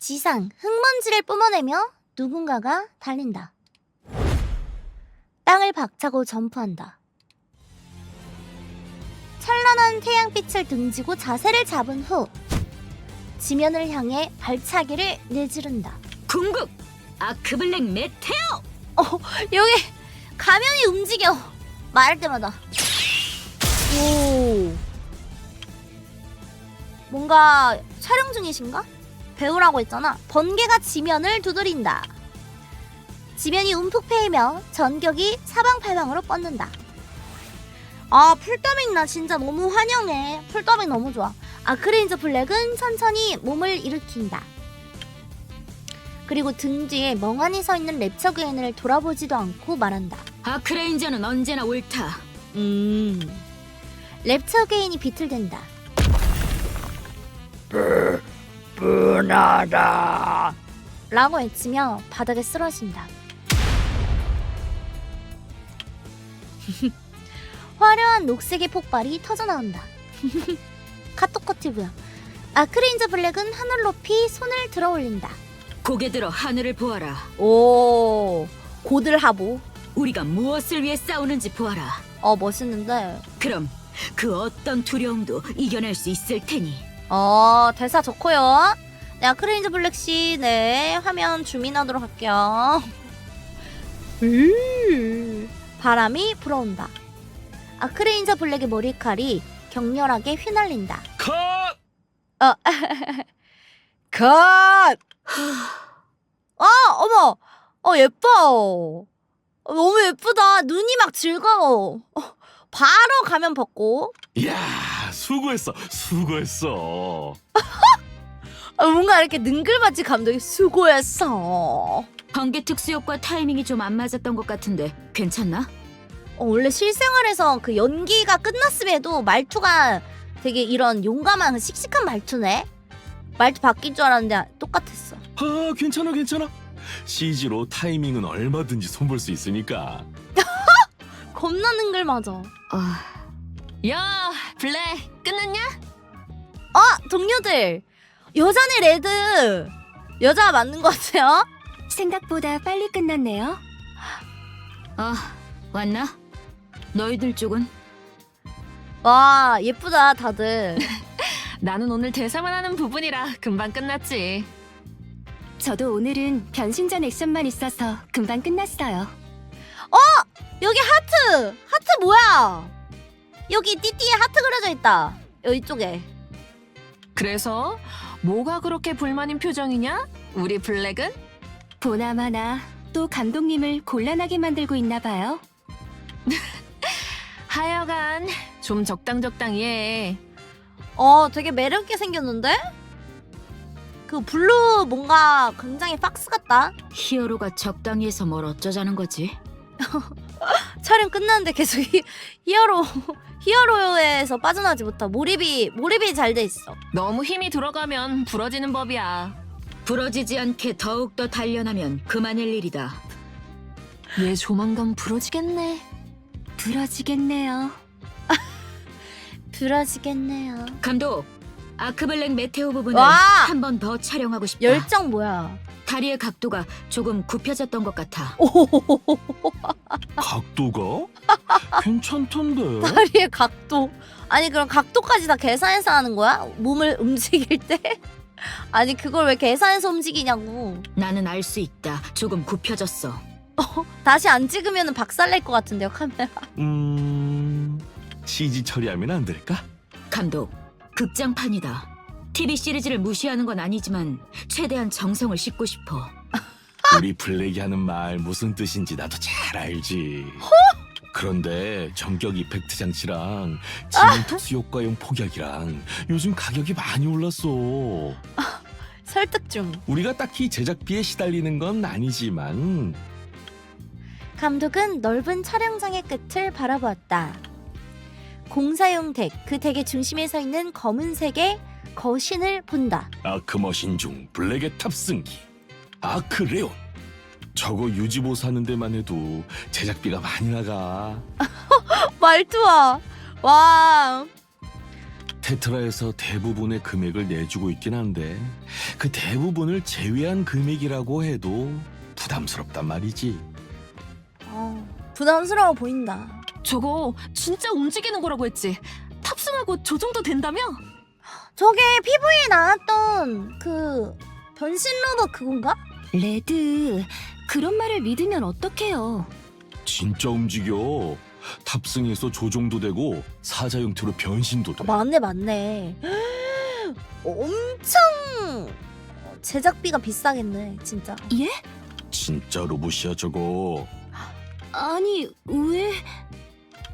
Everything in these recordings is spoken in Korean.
지상 흙먼지를 뿜어내며 누군가가 달린다. 땅을 박차고 점프한다. 찬란한 태양빛을 등지고 자세를 잡은 후 지면을 향해 발차기를 내지른다. 궁극! 아크블랙 메테오! 여기 가면이 움직여. 말할 때마다. 오. 뭔가 촬영 중이신가? 배우라고 했잖아. 번개가 지면을 두드린다. 지면이 움푹 패이며 전격이 사방팔방으로 뻗는다. 아, 풀더빙 나 진짜 너무 환영해. 풀더빙 너무 좋아. 아크레인저 블랙은 천천히 몸을 일으킨다. 그리고 등 뒤에 멍하니 서 있는 랩처 그앤을 돌아보지도 않고 말한다. 아크레인저는 언제나 옳다. 랩처 그앤이 비틀댄다. 분하다. 라고 외치며 바닥에 쓰러진다. 화려한 녹색의 폭발이 터져나온다. 카토커티브야. 아크레인저 블랙은 하늘 높이 손을 들어 올린다. 고개 들어 하늘을 보아라. 오, 고들하보. 우리가 무엇을 위해 싸우는지 보아라. 멋있는데. 그럼 그 어떤 두려움도 이겨낼 수 있을 테니. 대사 좋고요. 네, 아크레인저 블랙씨, 네, 화면 주민하도록 할게요. 바람이 불어온다. 아크레인저 블랙의 머리칼이 격렬하게 휘날린다. 컷! 컷! 어머! 예뻐. 너무 예쁘다. 눈이 막 즐거워. 바로 가면 벗고. 이야, 수고했어. 뭔가 이렇게 능글맞이 감독이 수고했어. 번개 특수효과 타이밍이 좀 안 맞았던 것 같은데 괜찮나? 원래 실생활에서 그 연기가 끝났음에도 말투가 되게 이런 용감한 씩씩한 말투네. 말투 바뀐 줄 알았는데 똑같았어. 아, 괜찮아. CG로 타이밍은 얼마든지 손볼 수 있으니까. 겁나 능글맞아. 야, 블랙 끝났냐? 동료들, 여자네 레드. 여자 맞는 것 같아요? 생각보다 빨리 끝났네요. 왔나? 너희들 쪽은? 와, 예쁘다 다들. 나는 오늘 대사만 하는 부분이라 금방 끝났지. 저도 오늘은 변신전 액션만 있어서 금방 끝났어요. 여기 하트 뭐야? 여기 띠띠에 하트 그려져 있다. 여기 쪽에. 그래서 뭐가 그렇게 불만인 표정이냐? 우리 블랙은? 보나마나 또 감독님을 곤란하게 만들고 있나 봐요. 하여간 좀 적당히 해. 되게 매력있게 생겼는데? 그 블루 뭔가 굉장히 팍스 같다. 히어로가 적당히 해서 뭘 어쩌자는 거지? 촬영 끝났는데 계속 히어로에서 빠져나지 못하. 몰입이 잘 돼 있어. 너무 힘이 들어가면 부러지는 법이야. 부러지지 않게 더욱더 단련하면 그만일 일이다. 얘 조만간 부러지겠네. 부러지겠네요. 부러지겠네요. 감독, 아크블랙 메테오 부분을 와! 한 번 더 촬영하고 싶다. 열정 뭐야? 다리의 각도가 조금 굽혀졌던 것 같아. 각도가? 괜찮던데. 다리의 각도. 아니 그럼 각도까지 다 계산해서 하는 거야? 몸을 움직일 때? 아니 그걸 왜 계산해서 움직이냐고. 나는 알 수 있다. 조금 굽혀졌어. 다시 안 찍으면 박살낼 것 같은데요 카메라. CG 처리하면 안 될까? 감독, 극장판이다. TV 시리즈를 무시하는 건 아니지만 최대한 정성을 싣고 싶어. 우리 블랙이 하는 말 무슨 뜻인지 나도 잘 알지. 그런데 전격 이펙트 장치랑 지문 특수효과용 폭약이랑 요즘 가격이 많이 올랐어. 설득 중. 우리가 딱히 제작비에 시달리는 건 아니지만 감독은 넓은 촬영장의 끝을 바라보았다. 공사용 덱, 그 덱의 중심에 서 있는 검은색의 거신을 본다. 아크머신 중 블랙의 탑승기 아크레온. 저거 유지보수 하는 데만 해도 제작비가 많이 나가. 말투와 와. 테트라에서 대부분의 금액을 내주고 있긴 한데 그 대부분을 제외한 금액이라고 해도 부담스럽단 말이지. 부담스러워 보인다. 저거 진짜 움직이는 거라고 했지. 탑승하고 조종도 된다며? 저게 PV에 나왔던 그 변신 로봇 그건가? 레드, 그런 말을 믿으면 어떡해요. 진짜 움직여. 탑승해서 조종도 되고 사자 형태로 변신도 돼. 맞네. 엄청 제작비가 비싸겠네, 진짜. 예? 진짜 로봇이야 저거. 아니, 왜?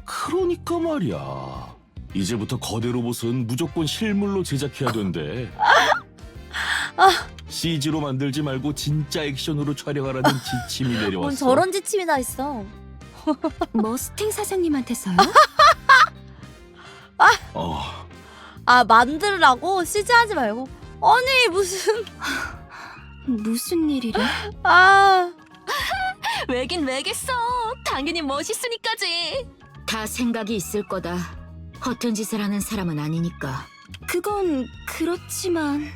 그러니까 말이야. 이제부터 거대 로봇은 무조건 실물로 제작해야 된대. CG로 만들지 말고 진짜 액션으로 촬영하라는 지침이 내려왔어. 뭔 저런 지침이 다 있어. 머스탱 사장님한테서요? 만들라고? CG 하지 말고. 아니, 무슨. 무슨 일이래? 왜긴 왜겠어. 당연히 멋있으니까지. 다 생각이 있을 거다. 허튼 짓을 하는 사람은 아니니까. 그건 그렇지만.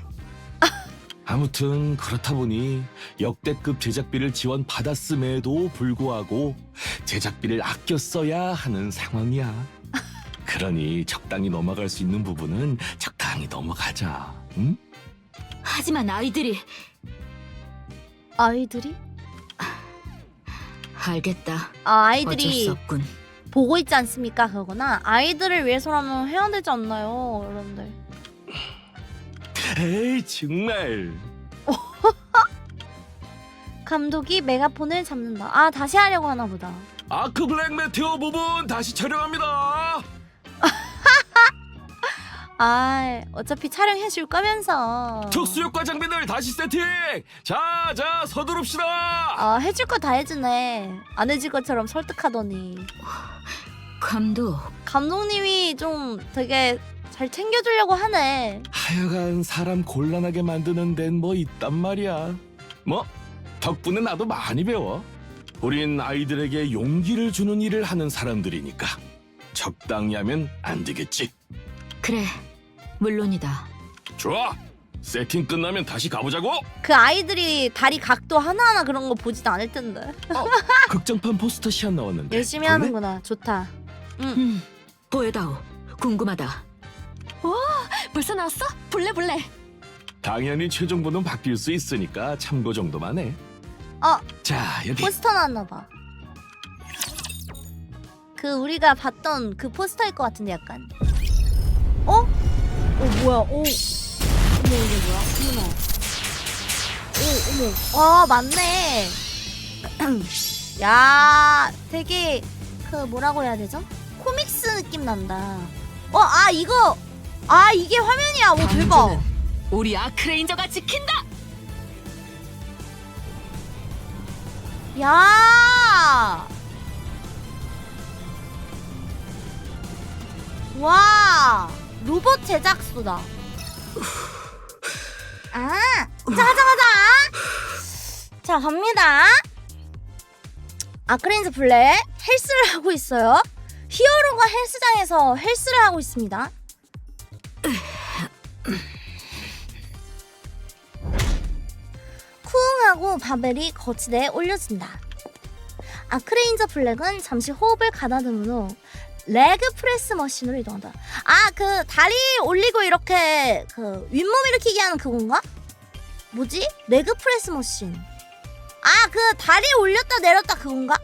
아무튼 그렇다 보니 역대급 제작비를 지원받았음에도 불구하고 제작비를 아껴 써야 하는 상황이야. 그러니 적당히 넘어갈 수 있는 부분은 적당히 넘어가자. 응? 하지만 아이들이... 알겠다. 어쩔 아이들이 수 없군. 보고 있지 않습니까? 그거구나. 아이들을 위해서라면 해야 되지 않나요, 여러분들? 에이 정말. 감독이 메가폰을 잡는다. 다시 하려고 하나 보다. 아크 블랙 메테오 부분 다시 촬영합니다. 어차피 촬영해 줄 거면서. 특수효과 장비들 다시 세팅. 자 서두릅시다. 해줄 거 다 해주네. 안 해줄 것처럼 설득하더니. 감독님이 좀 되게 잘 챙겨주려고 하네. 하여간 사람 곤란하게 만드는 데는 뭐 있단 말이야. 뭐 덕분에 나도 많이 배워. 우린 아이들에게 용기를 주는 일을 하는 사람들이니까 적당히 하면 안 되겠지. 그래, 물론이다. 좋아. 세팅 끝나면 다시 가보자고. 그 아이들이 다리 각도 하나하나 그런 거 보지도 않을 텐데. 극장판 포스터 시안 나왔는데 열심히 볼래? 하는구나. 좋다. 보여다오. 궁금하다. 벌써 나왔어? 볼래. 당연히 최종본은 바뀔 수 있으니까 참고 정도만 해. 자 여기 포스터 나왔나 봐. 그 우리가 봤던 그 포스터일 것 같은데 약간. 뭐야? 어머 이게 뭐야? 어머나. 어머. 맞네. 야, 되게 그 뭐라고 해야 되죠? 코믹스 느낌 난다. 이거. 이게 화면이야. 오 대박. 방주는 우리 아크레인저가 지킨다. 야! 와! 로봇 제작소다. 가자. 자, 갑니다. 아크레인저 블랙 헬스를 하고 있어요. 히어로가 헬스장에서 헬스를 하고 있습니다. 쿠웅하고 바벨이 거치대에 올려진다. 아크레인저 블랙은 잠시 호흡을 가다듬은 후 레그 프레스 머신으로 이동한다. 그 다리 올리고 이렇게 그 윗몸 일으키기 하는 그건가? 뭐지? 레그 프레스 머신. 그 다리 올렸다 내렸다 그건가?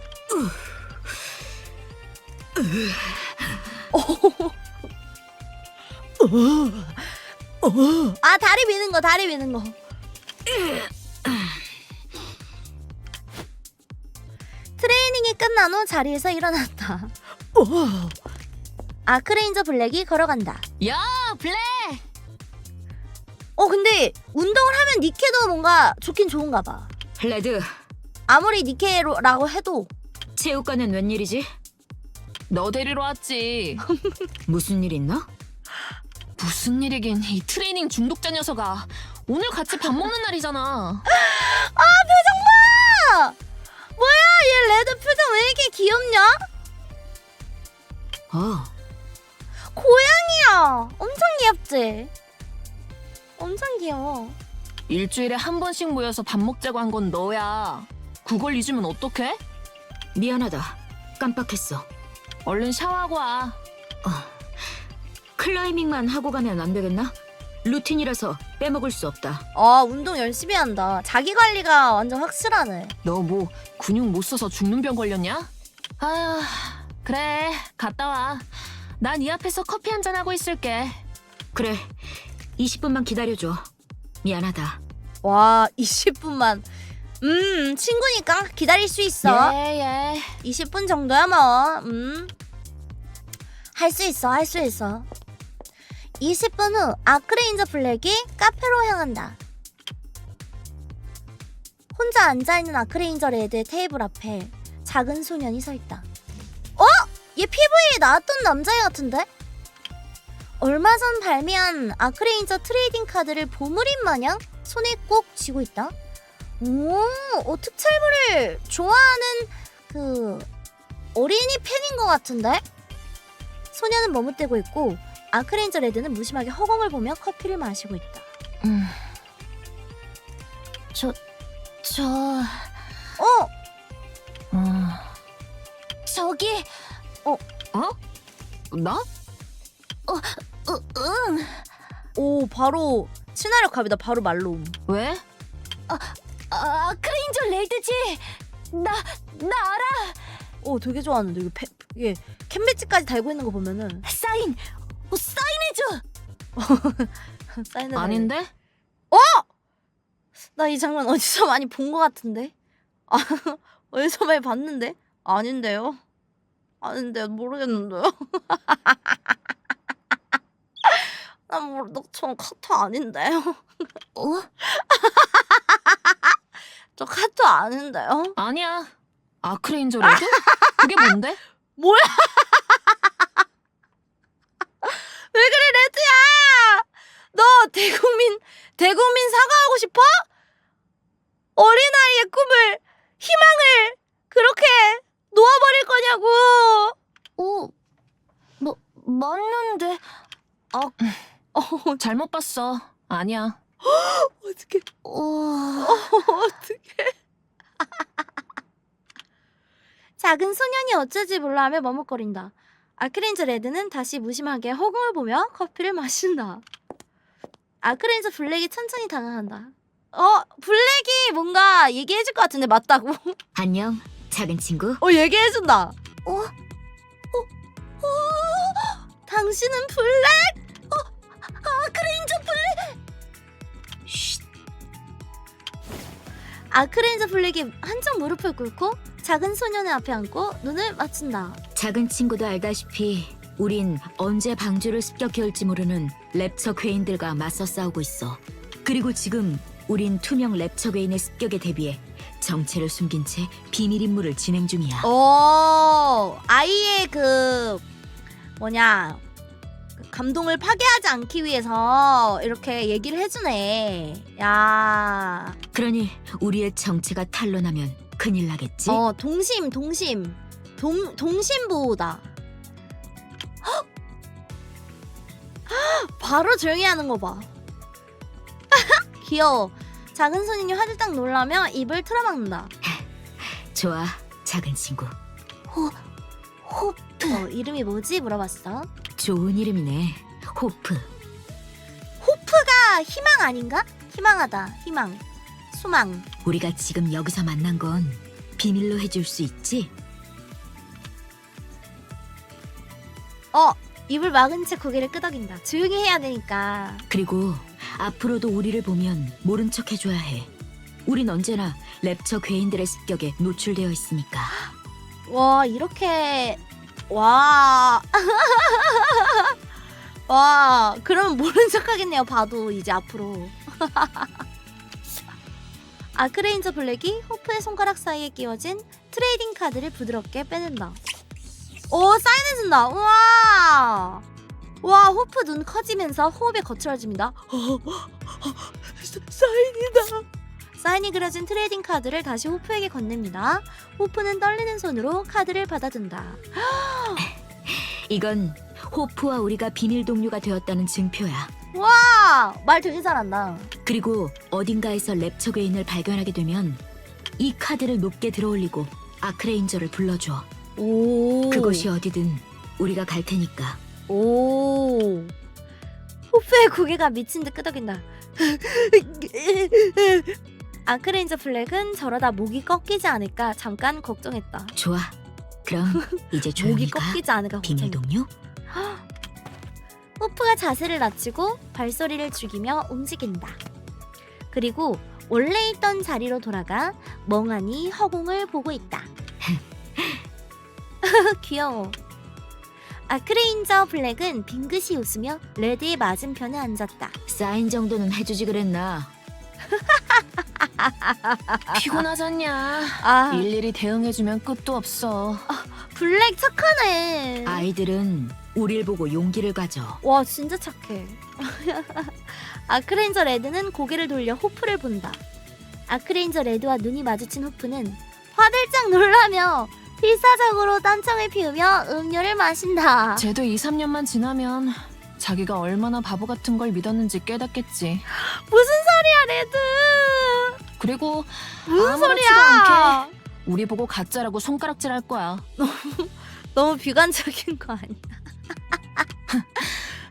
다리 미는 거. 트레이닝이 끝난 후 자리에서 일어났다. 아크레인저 블랙이 걸어간다. 야, 블랙. 근데 운동을 하면 니케도 뭔가 좋긴 좋은가 봐. 레드, 아무리 니케라고 해도. 체육관은 웬일이지? 너 데리러 왔지. 무슨 일 있나? 무슨 일이긴. 이 트레이닝 중독자 녀석아. 오늘 같이 밥 먹는 날이잖아. 표정 봐! 뭐야, 얘 레드 표정 왜 이렇게 귀엽냐? 고양이야. 엄청 귀엽지? 엄청 귀여워. 일주일에 한 번씩 모여서 밥 먹자고 한 건 너야. 그걸 잊으면 어떡해? 미안하다. 깜빡했어. 얼른 샤워하고 와. 클라이밍만 하고 가면 안 되겠나? 루틴이라서 빼먹을 수 없다. 운동 열심히 한다. 자기 관리가 완전 확실하네. 너 뭐 근육 못 써서 죽는 병 걸렸냐? 아휴, 그래, 갔다 와. 난 이 앞에서 커피 한잔 하고 있을게. 그래, 20분만 기다려줘. 미안하다. 와, 20분만. 친구니까 기다릴 수 있어. 예. 20분 정도야 뭐. 할 수 있어, 할 수 있어. 20분 후 아크레인저 블랙이 카페로 향한다. 혼자 앉아있는 아크레인저 레드의 테이블 앞에 작은 소년이 서 있다. 얘 PV에 나왔던 남자애 같은데? 얼마 전 발매한 아크레인저 트레이딩 카드를 보물인 마냥 손에 꼭 쥐고 있다. 특촬물을 좋아하는 그 어린이 팬인 것 같은데? 소녀는 머뭇대고 있고 아크레인저 레드는 무심하게 허공을 보며 커피를 마시고 있다. 저기. 나? 오, 바로 친화력 갑이다. 바로 말로. 왜? 아크레인저 레드지. 나 알아. 되게 좋아하는데 이게 캔배지까지 달고 있는 거 보면은 사인해줘. 사인해. 아닌데? 나 이 장면 어디서 많이 본 것 같은데. 어디서 많이 봤는데. 아닌데요. 모르겠는데요. 저 카토 아닌데요. 저 카토 아닌데요. 아니야. 아크레인저 레드? 그게 뭔데? 뭐야? 왜 그래 레드야? 너 대국민 사과하고 싶어? 어린아이의 꿈을 희망을 그렇게 놓아버릴 거냐고. 맞는데. 잘못 봤어. 아니야. 어떡해. 어떡해. 작은 소년이 어쩌지 몰라하며 머뭇거린다. 아크레인저 레드는 다시 무심하게 허공을 보며 커피를 마신다. 아크레인저 블랙이 천천히 다가간다. 블랙이 뭔가 얘기해줄 것 같은데 맞다고. 안녕, 작은 친구. 얘기해준다. 당신은 블랙? 아크레인저 블랙? 쉿. 아크레인저 블랙이 한쪽 무릎을 꿇고 작은 소년의 앞에 앉고 눈을 맞춘다. 작은 친구도 알다시피 우린 언제 방주를 습격해올지 모르는 랩처 괴인들과 맞서 싸우고 있어. 그리고 지금 우린 투명 랩처 괴인의 습격에 대비해 정체를 숨긴 채 비밀 임무를 진행 중이야. 아이의 그 감동을 파괴하지 않기 위해서 이렇게 얘기를 해주네. 야. 그러니 우리의 정체가 탄로나면 큰일 나겠지? 동심보호다. 바로 조용히 하는 거 봐. 귀여워. 작은 소년이 화들짝 놀라며 입을 틀어막는다. 좋아, 작은 친구. 호프. 이름이 뭐지? 물어봤어. 좋은 이름이네. 호프. 호프가 희망 아닌가? 희망하다. 희망. 소망. 우리가 지금 여기서 만난 건 비밀로 해줄 수 있지? 입을 막은 채 고개를 끄덕인다. 조용히 해야 되니까. 그리고 앞으로도 우리를 보면 모른 척 해줘야 해. 우린 언제나 랩처 괴인들의 습격에 노출되어 있으니까. 와, 이렇게. 와. 와, 그러면 모른 척 하겠네요. 봐도 이제 앞으로. 아크레인저 블랙이 호프의 손가락 사이에 끼워진 트레이딩 카드를 부드럽게 빼낸다. 사인해준다. 우와. 와, 호프 눈 커지면서 호흡이 거칠어집니다. 사인이다. 사인이 그려진 트레이딩 카드를 다시 호프에게 건넵니다. 호프는 떨리는 손으로 카드를 받아든다. 이건 호프와 우리가 비밀 동료가 되었다는 증표야. 와, 말 되게 잘한다. 그리고 어딘가에서 랩처 괴인을 발견하게 되면 이 카드를 높게 들어올리고 아크레인저를 불러줘. 오. 그곳이 어디든 우리가 갈 테니까. 오. 호프의 고개가 미친 듯 끄덕인다. 아크레인저 블랙은 저러다 목이 꺾이지 않을까 잠깐 걱정했다. 좋아. 그럼 이제 조용히 목이 가. 꺾이지 않을까 비밀 걱정. 동료? 호프가 자세를 낮추고 발소리를 죽이며 움직인다. 그리고 원래 있던 자리로 돌아가 멍하니 허공을 보고 있다. 귀여워. 아크레인저 블랙은 빙긋이 웃으며 레드의 맞은편에 앉았다. 사인 정도는 해주지 그랬나? 피곤하잖냐. 아, 일일이 대응해주면 끝도 없어. 블랙 착하네. 아이들은 우릴 보고 용기를 가져. 와, 진짜 착해. 아크레인저 레드는 고개를 돌려 호프를 본다. 아크레인저 레드와 눈이 마주친 호프는 화들짝 놀라며 필사적으로 딴청을 피우며 음료를 마신다. 쟤도 2, 3년만 지나면 자기가 얼마나 바보 같은 걸 믿었는지 깨닫겠지. 무슨 소리야, 레드? 그리고 무슨 아무렇지도 소리야? 않게 우리 보고 가짜라고 손가락질 할 거야. 너무 비관적인 거 아니야?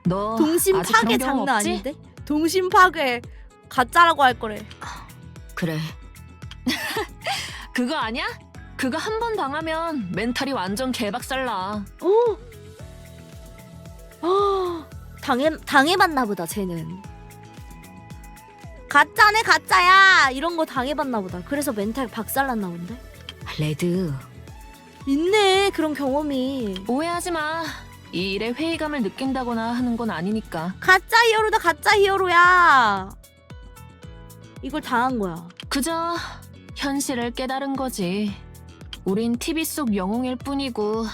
너 동심 아직 파괴 그런 경험 장난 없지? 아닌데? 동심 파괴 가짜라고 할 거래. 그래. 그거 아니야? 그거 한 번 당하면 멘탈이 완전 개박살나. 오. 당해봤나 보다, 쟤는. 가짜네, 가짜야! 이런 거 당해봤나 보다. 그래서 멘탈 박살났나 본데? 레드. 있네, 그런 경험이. 오해하지 마. 이 일에 회의감을 느낀다거나 하는 건 아니니까. 가짜 히어로다, 가짜 히어로야! 이걸 당한 거야. 그저 현실을 깨달은 거지. 우린 TV 속 영웅일 뿐이고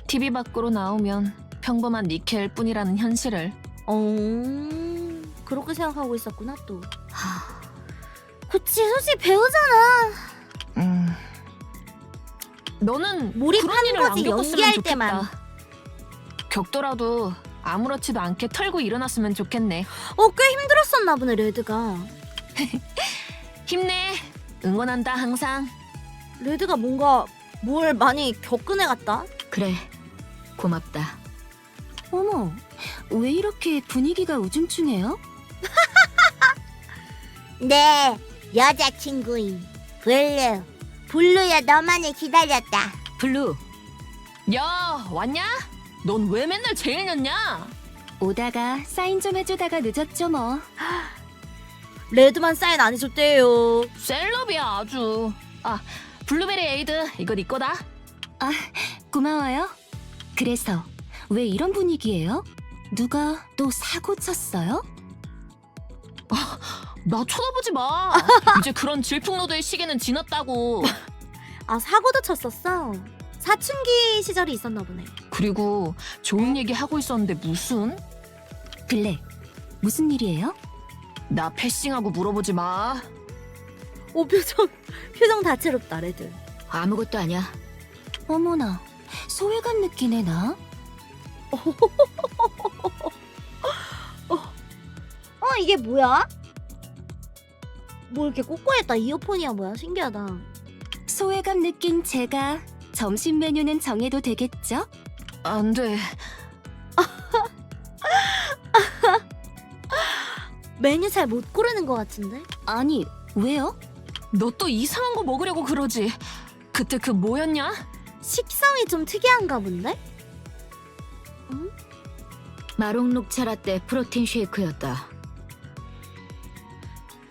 TV 밖으로 나오면 평범한 니케일 뿐이라는 현실을. 그렇게 생각하고 있었구나, 또. 그치, 솔직히 배우잖아. 너는 몰입하는 그런 일을 거지, 안 겪었으면 연기할 좋겠다. 때만. 겪더라도 아무렇지도 않게 털고 일어났으면 좋겠네. 꽤 힘들었었나 보네, 레드가. 힘내. 응원한다 항상. 레드가 뭔가 뭘 많이 겪은 애 같다? 그래. 고맙다. 어머, 왜 이렇게 분위기가 우중충해요? 네, 여자친구인 블루. 블루야, 너만을 기다렸다. 블루. 야, 왔냐? 넌 왜 맨날 제일 늦냐? 오다가 사인 좀 해주다가 늦었죠 뭐. 레드만 사인 안 해줬대요. 셀럽이야 아주. 아, 블루베리 에이드 이거 네 거다. 고마워요. 그래서 왜 이런 분위기예요? 누가 또 사고 쳤어요? 나 쳐다보지 마. 이제 그런 질풍노도의 시기는 지났다고. 아, 사고도 쳤었어. 사춘기 시절이 있었나 보네. 그리고 좋은 얘기 하고 있었는데 무슨? 블랙, 무슨 일이에요? 나 패싱하고 물어보지 마. 표정 다채롭다, 레드. 아무것도 아니야. 어머나, 소외감 느끼네 나. 이게 뭐야? 뭐 이렇게 꼬꼬했다. 이어폰이야, 뭐야? 신기하다. 소외감 느낀 제가 점심 메뉴는 정해도 되겠죠? 안 돼. 메뉴 잘 못 고르는 것 같은데? 아니, 왜요? 너 또 이상한 거 먹으려고 그러지. 그때 그 뭐였냐? 식성이 좀 특이한가 본데? 마롱 녹차 라떼 프로틴 쉐이크였다.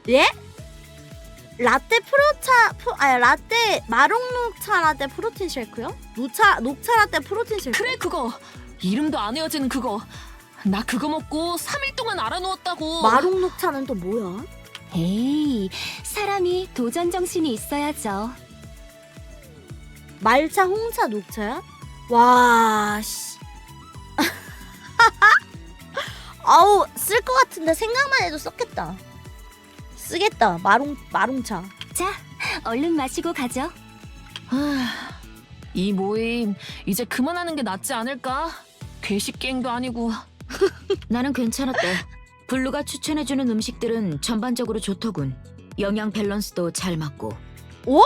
예? 라떼 라떼 마롱 녹차 라떼 프로틴 쉐이크요? 녹차 라떼 프로틴 쉐이크? 그래 그거. 이름도 안 외워지는 그거. 나 그거 먹고 3일 동안 알아누웠다고. 마롱 녹차는 또 뭐야? 에이, 사람이 도전 정신이 있어야죠. 말차, 홍차, 녹차야? 와, 씨. 아우, 쓸 것 같은데 생각만 해도 썼겠다. 쓰겠다. 마롱차. 자, 얼른 마시고 가죠. 이 모임 이제 그만하는 게 낫지 않을까? 괴식갱도 아니고. 나는 괜찮았대. 블루가 추천해주는 음식들은 전반적으로 좋더군. 영양 밸런스도 잘 맞고. 뭐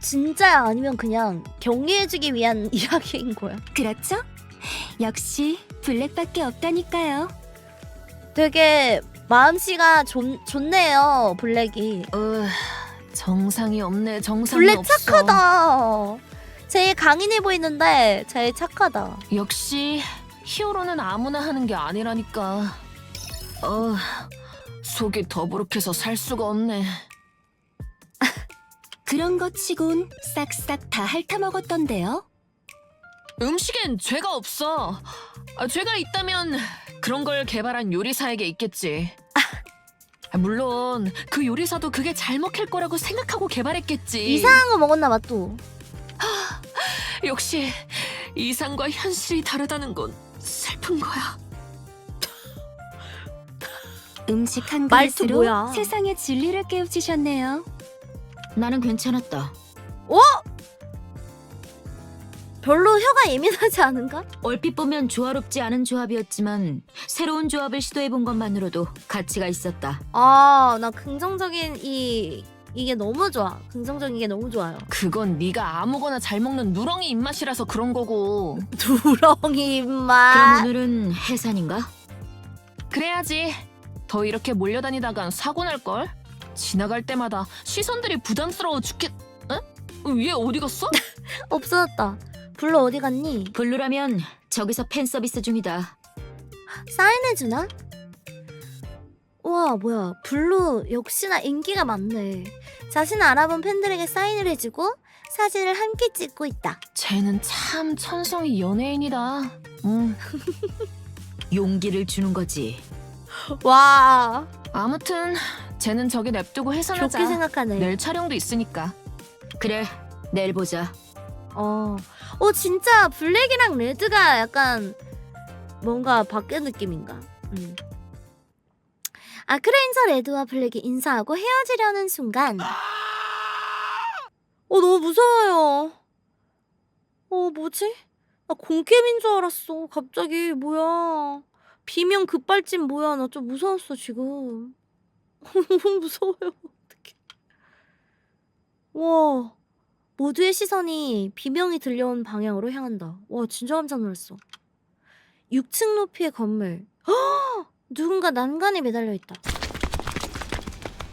진짜야 아니면 그냥 격리해주기 위한 이야기인 거야? 그렇죠? 역시 블랙밖에 없다니까요. 되게 마음씨가 좋네요 블랙이. 정상이 없네. 정상이 블랙 없어. 착하다. 제일 강인해 보이는데 제일 착하다. 역시 히어로는 아무나 하는 게 아니라니까. 속이 더부룩해서 살 수가 없네. 그런 것 치곤 싹싹 다 핥아먹었던데요. 음식엔 죄가 없어. 죄가 있다면 그런 걸 개발한 요리사에게 있겠지. 물론 그 요리사도 그게 잘 먹힐 거라고 생각하고 개발했겠지. 이상한 거 먹었나 봐 또. 역시 이상과 현실이 다르다는 건 슬픈 거야. 음식 한 말투 그릇으로 뭐야? 세상의 진리를 깨우치셨네요. 나는 괜찮았다. 별로 혀가 예민하지 않은가? 얼핏 보면 조화롭지 않은 조합이었지만 새로운 조합을 시도해본 것만으로도 가치가 있었다. 아, 나 긍정적인 이게 너무 좋아. 긍정적인 게 너무 좋아요. 그건 네가 아무거나 잘 먹는 누렁이 입맛이라서 그런 거고. 두렁이 그럼 입맛. 오늘은 해산인가? 그래야지. 더 이렇게 몰려다니다간 사고 날걸? 지나갈 때마다 시선들이 부담스러워 죽겠... 에? 얘 어디 갔어? 없어졌다. 블루 어디 갔니? 블루라면 저기서 팬 서비스 중이다. 사인해주나? 우와 뭐야 블루 역시나 인기가 많네. 자신을 알아본 팬들에게 사인을 해주고 사진을 함께 찍고 있다. 쟤는 참 천성이 연예인이다. 용기를 주는 거지. 와 아무튼 쟤는 저기 냅두고 해산하자. 좋게 생각하네. 내일 촬영도 있으니까. 그래, 내일 보자. 진짜 블랙이랑 레드가 약간 뭔가 바뀐 느낌인가? 아크레인저 레드와 블랙이 인사하고 헤어지려는 순간 너무 무서워요. 뭐지? 나 공캠인 줄 알았어. 갑자기 뭐야? 비명 급발진 뭐야? 나 좀 무서웠어 지금. 너무 무서워요. 어떡해. 와, 모두의 시선이 비명이 들려온 방향으로 향한다. 와, 진짜 깜짝 놀랐어. 6층 높이의 건물. 헉! 누군가 난간에 매달려 있다.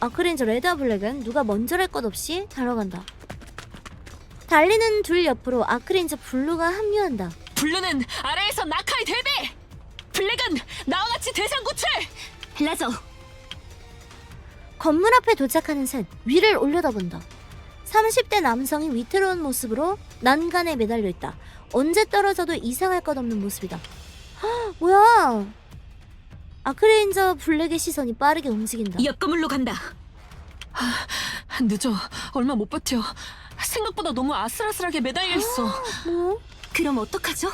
아크레인저 레드와 블랙은 누가 먼저랄 것 없이 달아간다. 달리는 둘 옆으로 아크레인저 블루가 합류한다. 블루는 아래에서 낙하에 대대! 블랙은 나와 같이 대상 구출! 라저, 건물 앞에 도착하는 셋 위를 올려다본다. 30대 남성이 위태로운 모습으로 난간에 매달려 있다. 언제 떨어져도 이상할 것 없는 모습이다. 헉, 뭐야? 아크레인저 블랙의 시선이 빠르게 움직인다. 옆 건물로 간다. 늦어. 얼마 못 버텨. 생각보다 너무 아슬아슬하게 매달려 있어. 뭐? 그럼 어떡하죠?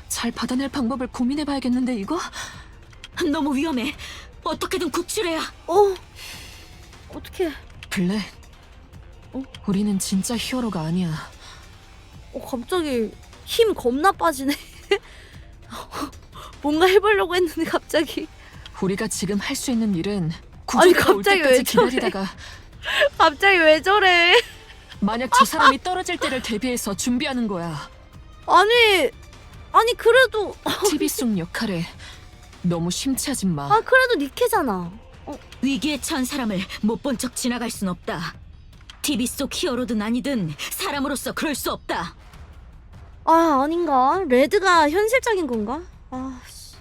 잘 받아낼 방법을 고민해봐야겠는데 이거? 너무 위험해. 어떻게든 구출해야. 어떡해. 블랙. 우리는 진짜 히어로가 아니야. 갑자기 힘 겁나 빠지네. 뭔가 해보려고 했는데 갑자기. 우리가 지금 할 수 있는 일은 아니, 구조대가 올 갑자기 때까지 왜 저래? 기다리다가 갑자기 왜 저래? 만약 저 사람이 떨어질 때를 대비해서 준비하는 거야. 아니 그래도 TV 속 역할에 너무 심취하지 마. 그래도 니케잖아. 위기에 처한 사람을 못 본 척 지나갈 순 없다. TV 속 히어로든 아니든 사람으로서 그럴 수 없다. 아닌가? 레드가 현실적인 건가? 씨.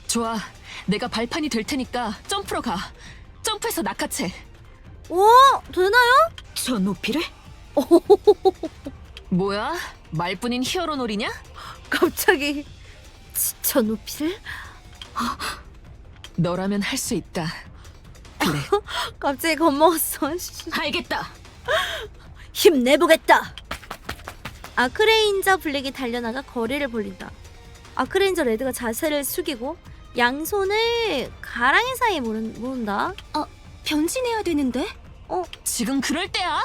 좋아. 내가 발판이 될 테니까 점프로 가. 점프해서 낙하채. 되나요? 저 높이를? 뭐야? 말뿐인 히어로 놀이냐? 갑자기 저 높이를? 너라면 할 수 있다. 그래. 갑자기 겁먹었어. 씨. 알겠다. 힘내보겠다. 아크레인저 블랙이 달려나가 거리를 벌린다. 아크레인저 레드가 자세를 숙이고 양손을 가랑이 사이에 모은다. 변신해야 되는데? 지금 그럴 때야?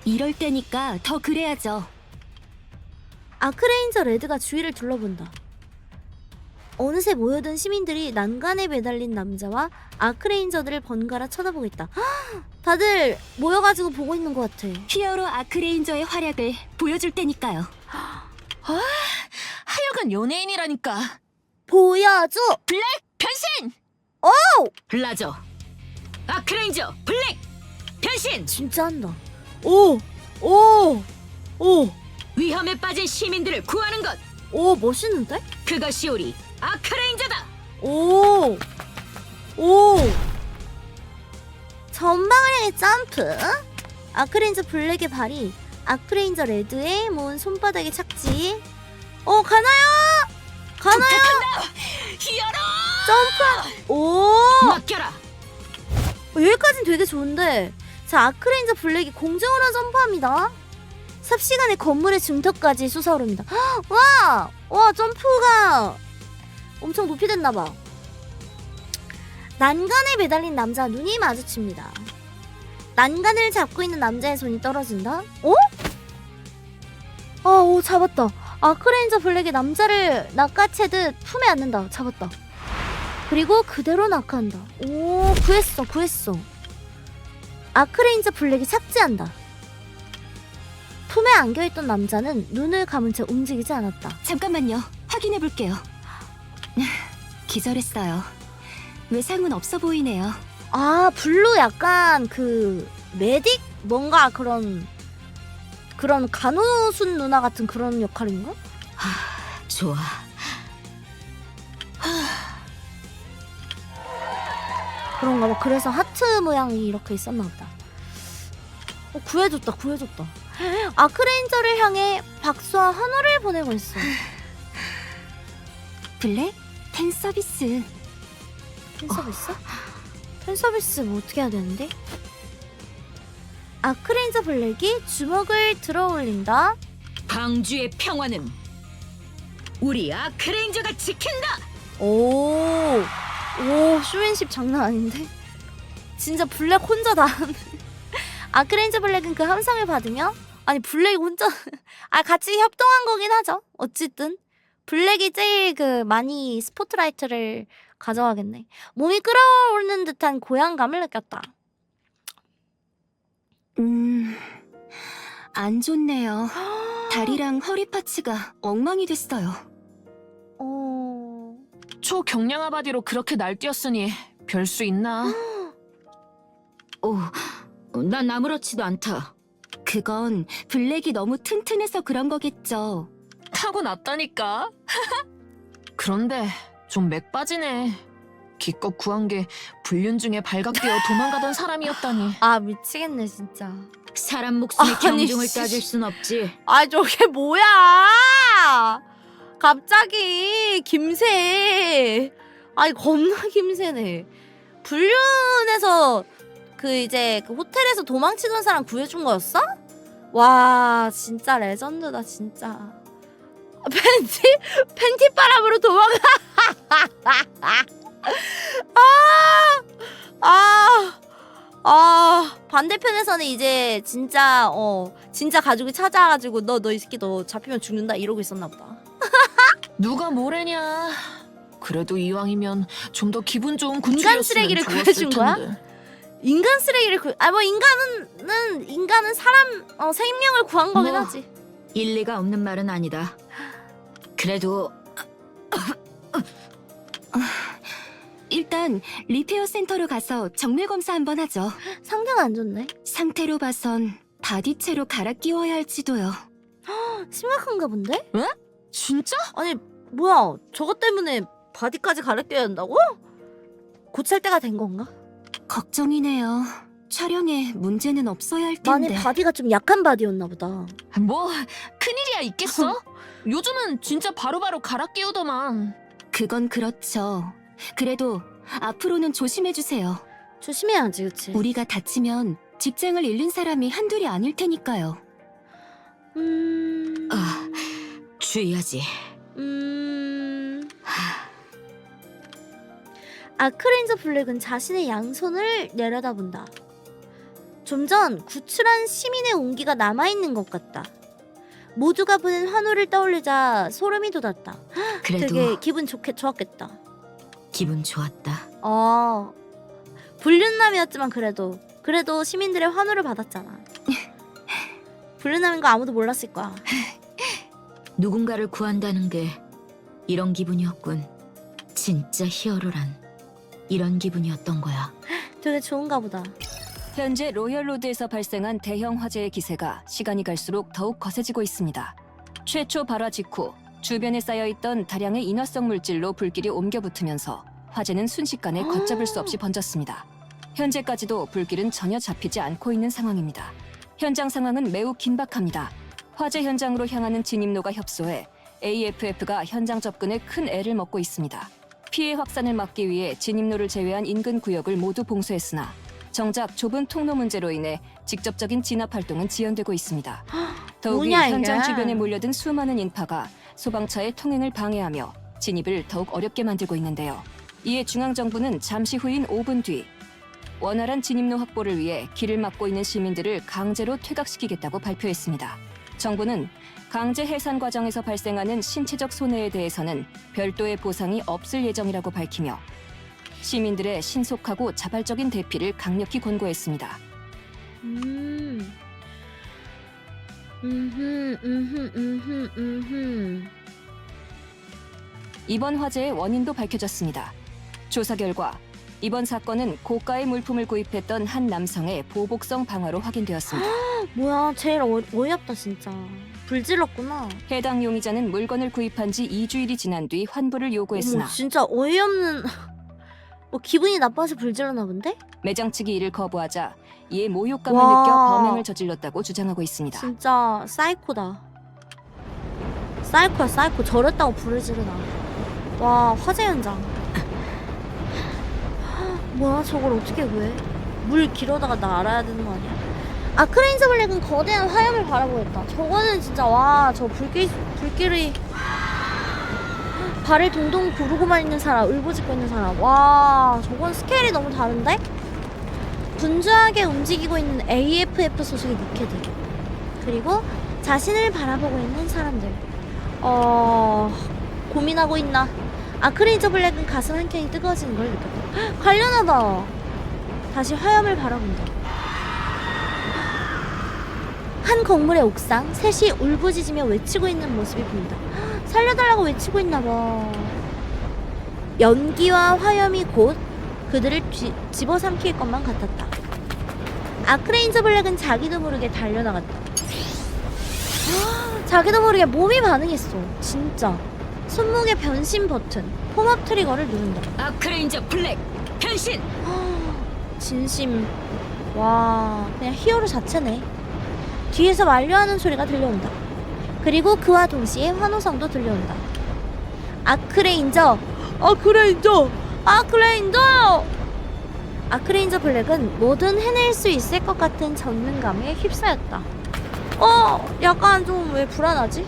이럴 때니까 더 그래야죠. 아크레인저 레드가 주위를 둘러본다. 어느새 모여든 시민들이 난간에 매달린 남자와 아크레인저들을 번갈아 쳐다보고 있다. 헉! 다들 모여가지고 보고 있는 것 같아. 히어로 아크레인저의 활약을 보여줄 테니까요. 하여간 연예인이라니까. 보여줘! 변신! 라저, 아크레인저, 블랙, 변신! 진짜 한다. 오! 오! 오! 위험에 빠진 시민들을 구하는 것! 오, 멋있는데? 그것이 우리 아크레인저다! 오! 오! 전방을 향해 점프! 아크레인저 블랙의 발이 아크레인저 레드의 모은 손바닥에 착지. 가나요? 가나요? 히어로! 점프! 오! 맡겨라! 여기까진 되게 좋은데. 자, 아크레인저 블랙이 공중으로 점프합니다. 삽시간에 건물의 중턱까지 솟아오릅니다. 헉, 와! 와, 점프가 엄청 높이 됐나봐. 난간에 매달린 남자 눈이 마주칩니다. 난간을 잡고 있는 남자의 손이 떨어진다. 어? 오, 잡았다. 아크레인저 블랙이 남자를 낚아채듯 품에 안는다. 잡았다. 그리고 그대로 낙하한다. 오, 구했어. 아크레인저 블랙이 착지한다. 품에 안겨있던 남자는 눈을 감은 채 움직이지 않았다. 잠깐만요. 확인해 볼게요. 기절했어요. 외상은 없어 보이네요. 아, 블루 약간 그 메딕? 뭔가 그런 간호순 누나 같은 그런 역할인가? 좋아. 그런가 봐. 그래서 하트 모양이 이렇게 있었나 보다. 구해줬다. 아크레인저를 향해 박수와 환호를 보내고 있어. 블랙? 팬 서비스. 팬서비스? 팬서비스 뭐 어떻게 해야 되는데? 아크레인저 블랙이 주먹을 들어 올린다. 방주의 평화는 우리 아크레인저가 지킨다! 오, 쇼윈십 장난 아닌데? 진짜 블랙 혼자 다 하네. 아크레인저 블랙은 그 함성을 받으며, 아니 블랙이 혼자 같이 협동한 거긴 하죠. 어쨌든 블랙이 제일 많이 스포트라이트를 가져가겠네. 몸이 끓어오르는 듯한 고향감을 느꼈다. 안 좋네요. 다리랑 허리 파츠가 엉망이 됐어요. 초경량화 바디로 그렇게 날뛰었으니 별 수 있나? 난 아무렇지도 않다. 그건 블랙이 너무 튼튼해서 그런 거겠죠. 타고났다니까. 그런데 좀 맥 빠지네. 기껏 구한 게 불륜 중에 발각되어 도망가던 사람이었다니. 아, 미치겠네 진짜. 사람 목숨의 아니, 경중을 씨. 따질 순 없지. 아, 저게 뭐야? 갑자기 김새. 아니, 겁나 김새네. 불륜에서 이제 호텔에서 도망치던 사람 구해준 거였어? 와, 진짜 레전드다 진짜. 팬티 바람으로 도망가. 반대편에서는 이제 진짜 가족이 찾아가지고 너 이 새끼 너 잡히면 죽는다 이러고 있었나 보다. 누가 뭐래냐. 그래도 이왕이면 좀 더 기분 좋은 인간 구출이었으면 쓰레기를 좋았을 구해준 거야? 텐데. 인간 쓰레기를 인간은 사람 생명을 구한 거긴 뭐. 하지. 일리가 없는 말은 아니다. 그래도 일단 리페어 센터로 가서 정밀 검사 한번 하죠. 상태가 안 좋네. 상태로 봐선 바디체로 갈아 끼워야 할지도요. 심각한가 본데? 진짜? 아니 뭐야, 저것 때문에 바디까지 갈아 껴야 한다고? 고찰 때가 된 건가? 걱정이네요. 촬영에 문제는 없어야 할 만에 텐데. 바디가 좀 약한 바디였나 보다. 뭐 큰일이야 있겠어? 요즘은 진짜 바로바로 갈아 끼우더만. 그건 그렇죠. 그래도 앞으로는 조심해주세요. 조심해야지, 그치? 우리가 다치면 직장을 잃는 사람이 한둘이 아닐 테니까요. 주의하지. 아크레인저 블랙은 자신의 양손을 내려다본다. 좀 전 구출한 시민의 온기가 남아있는 것 같다. 모두가 보는 환호를 떠올리자 소름이 돋았다. 그래도 되게 기분 좋았겠다. 기분 좋았다. 불륜남이었지만 그래도 시민들의 환호를 받았잖아. 불륜남인 거 아무도 몰랐을 거야. 누군가를 구한다는 게 이런 기분이었군. 진짜 히어로란 이런 기분이었던 거야. 되게 좋은가 보다. 현재 로열로드에서 발생한 대형 화재의 기세가 시간이 갈수록 더욱 거세지고 있습니다. 최초 발화 직후 주변에 쌓여있던 다량의 인화성 물질로 불길이 옮겨 붙으면서 화재는 순식간에 걷잡을 수 없이 번졌습니다. 현재까지도 불길은 전혀 잡히지 않고 있는 상황입니다. 현장 상황은 매우 긴박합니다. 화재 현장으로 향하는 진입로가 협소해 AFF가 현장 접근에 큰 애를 먹고 있습니다. 피해 확산을 막기 위해 진입로를 제외한 인근 구역을 모두 봉쇄했으나 정작 좁은 통로 문제로 인해 직접적인 진압 활동은 지연되고 있습니다. 더욱이 뭐냐, 이게? 현장 주변에 몰려든 수많은 인파가 소방차의 통행을 방해하며 진입을 더욱 어렵게 만들고 있는데요. 이에 중앙정부는 잠시 후인 5분 뒤 원활한 진입로 확보를 위해 길을 막고 있는 시민들을 강제로 퇴각시키겠다고 발표했습니다. 정부는 강제 해산 과정에서 발생하는 신체적 손해에 대해서는 별도의 보상이 없을 예정이라고 밝히며 시민들의 신속하고 자발적인 대피를 강력히 권고했습니다. 이번 화재의 원인도 밝혀졌습니다. 조사 결과 이번 사건은 고가의 물품을 구입했던 한 남성의 보복성 방화로 확인되었습니다. 뭐야, 제일 어이없다 진짜. 불 질렀구나. 해당 용의자는 물건을 구입한 지 2주일이 지난 뒤 환불을 요구했으나 어머, 진짜 어이없는. 뭐 기분이 나빠서 불 질렀나 본데? 매장 측이 이를 거부하자 이에 모욕감을 와. 느껴 범행을 저질렀다고 주장하고 있습니다. 진짜 사이코다. 사이코야 사이코. 저랬다고 불을 지르나. 와, 화재 현장. 뭐야, 저걸 어떻게 구해? 물 길어다가 나 알아야 되는 거 아니야? 아크레인저 블랙은 거대한 화염을 바라보고 있다. 저거는 진짜 와, 저 불길이 발을 동동 구르고만 있는 사람, 울부짖고 있는 사람. 와, 저건 스케일이 너무 다른데? 분주하게 움직이고 있는 AFF 소속의 니케들, 그리고 자신을 바라보고 있는 사람들. 고민하고 있나? 아크레인저 블랙은 가슴 한켠이 뜨거워지는 걸 느꼈다. 관련하다. 다시 화염을 바라본다. 한 건물의 옥상, 셋이 울부짖으며 외치고 있는 모습이 보인다. 살려달라고 외치고 있나봐. 연기와 화염이 곧 그들을 집어삼킬 것만 같았다. 아크레인저 블랙은 자기도 모르게 달려나갔다. 자기도 모르게 몸이 반응했어. 진짜. 손목에 변신 버튼, 폼업 트리거를 누른다. 아크레인저 블랙 변신! 진심. 와, 그냥 히어로 자체네. 뒤에서 만류하는 소리가 들려온다. 그리고 그와 동시에 환호성도 들려온다. 아크레인저! 아크레인저! 아크레인저! 아크레인저 블랙은 뭐든 해낼 수 있을 것 같은 전능감에 휩싸였다. 약간 좀 왜 불안하지?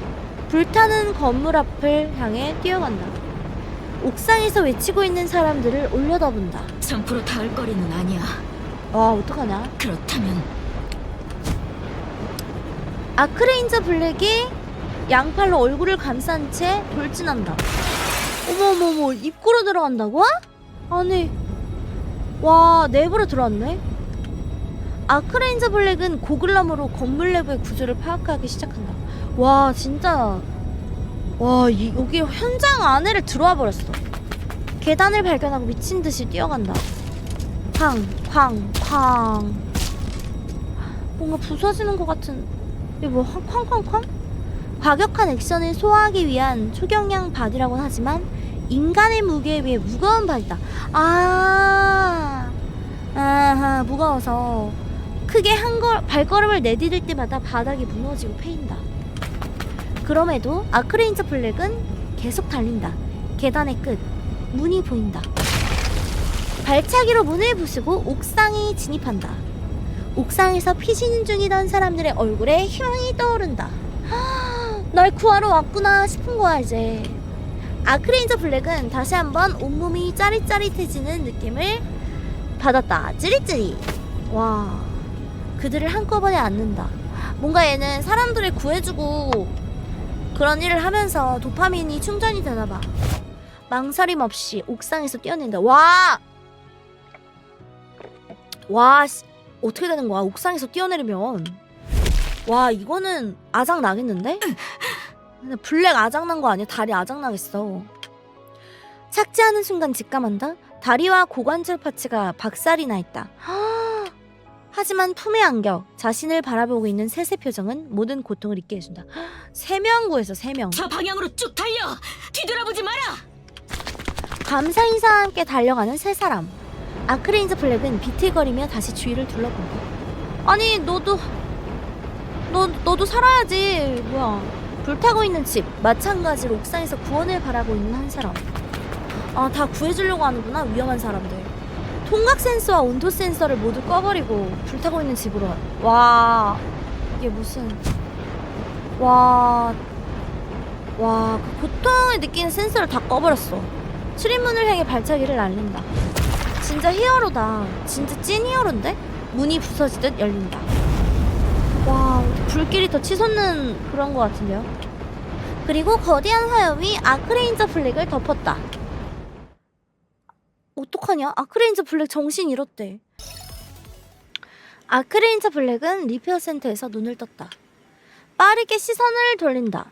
불타는 건물 앞을 향해 뛰어간다. 옥상에서 외치고 있는 사람들을 올려다본다. 3% 닿을 거리는 아니야. 와, 어떡하냐? 그렇다면 아크레인저 블랙이 양팔로 얼굴을 감싼 채 돌진한다. 어머머머, 입구로 들어간다고? 아니, 와, 내부로 들어왔네. 아크레인저 블랙은 고글람으로 건물 내부의 구조를 파악하기 시작한다. 와, 진짜. 와, 여기 현장 안에를 들어와 버렸어. 계단을 발견하고 미친 듯이 뛰어간다. 쾅. 뭔가 부서지는 것 같은. 이게 뭐 쾅쾅쾅? 과격한 액션을 소화하기 위한 초경량 바디라고는 하지만 인간의 무게에 비해 무거운 바디다. 아하, 무거워서 크게 발걸음을 내디딜 때마다 바닥이 무너지고 패인다. 그럼에도 아크레인저 블랙은 계속 달린다. 계단의 끝, 문이 보인다. 발차기로 문을 부수고 옥상에 진입한다. 옥상에서 피신 중이던 사람들의 얼굴에 희망이 떠오른다. 날 구하러 왔구나 싶은 거야 이제. 아크레인저 블랙은 다시 한번 온몸이 짜릿짜릿해지는 느낌을 받았다. 찌릿찌릿. 와, 그들을 한꺼번에 안는다. 뭔가 얘는 사람들을 구해주고 그런 일을 하면서 도파민이 충전이 되나봐. 망설임 없이 옥상에서 뛰어낸다. 와! 와, 어떻게 되는 거야? 옥상에서 뛰어내리면. 와, 이거는 아작 나겠는데? 근데 블랙 아작 난 거 아니야? 다리 아작 나겠어. 착지하는 순간 직감한다. 다리와 고관절 파츠가 박살이 나 있다. 하지만 품에 안겨 자신을 바라보고 있는 셋의 표정은 모든 고통을 잊게 해준다. 3명 구해서 3명. 저 방향으로 쭉 달려! 뒤돌아보지 마라! 감사 인사와 함께 달려가는 3사람. 아크레인저 블랙은 비틀거리며 다시 주위를 둘러본다. 아니 너도 살아야지. 뭐야. 불타고 있는 집, 마찬가지로 옥상에서 구원을 바라고 있는 한 사람. 아, 다 구해주려고 하는구나, 위험한 사람들. 통각 센서와 온도 센서를 모두 꺼버리고 불타고 있는 집으로. 와, 이게 무슨. 와, 그 고통을 느끼는 센서를 다 꺼버렸어. 출입문을 향해 발차기를 날린다. 진짜 히어로다. 진짜 찐 히어로인데? 문이 부서지듯 열린다. 와, 불길이 더 치솟는 그런 것 같은데요. 그리고 거대한 화염이 아크레인저 블랙을 덮었다. 어떡하냐? 아크레인저 블랙 정신 잃었대. 아크레인저 블랙은 리페어 센터에서 눈을 떴다. 빠르게 시선을 돌린다.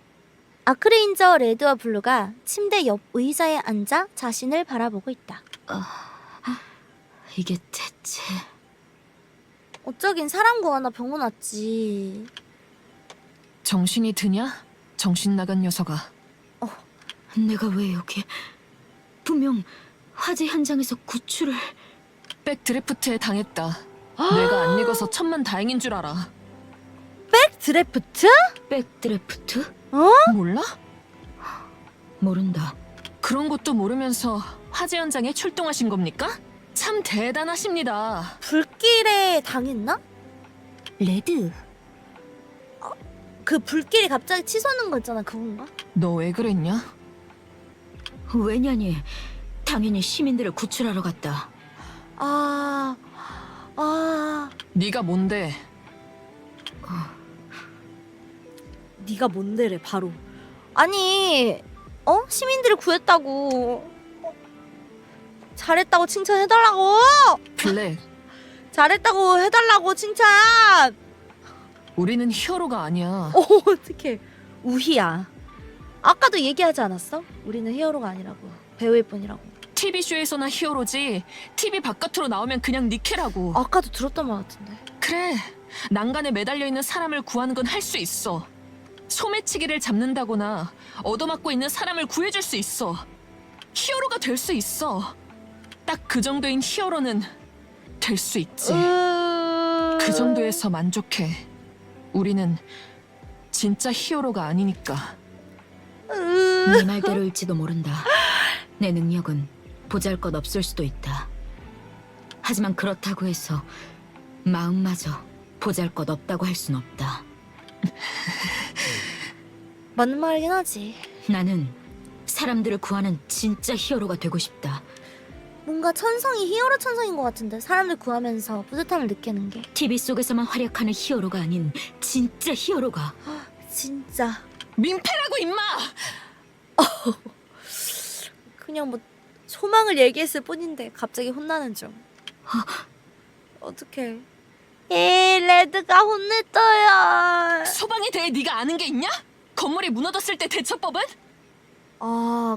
아크레인저 레드와 블루가 침대 옆 의자에 앉아 자신을 바라보고 있다. 이게 대체... 어쩌긴 사람 구하나 병원 왔지. 정신이 드냐? 정신 나간 녀석아. 내가 왜 여기... 분명 화재 현장에서 구출을... 백드래프트에 당했다. 내가 안 읽어서 천만 다행인 줄 알아. 드래프트? 백드래프트? 몰라? 모른다. 그런 것도 모르면서 화재 현장에 출동하신 겁니까? 참 대단하십니다. 불길에 당했나? 레드. 그 불길이 갑자기 치솟는 거 있잖아, 그건가? 너 왜 그랬냐? 왜냐니 당연히 시민들을 구출하러 갔다. 네가 뭔데? 네가 뭔데래 바로. 아니, 시민들을 구했다고. 잘했다고 칭찬해달라고. 블랙, 잘했다고 해달라고 칭찬. 우리는 히어로가 아니야. 어떡해. 우희야. 아까도 얘기하지 않았어? 우리는 히어로가 아니라고. 배우일 뿐이라고. TV쇼에서나 히어로지 TV 바깥으로 나오면 그냥 니케라고. 아까도 들었던 말 같은데. 그래, 난간에 매달려 있는 사람을 구하는 건 할 수 있어. 소매치기를 잡는다거나 얻어맞고 있는 사람을 구해줄 수 있어. 히어로가 될 수 있어. 딱 그 정도인 히어로는 될 수 있지. 그 정도에서 만족해. 우리는 진짜 히어로가 아니니까. 네 말대로일지도 모른다. 내 능력은 보잘것없을 수도 있다. 하지만 그렇다고 해서 마음마저 보잘것없다고 할 순 없다. 맞는 말이긴 하지. 나는 사람들을 구하는 진짜 히어로가 되고 싶다. 뭔가 천성이 히어로 천성인 것 같은데. 사람들 구하면서 뿌듯함을 느끼는 게. TV 속에서만 활약하는 히어로가 아닌 진짜 히어로가. 진짜. 민폐라고 임마! 그냥 뭐 소망을 얘기했을 뿐인데 갑자기 혼나는 중. 어떡해. 레드가 혼냈어요. 소방에 대해 네가 아는 게 있냐? 건물이 무너졌을 때 대처법은?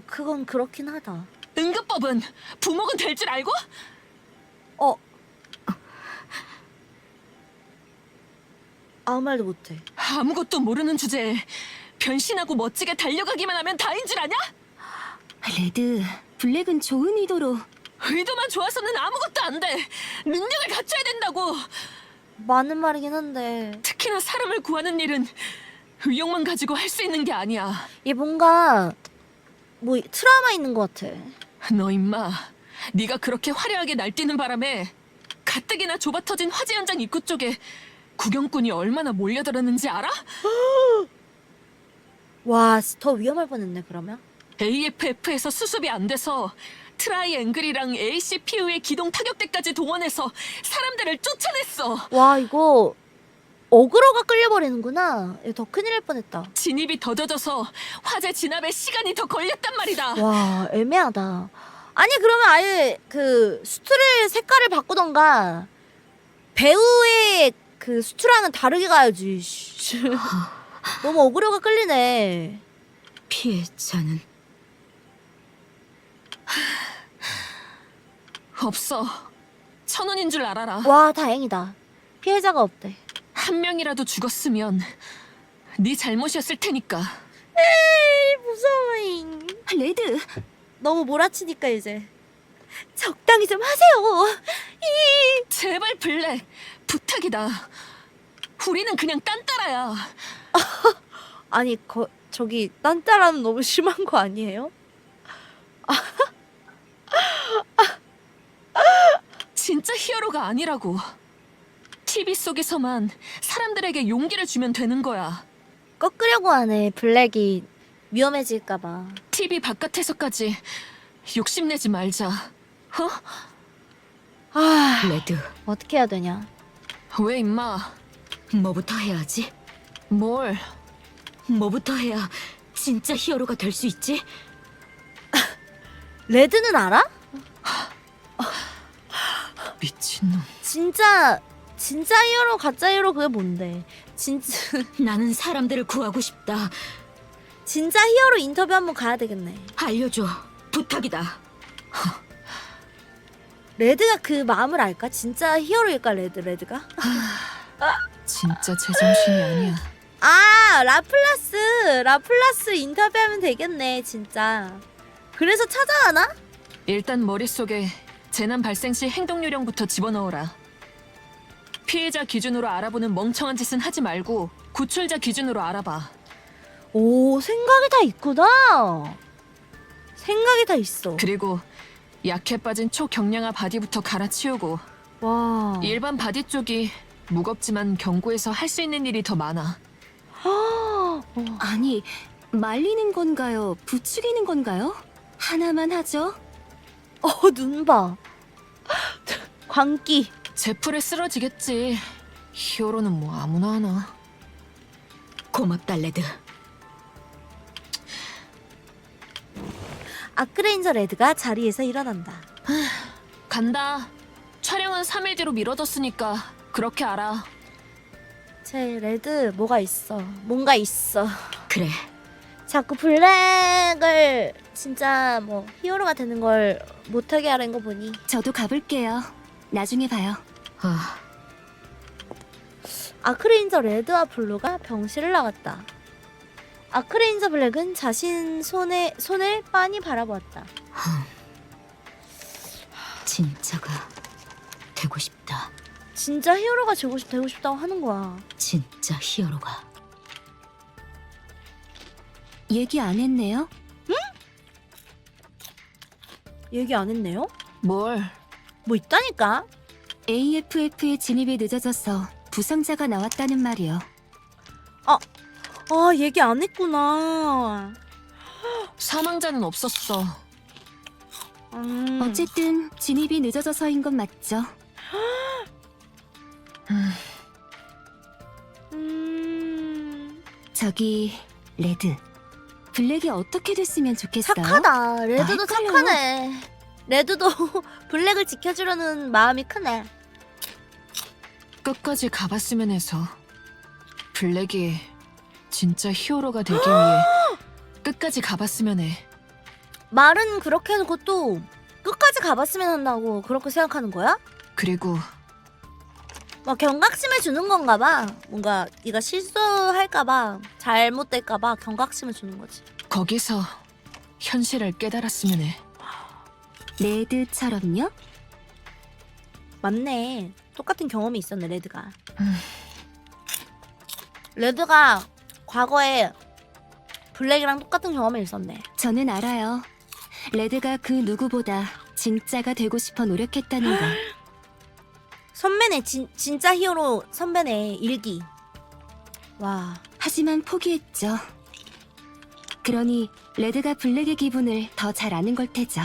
그건 그렇긴 하다. 응급법은? 부목은 될 줄 알고? 아무 말도 못해. 아무것도 모르는 주제에 변신하고 멋지게 달려가기만 하면 다인 줄 아냐? 레드, 블랙은 좋은 의도로. 의도만 좋아서는 아무것도 안 돼. 능력을 갖춰야 된다고. 맞는 말이긴 한데. 특히나 사람을 구하는 일은 의욕만 가지고 할 수 있는 게 아니야. 얘 뭔가 뭐 트라우마 있는 것 같아. 너 임마, 네가 그렇게 화려하게 날뛰는 바람에 가뜩이나 좁아터진 화재 현장 입구 쪽에 구경꾼이 얼마나 몰려들었는지 알아? 와, 더 위험할 뻔했네 그러면. AFF에서 수습이 안 돼서 트라이앵글이랑 ACPU의 기동 타격대까지 동원해서 사람들을 쫓아냈어. 와, 이거 어그로가 끌려버리는구나. 이거 더 큰일 날 뻔했다. 진입이 더 젖어서 화재 진압에 시간이 더 걸렸단 말이다. 와, 애매하다. 아니 그러면 아예 그 수트를 색깔을 바꾸던가 배우의 그 수트랑은 다르게 가야지. 씨. 너무 어그로가 끌리네. 피해자는 없어. 천운인 줄 알아라. 와, 다행이다. 피해자가 없대. 한 명이라도 죽었으면 네 잘못이었을 테니까. 에이, 무서워잉. 레드. 너무 몰아치니까 이제 적당히 좀 하세요. 제발 블랙, 부탁이다. 우리는 그냥 딴따라야. 아니 저기 딴따라는 너무 심한 거 아니에요? 진짜 히어로가 아니라고. TV 속에서만 사람들에게 용기를 주면 되는 거야. 꺾으려고 하네. 블랙이 위험해질까봐. TV 바깥에서까지 욕심내지 말자. 어? 아, 레드. 어떻게 해야 되냐? 왜 임마? 뭐부터 해야지? 뭘? 뭐부터 해야 진짜 히어로가 될 수 있지? 레드는 알아? 미친놈. 진짜 히어로 가짜 히어로 그게 뭔데? 나는 사람들을 구하고 싶다. 진짜 히어로 인터뷰 한번 가야 되겠네. 알려줘. 부탁이다. 레드가 그 마음을 알까? 진짜 히어로일까 레드가? 진짜 제정신이 아니야. 아, 라플라스 인터뷰하면 되겠네 진짜. 그래서 찾아가나? 일단 머릿속에 재난 발생 시 행동 요령부터 집어넣어라. 피해자 기준으로 알아보는 멍청한 짓은 하지 말고 구출자 기준으로 알아봐. 오, 생각이 다 있구나. 생각이 다 있어. 그리고 약해 빠진 초경량화 바디부터 갈아치우고 와. 일반 바디 쪽이 무겁지만 경고에서 할 수 있는 일이 더 많아. 아니, 말리는 건가요? 부추기는 건가요? 하나만 하죠. 눈 봐. 광기. 제풀에 쓰러지겠지. 히어로는 뭐 아무나 하나. 고맙다, 레드. 아크레인저 레드가 자리에서 일어난다. 간다. 촬영은 3일 뒤로 미뤄졌으니까 그렇게 알아. 제 레드 뭔가 있어. 그래. 자꾸 블랙을 진짜 뭐 히어로가 되는 걸 못하게 하는 거 보니 저도 가볼게요. 나중에 봐요. 아, 아크레인저 레드와 블루가 병실을 나갔다. 아크레인저 블랙은 자신 손을 빤히 바라보았다. 진짜가 되고 싶다. 진짜 히어로가 되고 싶다고 하는 거야. 진짜 히어로가. 얘기 안 했네요. 얘기 안 했네요? 뭘? 뭐 있다니까? AFF의 진입이 늦어져서 부상자가 나왔다는 말이요. 얘기 안 했구나. 사망자는 없었어. 어쨌든 진입이 늦어져서인 건 맞죠. 저기 레드, 블랙이 어떻게 됐으면 좋겠어요? 착하다. 레드도 헷갈려요. 착하네. 레드도 블랙을 지켜주려는 마음이 크네. 끝까지 가봤으면 해서. 블랙이 진짜 히어로가 되기 위해 끝까지 가봤으면 해. 말은 그렇게 해놓고 또 끝까지 가봤으면 한다고 그렇게 생각하는 거야? 그리고 막 경각심을 주는 건가 봐. 뭔가 네가 실수할까 봐, 잘못될까 봐 경각심을 주는 거지. 거기서 현실을 깨달았으면 해. 레드처럼요? 맞네. 똑같은 경험이 있었네, 레드가. 레드가 과거에 블랙이랑 똑같은 경험이 있었네. 저는 알아요. 레드가 그 누구보다 진짜가 되고 싶어 노력했다는 걸. 선배네, 진짜 히어로 선배네, 일기. 와. 하지만 포기했죠. 그러니 레드가 블랙의 기분을 더 잘 아는 걸 테죠.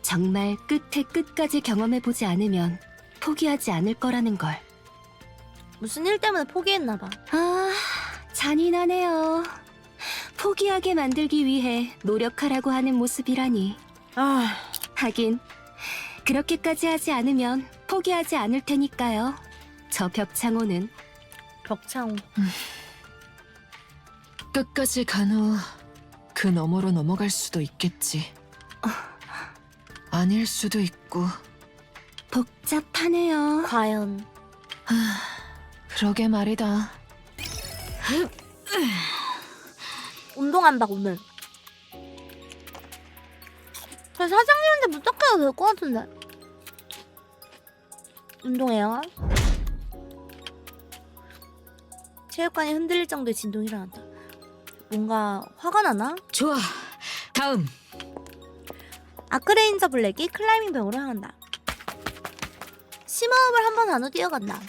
정말 끝에 끝까지 경험해보지 않으면 포기하지 않을 거라는 걸. 무슨 일 때문에 포기했나봐. 아, 잔인하네요. 포기하게 만들기 위해 노력하라고 하는 모습이라니. 아, 하긴 그렇게까지 하지 않으면 포기하지 않을 테니까요. 저 벽창호는. 벽창호. 끝까지 간 후 그 너머로 넘어갈 수도 있겠지. 아닐 수도 있고. 복잡하네요. 과연. 그러게 말이다. 운동한다 오늘. 저 사장님한테 부탁해도 될 것 같은데. 운동해요. 체육관이 흔들릴 정도의 진동이 일어난다. 뭔가 화가 나나? 좋아. 다음. 아크레인저 블랙이 클라이밍 벽으로 향한다. 심호흡을 한 번 한 후 뛰어간다.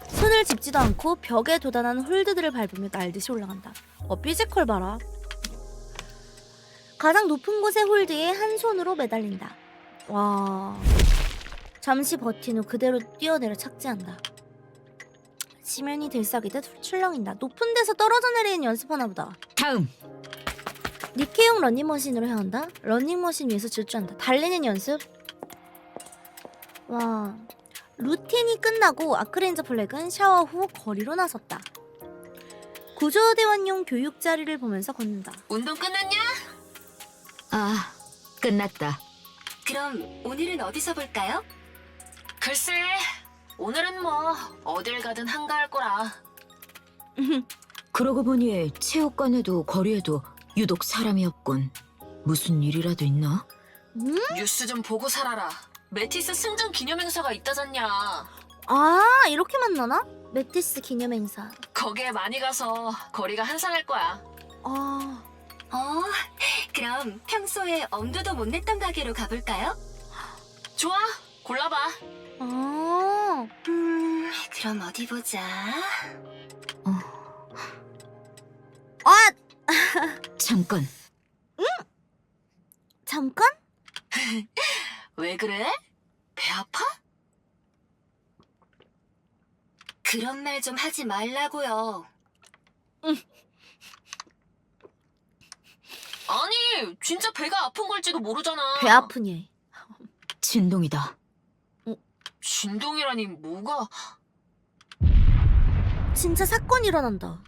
손을 짚지도 않고 벽에 도단한 홀드들을 밟으며 날듯이 올라간다. 피지컬 봐라. 가장 높은 곳의 홀드에 한 손으로 매달린다. 와. 잠시 버틴 후 그대로 뛰어내려 착지한다. 지면이 들썩이듯 출렁인다. 높은 데서 떨어져 내리는 연습하나 보다. 다음. 니케용 러닝머신으로 향한다. 러닝머신 위에서 질주한다. 달리는 연습. 와. 루틴이 끝나고 아크레인저 블랙은 샤워 후 거리로 나섰다. 구조대원용 교육 자리를 보면서 걷는다. 운동 끝났냐? 아, 끝났다. 그럼 오늘은 어디서 볼까요? 글쎄, 오늘은 뭐 어딜 가든 한가할 거라. 그러고 보니 체육관에도 거리에도 유독 사람이 없군. 무슨 일이라도 있나? 뉴스 좀 보고 살아라. 메티스 승전 기념행사가 있다잖냐. 아, 이렇게 만나나? 메티스 기념행사. 거기에 많이 가서 거리가 한산할 거야. 아, 그럼 평소에 엄두도 못 냈던 가게로 가볼까요? 좋아, 골라봐. 아, 그럼 어디 보자. 잠깐. 잠깐? 왜 그래? 배 아파? 그런 말 좀 하지 말라고요. 아니, 진짜 배가 아픈 걸지도 모르잖아. 배 아프니? 진동이다. 진동이라니 뭐가? 진짜 사건이 일어난다.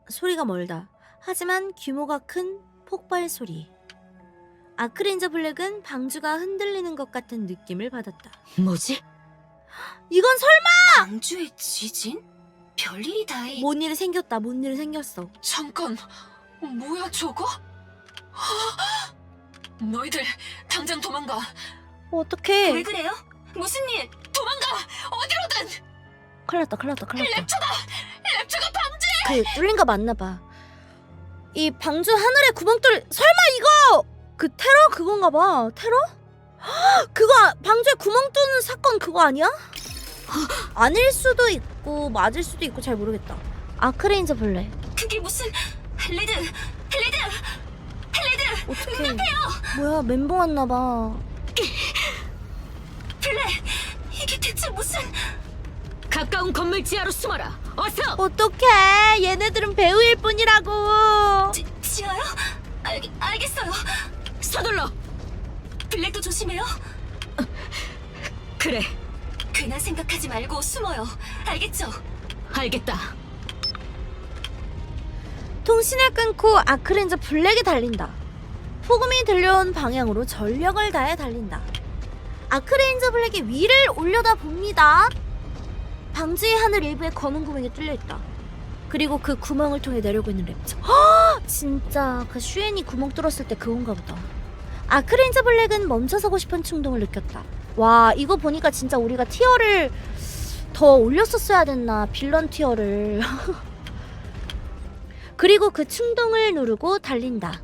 소리가 멀다. 하지만 규모가 큰 폭발 소리. 아크레인저 블랙은 방주가 흔들리는 것 같은 느낌을 받았다. 뭐지? 이건 설마 광주의 지진? 별일이 다행. 뭔 일이 생겼다. 뭔 일이 생겼어. 잠깐, 뭐야 저거? 너희들 당장 도망가. 어떡해. 왜 그래요? 무슨 일? 도망가! 어디로든! 큰일 났다. 큰일 났다. 큰일 났다. 랩처가 방지! 그 뚫린 거 맞나 봐. 이 방주 하늘에 구멍 뚫 설마 이거 그 테러 그건가 봐. 테러? 그거 방주에 구멍 뚫는 사건 그거 아니야? 아닐 수도 있고 맞을 수도 있고 잘 모르겠다. 아크레인저 블랙. 그게 무슨... 레드! 어떡해. 뭐야 멘붕 왔나 봐. 이게 대체 무슨... 가까운 건물 지하로 숨어라. 어서! 어떡해. 얘네들은 배우일 뿐이라고. 지하요? 알겠어요. 서둘러! 블랙도 조심해요. 그래, 괜한 생각하지 말고 숨어요. 알겠죠? 알겠다. 통신을 끊고 아크레인저 블랙이 달린다. 폭음이 들려온 방향으로 전력을 다해 달린다. 아크레인저 블랙이 위를 올려다 봅니다. 방주의 하늘 일부에 검은 구멍이 뚫려있다. 그리고 그 구멍을 통해 내려오고 있는 랩처. 진짜 그 슈엔이 구멍 뚫었을 때 그건가 보다. 아크레인저 블랙은 멈춰서고 싶은 충동을 느꼈다. 와, 이거 보니까 진짜 우리가 티어를 더 올렸었어야 됐나. 빌런 티어를. 그리고 그 충동을 누르고 달린다.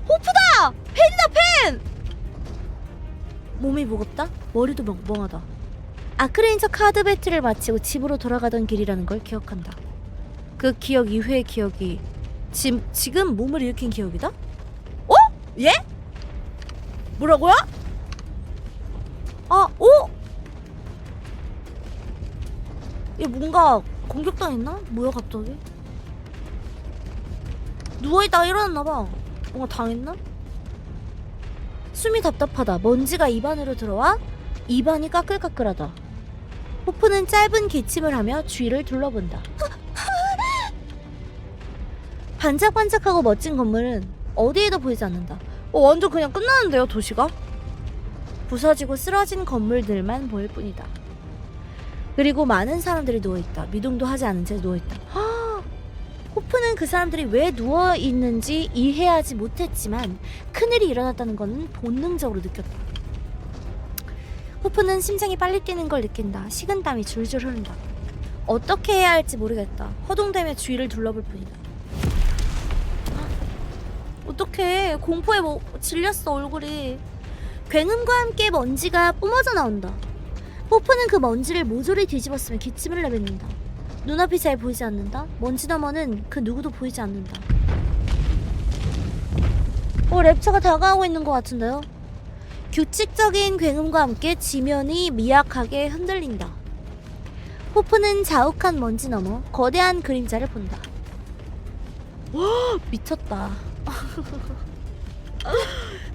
호프다! 펜이다, 펜! 몸이 무겁다? 머리도 멍멍하다. 아크레인저 카드 배틀을 마치고 집으로 돌아가던 길이라는 걸 기억한다. 그 기억 이후의 기억이 지금 몸을 일으킨 기억이다? 어? 예? 뭐라고요? 아, 오! 얘 뭔가 공격당했나? 뭐야 갑자기? 누워있다가 일어났나봐. 뭔가 당했나? 숨이 답답하다. 먼지가 입안으로 들어와 입안이 까끌까끌하다. 호프는 짧은 기침을 하며 주위를 둘러본다. 반짝반짝하고 멋진 건물은 어디에도 보이지 않는다. 완전 그냥 끝나는데요, 도시가? 부서지고 쓰러진 건물들만 보일 뿐이다. 그리고 많은 사람들이 누워있다. 미동도 하지 않은 채 누워있다. 호프는 그 사람들이 왜 누워있는지 이해하지 못했지만 큰일이 일어났다는 것은 본능적으로 느꼈다. 호프는 심장이 빨리 뛰는 걸 느낀다. 식은땀이 줄줄 흐른다. 어떻게 해야 할지 모르겠다. 허둥대며 주위를 둘러볼 뿐이다. 어떡해. 공포에 질렸어 얼굴이. 굉음과 함께 먼지가 뿜어져 나온다. 호프는 그 먼지를 모조리 뒤집었으며 기침을 내뱉는다. 눈앞이 잘 보이지 않는다. 먼지 너머는 그 누구도 보이지 않는다. 랩처가 다가오고 있는 것 같은데요. 규칙적인 굉음과 함께 지면이 미약하게 흔들린다. 호프는 자욱한 먼지 너머 거대한 그림자를 본다. 와, 미쳤다.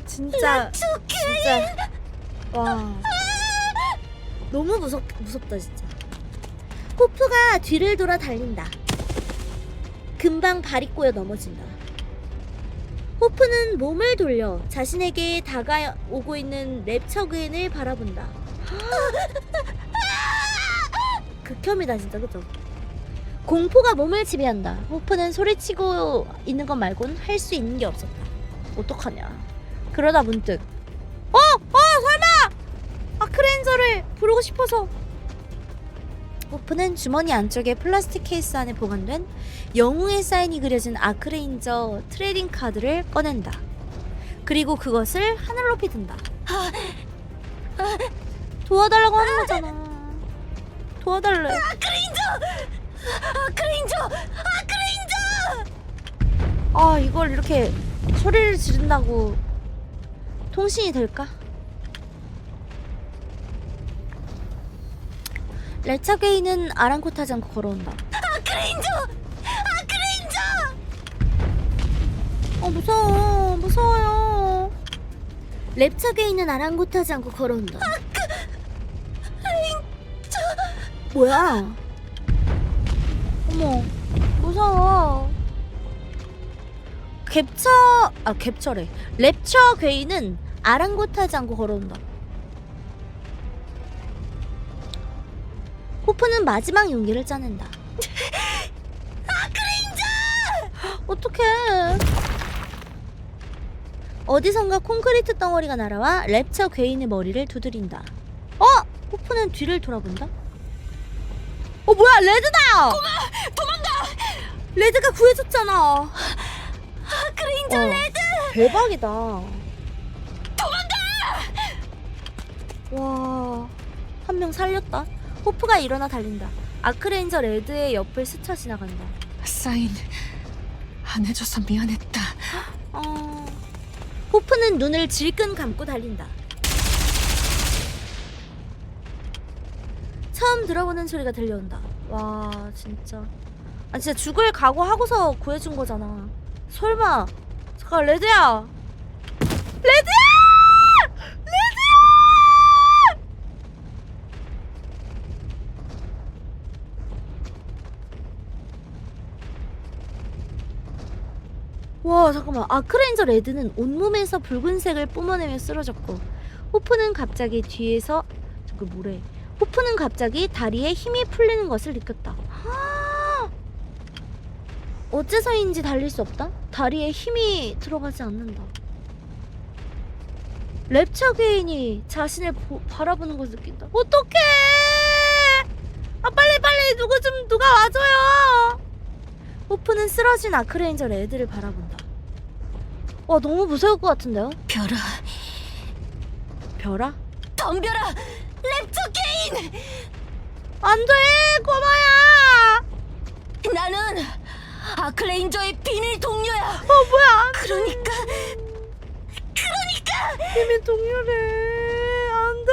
진짜 와, 너무 무섭다 진짜. 호프가 뒤를 돌아 달린다. 금방 발이 꼬여 넘어진다. 호프는 몸을 돌려 자신에게 다가오고 있는 랩처 그인을 바라본다. 극혐이다 진짜, 그죠? 공포가 몸을 지배한다. 호프는 소리치고 있는 것 말곤 할 수 있는 게 없었다. 어떡하냐. 그러다 문득 설마! 아크레인저를 부르고 싶어서. 호프는 주머니 안쪽에 플라스틱 케이스 안에 보관된 영웅의 사인이 그려진 아크레인저 트레이딩 카드를 꺼낸다. 그리고 그것을 하늘 높이 든다. 도와달라고 하는 거잖아. 도와달래. 아크레인저! 아, 이걸 이렇게 소리를 지른다고 통신이 될까? 레차게이는 아랑곳하지 않고 걸어온다. 아크레인저! 무서워요. 랩차게이는 아랑곳하지 않고 걸어온다. 뭐야? 어머, 무서워. 캡처래. 랩처 괴이는 아랑곳하지 않고 걸어온다. 호프는 마지막 용기를 짜낸다. 아크레인저! 어떡해. 어디선가 콘크리트 덩어리가 날아와 랩처 괴인의 머리를 두드린다. 호프는 뒤를 돌아본다. 뭐야, 레드다! 도망가! 레드가 구해줬잖아. 아크레인저 레드! 대박이다. 도망가! 와, 한 명 살렸다. 호프가 일어나 달린다. 아크레인저 레드의 옆을 스쳐 지나간다. 사인 안 해줘서 미안했다. 호프는 눈을 질끈 감고 달린다. 처음 들어보는 소리가 들려온다. 와, 진짜. 진짜 죽을 각오하고서 구해준 거잖아. 설마. 잠깐, 레드야! 레드야! 와, 잠깐만. 아크레인저 레드는 온몸에서 붉은색을 뿜어내며 쓰러졌고, 호프는 갑자기 호프는 갑자기 다리에 힘이 풀리는 것을 느꼈다. 어째서인지 달릴 수 없다? 다리에 힘이 들어가지 않는다. 랩처 괴인이 자신을 바라보는 것을 느낀다. 어떡해! 빨리 누가 와줘요! 호프는 쓰러진 아크레인저 레드를 바라본다. 와, 너무 무서울 것 같은데요? 별아? 덤벼라! 랩처 게인! 안 돼! 꼬마야! 나는 아크레인저의 비밀 동료야! 뭐야! 그러니까! 힘이 동요래. 안 돼!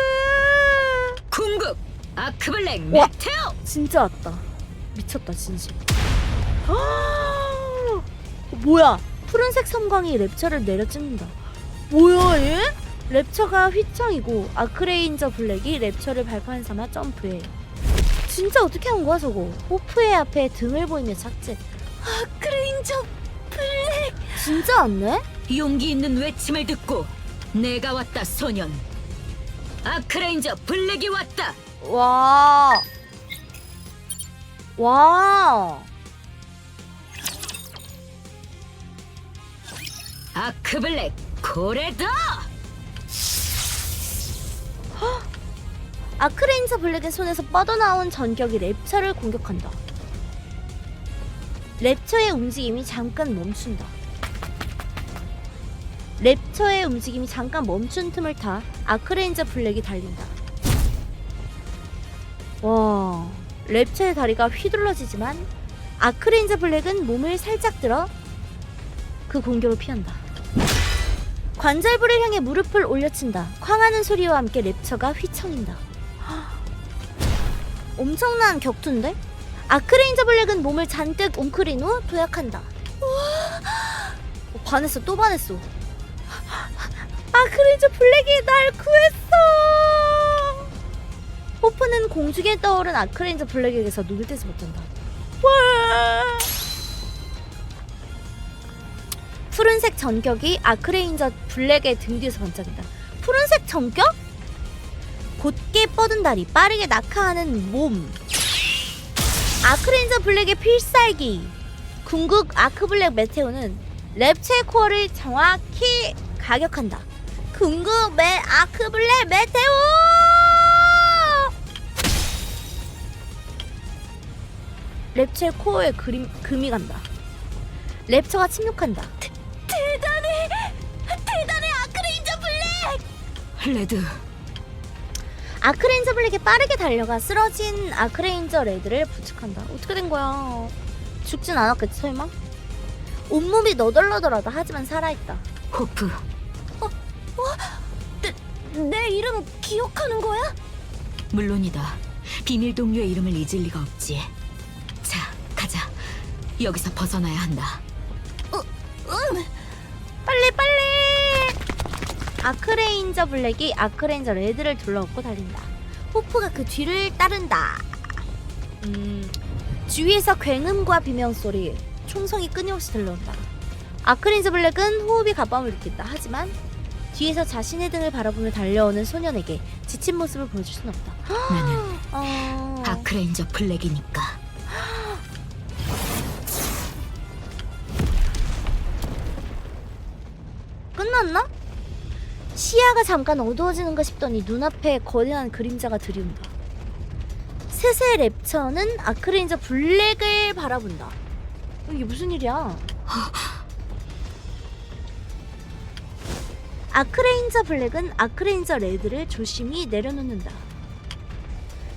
아크블랙 와. 메테오! 진짜 왔다. 미쳤다 진심. 뭐야? 푸른색 섬광이 랩처를 내려찍는다. 뭐야 얘? 랩처가 휘청이고 아크레인저 블랙이 랩처를 발판 삼아 점프해. 진짜 어떻게 한 거야 저거? 호프의 앞에 등을 보이며 착지. 아크레인저 블랙. 진짜 왔네? 용기 있는 외침을 듣고 내가 왔다 소년. 아크레인저 블랙이 왔다. 와. 와. 아크블랙 고레다! 아크레인저 블랙의 손에서 뻗어나온 전격이 랩처를 공격한다. 랩처의 움직임이 잠깐 멈춘다. 랩처의 움직임이 잠깐 멈춘 틈을 타 아크레인저 블랙이 달린다. 와, 랩처의 다리가 휘둘러지지만 아크레인저 블랙은 몸을 살짝 들어 그 공격을 피한다. 관절부를 향해 무릎을 올려친다. 쾅하는 소리와 함께 랩처가 휘청인다. 엄청난 격투인데? 아크레인저 블랙은 몸을 잔뜩 웅크린 후 도약한다. 반했어, 또 반했어. 아크레인저 블랙이 날 구했어. 호프는 공중에 떠오른 아크레인저 블랙에게서 눈을 떼지 못한다. 와. 푸른색 전격이 아크레인저 블랙의 등 뒤에서 반짝인다. 푸른색 전격? 곧게 뻗은 다리, 빠르게 낙하하는 몸. 아크레인저 블랙의 필살기. 궁극 아크블랙 메테오는 랩체의 코어를 정확히 가격한다. 궁극 아크블랙 메테오! 랩체의 코어에 금이 간다. 랩처가 침묵한다. 대단해 아크레인저 블랙! 레드, 아크레인저 블랙이 빠르게 달려가 쓰러진 아크레인저 레드를 부축한다. 어떻게 된 거야? 죽진 않았겠지 설마? 온몸이 너덜너덜하다. 하지만 살아있다. 호프, 내 이름 기억하는 거야? 물론이다. 비밀 동료의 이름을 잊을 리가 없지. 자, 가자. 여기서 벗어나야 한다. 빨리! 아크레인저 블랙이 아크레인저 레드를 둘러엎고 달린다. 호프가 그 뒤를 따른다. 주위에서 굉음과 비명소리, 총성이 끊임없이 들려온다. 아크레인저 블랙은 호흡이 가빠움을 느낀다. 하지만 뒤에서 자신의 등을 바라보며 달려오는 소년에게 지친 모습을 보여줄 순 없다. 나는 아크레인저 블랙이니까. 끝났나? 시야가 잠깐 어두워지는가 싶더니 눈앞에 거대한 그림자가 들이온다. 셋의 랩처는 아크레인저 블랙을 바라본다. 이게 무슨 일이야? 아크레인저 블랙은 아크레인저 레드를 조심히 내려놓는다.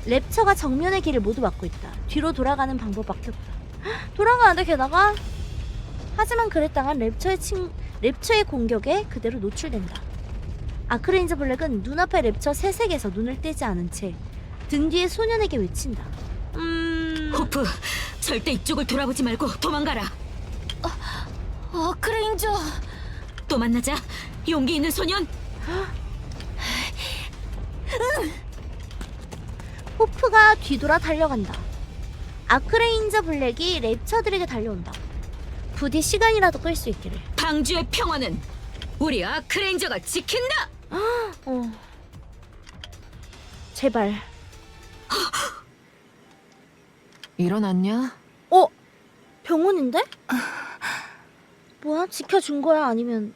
랩처가 정면의 길을 모두 막고 있다. 뒤로 돌아가는 방법밖에 없다. 돌아가는데 게다가? 하지만 그랬다간 랩처의 공격에 그대로 노출된다. 아크레인저 블랙은 눈앞의 랩처 셋에게서 눈을 떼지 않은 채 등 뒤에 소년에게 외친다. 호프, 절대 이쪽을 돌아보지 말고 도망가라. 아크레인저. 또 만나자. 용기 있는 소년. 호프가 뒤돌아 달려간다. 아크레인저 블랙이 랩처들에게 달려온다. 부디 시간이라도 끌 수 있기를. 방주의 평화는 우리 아크레인저가 지킨다. 제발. 일어났냐? 병원인데? 뭐야? 지켜준 거야? 아니면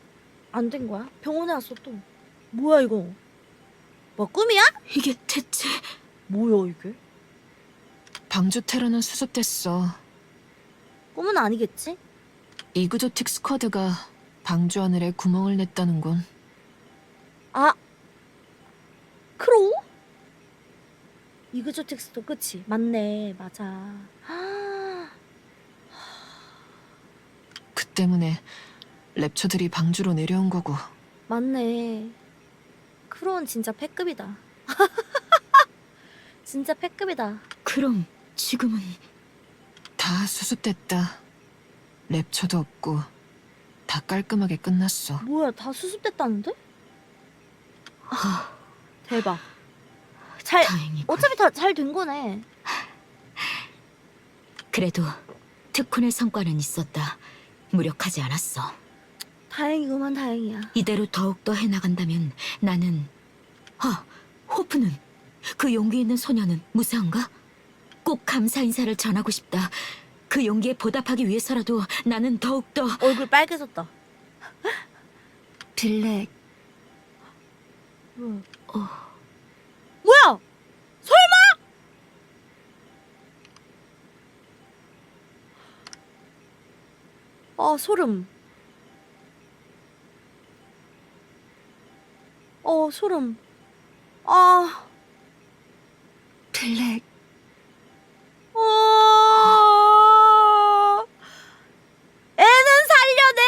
안 된 거야? 병원에 왔어 또. 뭐야 이거? 뭐 꿈이야? 이게 대체... 뭐야 이게? 방주 테러는 수습됐어. 꿈은 아니겠지? 이그조틱 스쿼드가 방주 하늘에 구멍을 냈다는군. 아, 크로우? 이그조 텍스트 그치? 맞네, 맞아. 그 때문에 랩처들이 방주로 내려온 거고. 맞네. 크로우는 진짜 패급이다. 진짜 패급이다. 그럼 지금은 다 수습됐다. 랩처도 없고 다 깔끔하게 끝났어. 뭐야, 다 수습됐다는데? 대박. 잘, 다행이고. 어차피 다 잘 된 거네. 그래도 특훈의 성과는 있었다. 무력하지 않았어. 다행이구만, 다행이야. 이대로 더욱더 해나간다면 나는... 호프는? 그 용기 있는 소녀는 무사한가? 꼭 감사 인사를 전하고 싶다. 그 용기에 보답하기 위해서라도 나는 더욱더... 얼굴 빨개졌다. 빌렉, 뭐야? 어. 뭐야? 설마? 아, 소름. 소름. 아, 빌렉, 애는 살려내!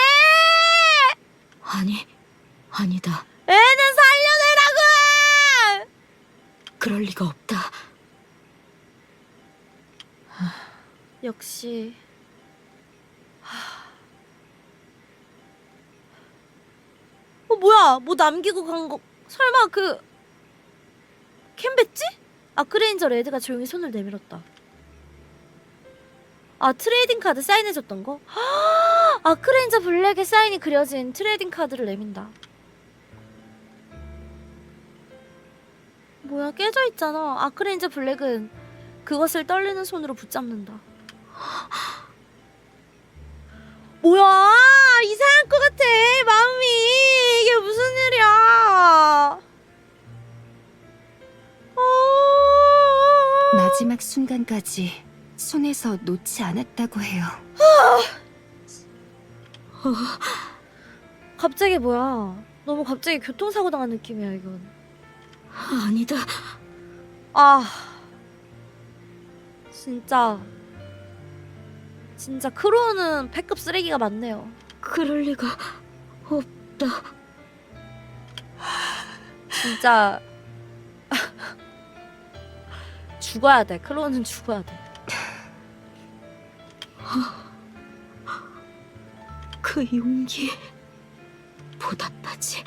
아니다. 애는 살려내라고! 그럴 리가 없다. 역시. 뭐야? 뭐 남기고 간 거? 설마 그 캔배지? 아크레인저 레드가 조용히 손을 내밀었다. 아, 트레이딩 카드 사인해줬던 거? 아크레인저 블랙의 사인이 그려진 트레이딩 카드를 내민다. 뭐야, 깨져 있잖아. 아크레인저 블랙은 그것을 떨리는 손으로 붙잡는다. 뭐야, 이상할 것 같아, 마음이. 이게 무슨 일이야. 마지막 순간까지 손에서 놓지 않았다고 해요. 갑자기 뭐야. 너무 갑자기 교통사고 당한 느낌이야, 이건. 아니다. 아, 진짜 크로우는 패급 쓰레기가 많네요. 그럴 리가 없다. 진짜 죽어야 돼. 크로우는 죽어야 돼. 그 용기에 보답하지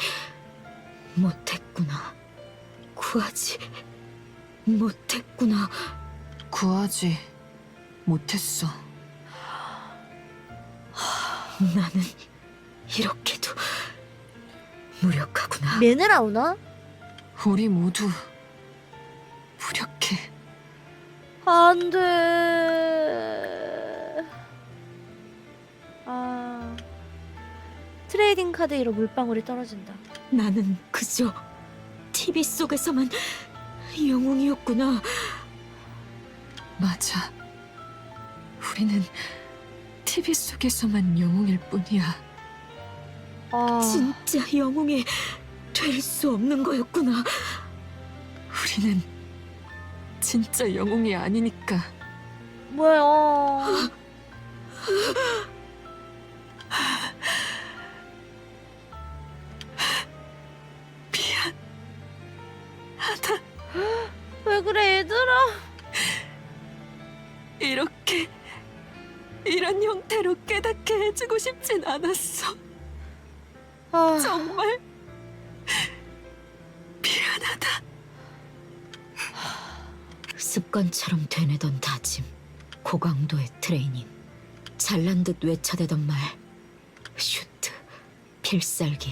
못했구나. 구하지 못했구나. 구하지 못했어. 나는 이렇게도 무력하구나. 메네라우나? 우리 모두 무력해. 안 돼. 아, 트레이딩 카드 위로 물방울이 떨어진다. 나는 그저 TV 속에서만 영웅이었구나. 맞아. 우리는 TV 속에서만 영웅일 뿐이야. 아, 진짜 영웅이 될 수 없는 거였구나. 우리는 진짜 영웅이 아니니까. 뭐야. 미안하다. 왜 그래, 얘들아? 이런 형태로 깨닫게 해주고 싶진 않았어. 아, 정말 미안하다. 습관처럼 되뇌던 다짐, 고강도의 트레이닝, 잘난 듯 외쳐대던 말, 슈트, 필살기,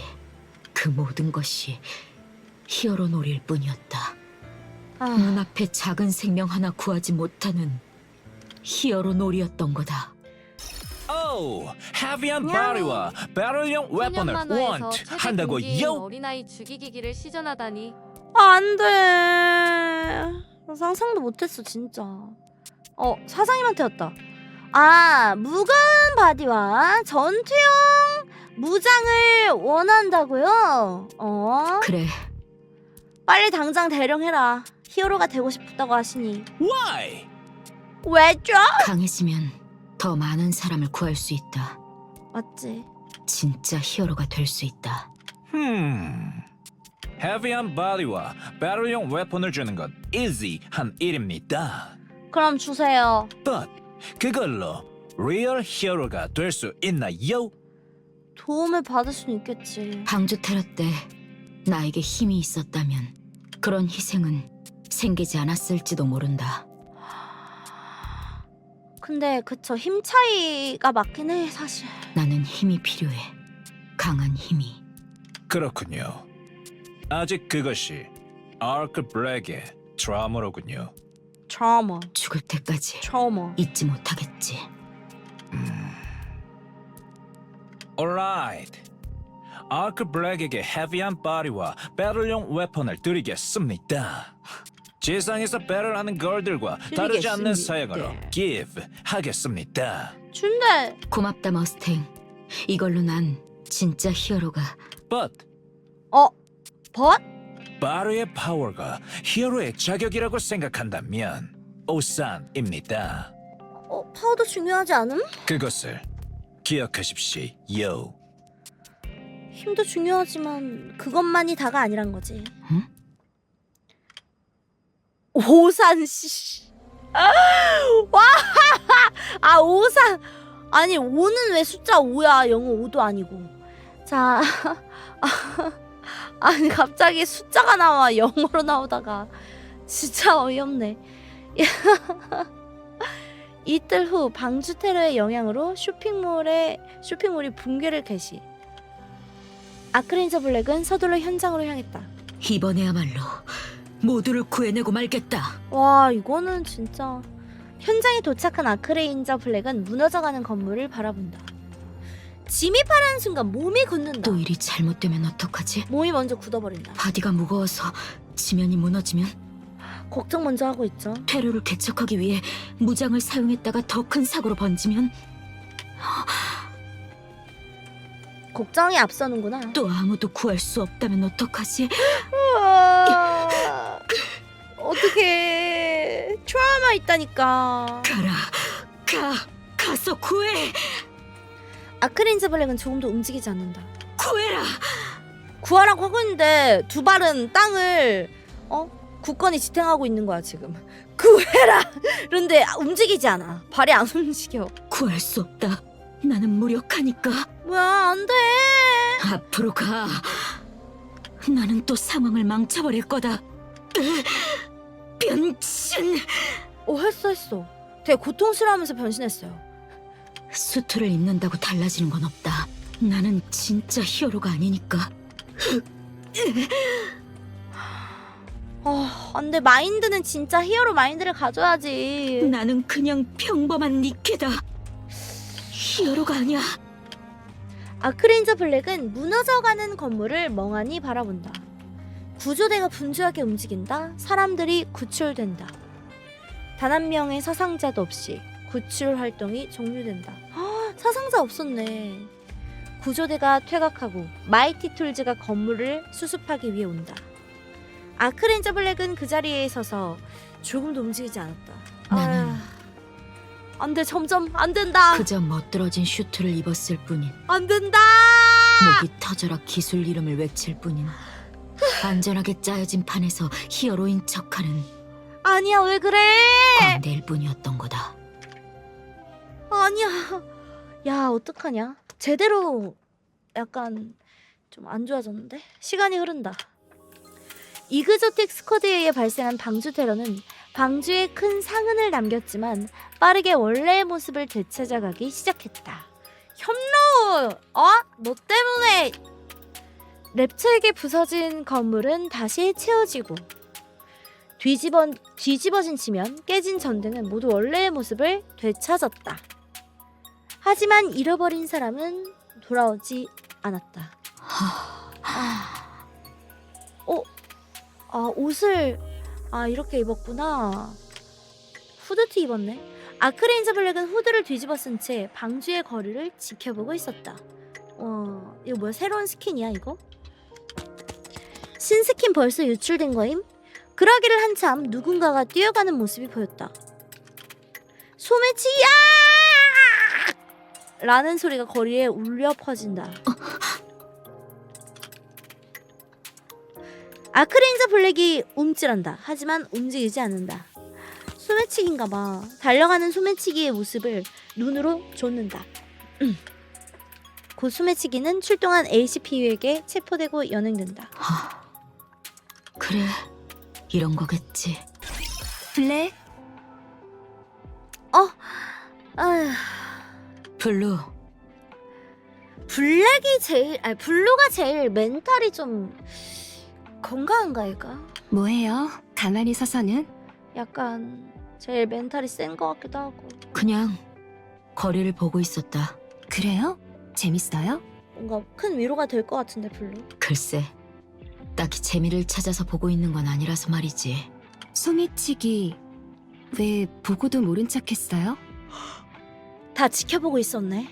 그 모든 것이 히어로 놀이일 뿐이었다. 아, 눈앞에 작은 생명 하나 구하지 못하는 히어로 놀이였던 거다. 오, 헤비한 바리와 배럴용 웨폰을 원트 한다고요? 어린아이 죽이기기를 시전하다니. 안 돼. 나 상상도 못했어, 진짜. 사장님한테 왔다. 아, 무거운 바디와 전투용 무장을 원한다고요? 그래, 빨리 당장 대령해라. 히어로가 되고 싶다고 하시니. Why? 왜죠? 강해지면 더 많은 사람을 구할 수 있다. 맞지. 진짜 히어로가 될 수 있다. 헤비한 바디와 배럴용 웨폰을 주는 건 easy한 일입니다. 그럼 주세요. But 그걸로 리얼 히어로가 될 수 있나요? 도움을 받을 수는 있겠지. 방주 테러 때 나에게 힘이 있었다면 그런 희생은 생기지 않았을지도 모른다. 근데 그쵸, 힘 차이가 맞긴 해 사실. 나는 힘이 필요해. 강한 힘이. 그렇군요. 아직 그것이 아크 블랙의 트라우마로군요. 트라우마. 죽을 때까지 트라우마. 잊지 못하겠지. Alright. 아크 블랙에게 헤비한 바디와 배럴용 웨폰을 드리겠습니다. 지상에서 배럴하는 걸들과 다르지 않는 사양으로 give 하겠습니다. 준대. 고맙다 머스탱. 이걸로 난 진짜 히어로가. But 벗? 바르의 파워가 히어로의 자격이라고 생각한다면 오산입니다. 파워도 중요하지 않음? 그것을 기억하십시오. 힘도 중요하지만 그것만이 다가 아니란 거지. 응? 오산 씨. 와! 아, 오산. 아니, 5는 왜 숫자 5야? 영어 5도 아니고. 자. 아니, 갑자기 숫자가 나와. 영어로 나오다가. 진짜 어이없네. 이틀 후 방주 테러의 영향으로 쇼핑몰이 붕괴를 개시. 아크레인저 블랙은 서둘러 현장으로 향했다. 이번에야말로 모두를 구해내고 말겠다. 와, 이거는 진짜. 현장에 도착한 아크레인저 블랙은 무너져가는 건물을 바라본다. 진입하라는 순간 몸이 굳는다. 또 일이 잘못되면 어떡하지? 몸이 먼저 굳어버린다. 바디가 무거워서 지면이 무너지면? 걱정 먼저 하고 있죠. 테러를 개척하기 위해 무장을 사용했다가 더 큰 사고로 번지면? 걱정이 앞서는구나. 또 아무도 구할 수 없다면 어떡하지? 어떻게 트라우마 있다니까. 가서 구해! 아크레인저 블랙은 조금도 움직이지 않는다. 구해라! 구하라고 하고 있는데 두 발은 땅을 굳건히 지탱하고 있는 거야 지금. 구해라! 그런데 움직이지 않아. 발이 안 움직여. 구할 수 없다. 나는 무력하니까. 뭐야, 안 돼. 앞으로 가. 나는 또 상황을 망쳐버릴 거다. 변신! 했어. 되게 고통스러워하면서 변신했어요. 수트를 입는다고 달라지는 건 없다. 나는 진짜 히어로가 아니니까. 안 돼. 마인드는 진짜 히어로 마인드를 가져야지. 나는 그냥 평범한 니케다. 히어로가 아니야. 아크레인저 블랙은 무너져가는 건물을 멍하니 바라본다. 구조대가 분주하게 움직인다. 사람들이 구출된다. 단 한 명의 사상자도 없이 구출 활동이 종료된다. 사상자 없었네. 구조대가 퇴각하고 마이티 툴즈가 건물을 수습하기 위해 온다. 아크레인저 블랙은 그 자리에 서서 조금도 움직이지 않았다. 나는 안 돼. 점점 안 된다. 그저 멋들어진 슈트를 입었을 뿐인, 안 된다. 목이 터져라 기술 이름을 외칠 뿐인, 안전하게 짜여진 판에서 히어로인 척하는 아니야, 왜 그래? 광대일 뿐이었던 거다. 아니야. 야, 어떡하냐? 제대로 약간 좀 안 좋아졌는데? 시간이 흐른다. 이그조틱 스쿼드에 의해 발생한 방주 테러는 방주에 큰 상흔을 남겼지만 빠르게 원래의 모습을 되찾아가기 시작했다. 현로! 너 때문에! 랩처에게 부서진 건물은 다시 채워지고 뒤집어진 치면 깨진 전등은 모두 원래의 모습을 되찾았다. 하지만 잃어버린 사람은 돌아오지 않았다. 옷을 이렇게 입었구나. 후드티 입었네. 아크레인저 블랙은 후드를 뒤집어 쓴 채 방주의 거리를 지켜보고 있었다. 이거 뭐야? 새로운 스킨이야 이거? 신스킨 벌써 유출된 거임? 그러기를 한참 누군가가 뛰어가는 모습이 보였다. 소매치야! 라는 소리가 거리에 울려 퍼진다. 아크레인저 블랙이 움찔한다. 하지만 움직이지 않는다. 소매치기인가봐. 달려가는 소매치기의 모습을 눈으로 좇는다. 곧 소매치기는 출동한 ACPU에게 체포되고 연행된다. 그래, 이런 거겠지. 블랙, 아휴, 블루, 블루가 제일 멘탈이 좀 건강한가 얘가? 뭐해요? 가만히 서서는? 약간 제일 멘탈이 센 것 같기도 하고. 그냥 거리를 보고 있었다. 그래요? 재밌어요? 뭔가 큰 위로가 될 것 같은데 블루. 글쎄, 딱히 재미를 찾아서 보고 있는 건 아니라서 말이지. 소매치기 왜 보고도 모른 척했어요? 다 지켜보고 있었네.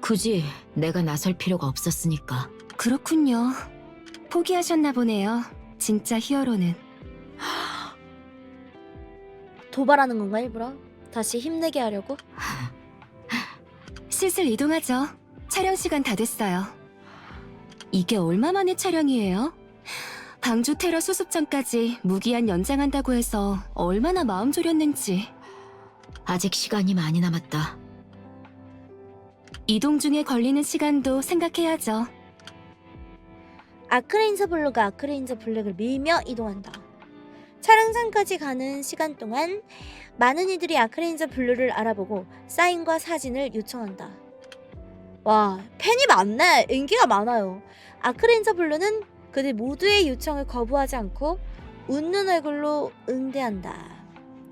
굳이 내가 나설 필요가 없었으니까. 그렇군요. 포기하셨나 보네요. 진짜 히어로는. 도발하는 건가 일부러? 다시 힘내게 하려고? 슬슬 이동하죠. 촬영 시간 다 됐어요. 이게 얼마 만에 촬영이에요? 방주 테러 수습 전까지 무기한 연장한다고 해서 얼마나 마음 졸였는지. 아직 시간이 많이 남았다. 이동 중에 걸리는 시간도 생각해야죠. 아크레인저 블루가 아크레인저 블랙을 밀며 이동한다. 촬영장까지 가는 시간 동안 많은 이들이 아크레인저 블루를 알아보고 사인과 사진을 요청한다. 와, 팬이 많네. 인기가 많아요. 아크레인저 블루는 그들 모두의 요청을 거부하지 않고 웃는 얼굴로 응대한다.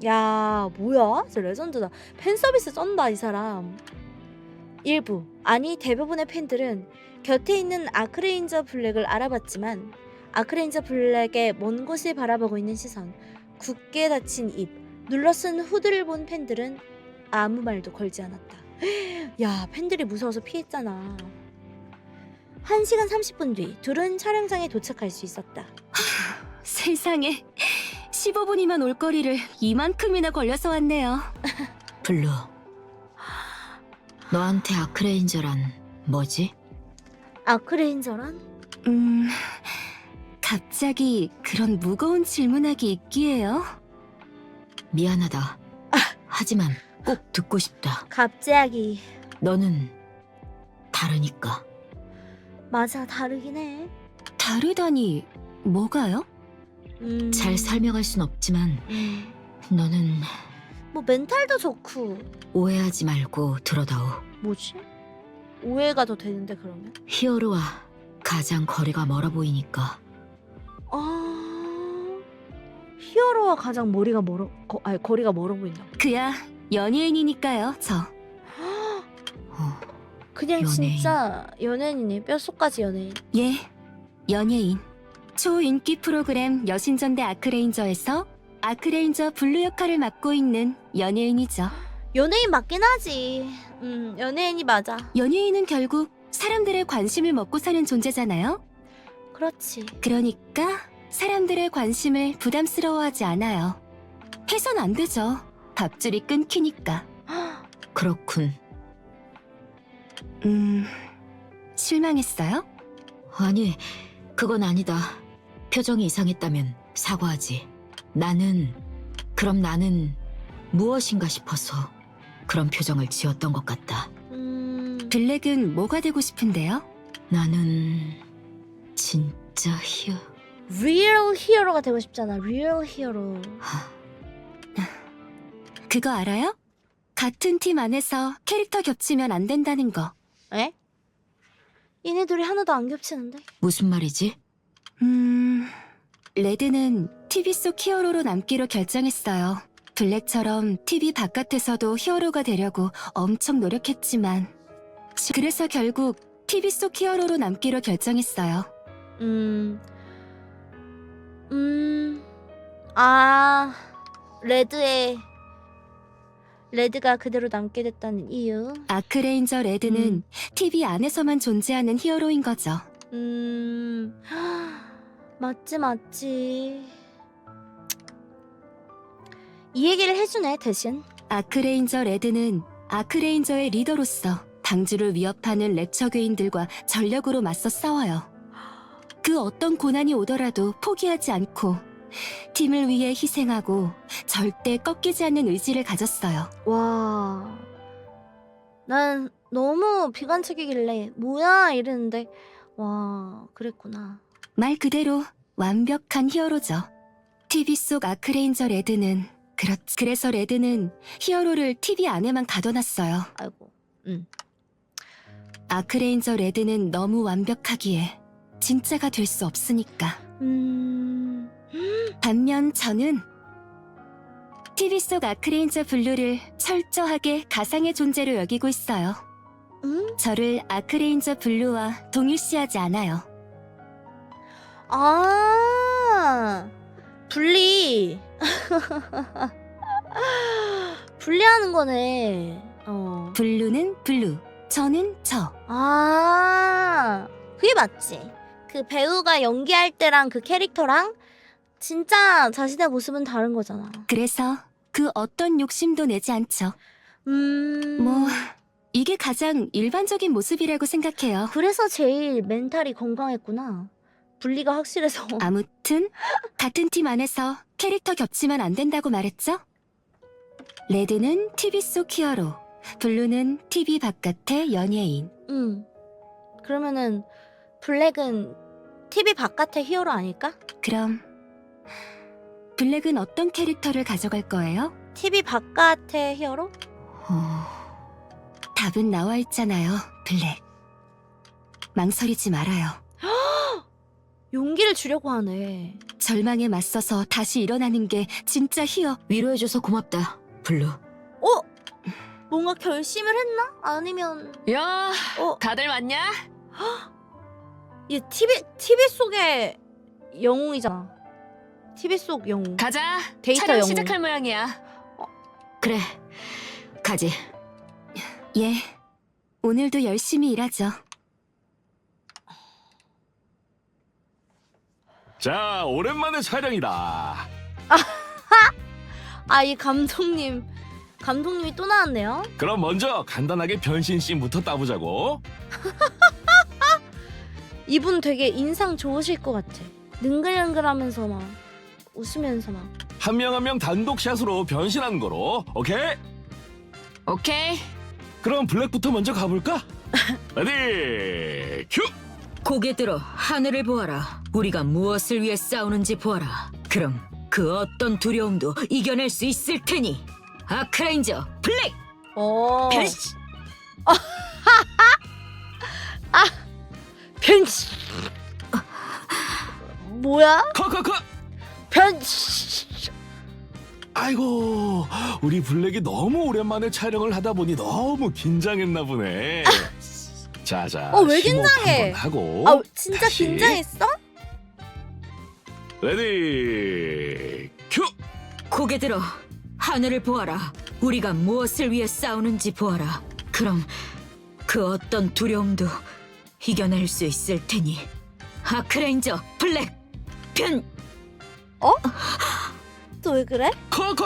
야, 뭐야? 진짜 레전드다. 팬 서비스 쩐다, 이 사람. 일부, 아니 대부분의 팬들은 곁에 있는 아크레인저 블랙을 알아봤지만 아크레인저 블랙의 먼 곳을 바라보고 있는 시선, 굳게 닫힌 입, 눌러쓴 후드를 본 팬들은 아무 말도 걸지 않았다. 야, 팬들이 무서워서 피했잖아. 1시간 30분 뒤 둘은 촬영장에 도착할 수 있었다. 세상에 15분이면 올 거리를 이만큼이나 걸려서 왔네요. 블루, 너한테 아크레인저란 뭐지? 아크레인저란? 갑자기 그런 무거운 질문하기 있기에요? 미안하다. 하지만 꼭 듣고 싶다. 갑자기. 너는 다르니까. 맞아, 다르긴 해. 다르다니 뭐가요? 잘 설명할 순 없지만 너는 뭐 멘탈도 좋고. 오해하지 말고 들어다오. 뭐지? 오해가 더 되는데 그러면? 히어로와 가장 거리가 멀어 보이니까. 히어로와 가장 거리가 멀어 보인다. 그야 연예인이니까요, 저. 그냥 연예인. 진짜 연예인이네. 뼛속까지 연예인. 예, 연예인. 초인기 프로그램 여신전대 아크레인저에서 아크레인저 블루 역할을 맡고 있는 연예인이죠. 연예인 맞긴 하지. 연예인이 맞아. 연예인은 결국 사람들의 관심을 먹고 사는 존재잖아요. 그렇지. 그러니까 사람들의 관심을 부담스러워하지 않아요. 해선 안 되죠. 밥줄이 끊기니까. 그렇군. 실망했어요? 아니, 그건 아니다. 표정이 이상했다면 사과하지. 그럼 나는 무엇인가 싶어서 그런 표정을 지었던 것 같다. 블랙은 뭐가 되고 싶은데요? 나는 진짜 리얼 히어로가 되고 싶잖아. 리얼 히어로. 그거 알아요? 같은 팀 안에서 캐릭터 겹치면 안 된다는 거. 에? 얘네 둘이 하나도 안 겹치는데? 무슨 말이지? 레드는 TV 속 히어로로 남기로 결정했어요. 블랙처럼 TV 바깥에서도 히어로가 되려고 엄청 노력했지만 그래서 결국 TV 속 히어로로 남기로 결정했어요. 레드가 그대로 남게 됐다는 이유. 아크레인저 레드는 TV 안에서만 존재하는 히어로인 거죠. 맞지. 이 얘기를 해주네, 대신. 아크레인저 레드는 아크레인저의 리더로서 방주를 위협하는 랩처괴인들과 전력으로 맞서 싸워요. 그 어떤 고난이 오더라도 포기하지 않고 팀을 위해 희생하고 절대 꺾이지 않는 의지를 가졌어요. 와. 난 너무 비관적이길래 뭐야 이랬는데 와 그랬구나. 말 그대로 완벽한 히어로죠. TV 속 아크레인저 레드는 그래서 레드는 히어로를 TV 안에만 가둬놨어요. 아이고. 아크레인저 레드는 너무 완벽하기에 진짜가 될 수 없으니까. 반면 저는 TV 속 아크레인저 블루를 철저하게 가상의 존재로 여기고 있어요. 저를 아크레인저 블루와 동일시하지 않아요. 아 분리. 분리하는 거네. 블루는 블루, 저는 저. 아 그게 맞지. 그 배우가 연기할 때랑 그 캐릭터랑 진짜 자신의 모습은 다른 거잖아. 그래서 그 어떤 욕심도 내지 않죠. 뭐 이게 가장 일반적인 모습이라고 생각해요. 그래서 제일 멘탈이 건강했구나. 분리가 확실해서. 아무튼 같은 팀 안에서 캐릭터 겹치면 안 된다고 말했죠? 레드는 TV 속 히어로, 블루는 TV 바깥의 연예인. 그러면은 블랙은 TV 바깥의 히어로 아닐까? 그럼 블랙은 어떤 캐릭터를 가져갈 거예요? TV 바깥의 히어로? 답은 나와 있잖아요, 블랙. 망설이지 말아요. 용기를 주려고 하네. 절망에 맞서서 다시 일어나는 게 진짜 위로해줘서 고맙다, 블루. 뭔가 결심을 했나? 아니면 야, 어? 다들 왔냐? 얘 TV 속의 영웅이잖아. TV 속 영웅. 가자. 데이터 촬영 영웅. 시작할 모양이야. 그래, 가지. 예, 오늘도 열심히 일하죠. 자, 오랜만에 촬영이다. 이 감독님이 또 나왔네요. 그럼 먼저 간단하게 변신 씬부터 따보자고. 이분 되게 인상 좋으실 것 같아. 능글능글하면서 막 웃으면서 막. 한 명 한 명 단독 샷으로 변신하는 거로. 오케이? 오케이. 그럼 블랙부터 먼저 가볼까? 레디 큐! 고개 들어 하늘을 보아라. 우리가 무엇을 위해 싸우는지 보아라. 그럼 그 어떤 두려움도 이겨낼 수 있을 테니. 아크레인저 블랙! 변신! 변신. 뭐야? 컷! 변신. 아이고, 우리 블랙이 너무 오랜만에 촬영을 하다 보니 너무 긴장했나 보네. 자자, 왜 심호흡 긴장해? 한번 하고. 진짜 다시. 긴장했어? 레디 큐! 고개 들어 하늘을 보아라. 우리가 무엇을 위해 싸우는지 보아라. 그럼 그 어떤 두려움도 이겨낼 수 있을 테니. 아크레인저 블랙 변! 또 왜 그래? 컷!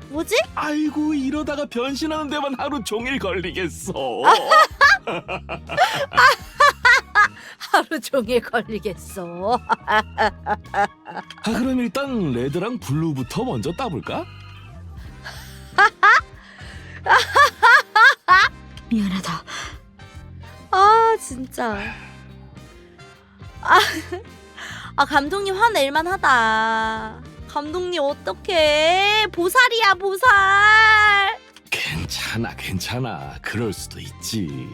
뭐지? 아이고, 이러다가 변신하는 데만 하루 종일 걸리겠어. 하루 종일 걸리겠어. 그럼 일단 레드랑 블루부터 먼저 따볼까? 미안하다. 진짜. 감독님 화낼만 하다. 감독님 어떡해. 보살이야 보살. 괜찮아. 그럴 수도 있지.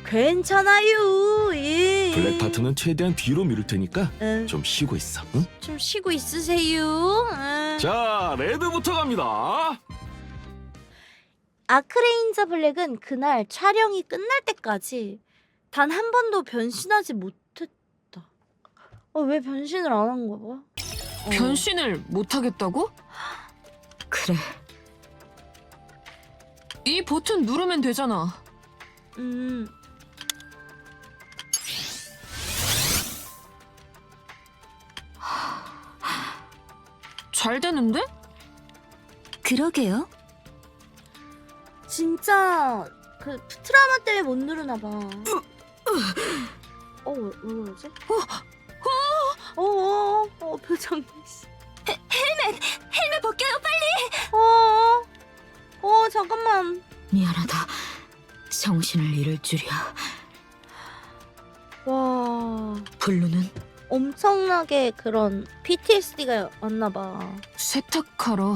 괜찮아요. 예. 블랙 파트는 최대한 뒤로 미룰 테니까 응. 좀 쉬고 있어. 응? 좀 쉬고 있으세요. 응. 자, 레드부터 갑니다. 아크레인저 블랙은 그날 촬영이 끝날 때까지 단 한 번도 변신하지 못했다. 왜 변신을 안 한 거야? 변신을 못 하겠다고? 그래, 이 버튼 누르면 되잖아. 잘 되는데? 그러게요. 진짜 그 트라우마 때문에 못 누르나 봐. 왜 그러지? 표정이. 헬멧 벗겨요 빨리. 잠깐만. 미안하다. 정신을 잃을 줄이야. 와, 블루는 엄청나게 그런 PTSD가 왔나봐. 세탁하러.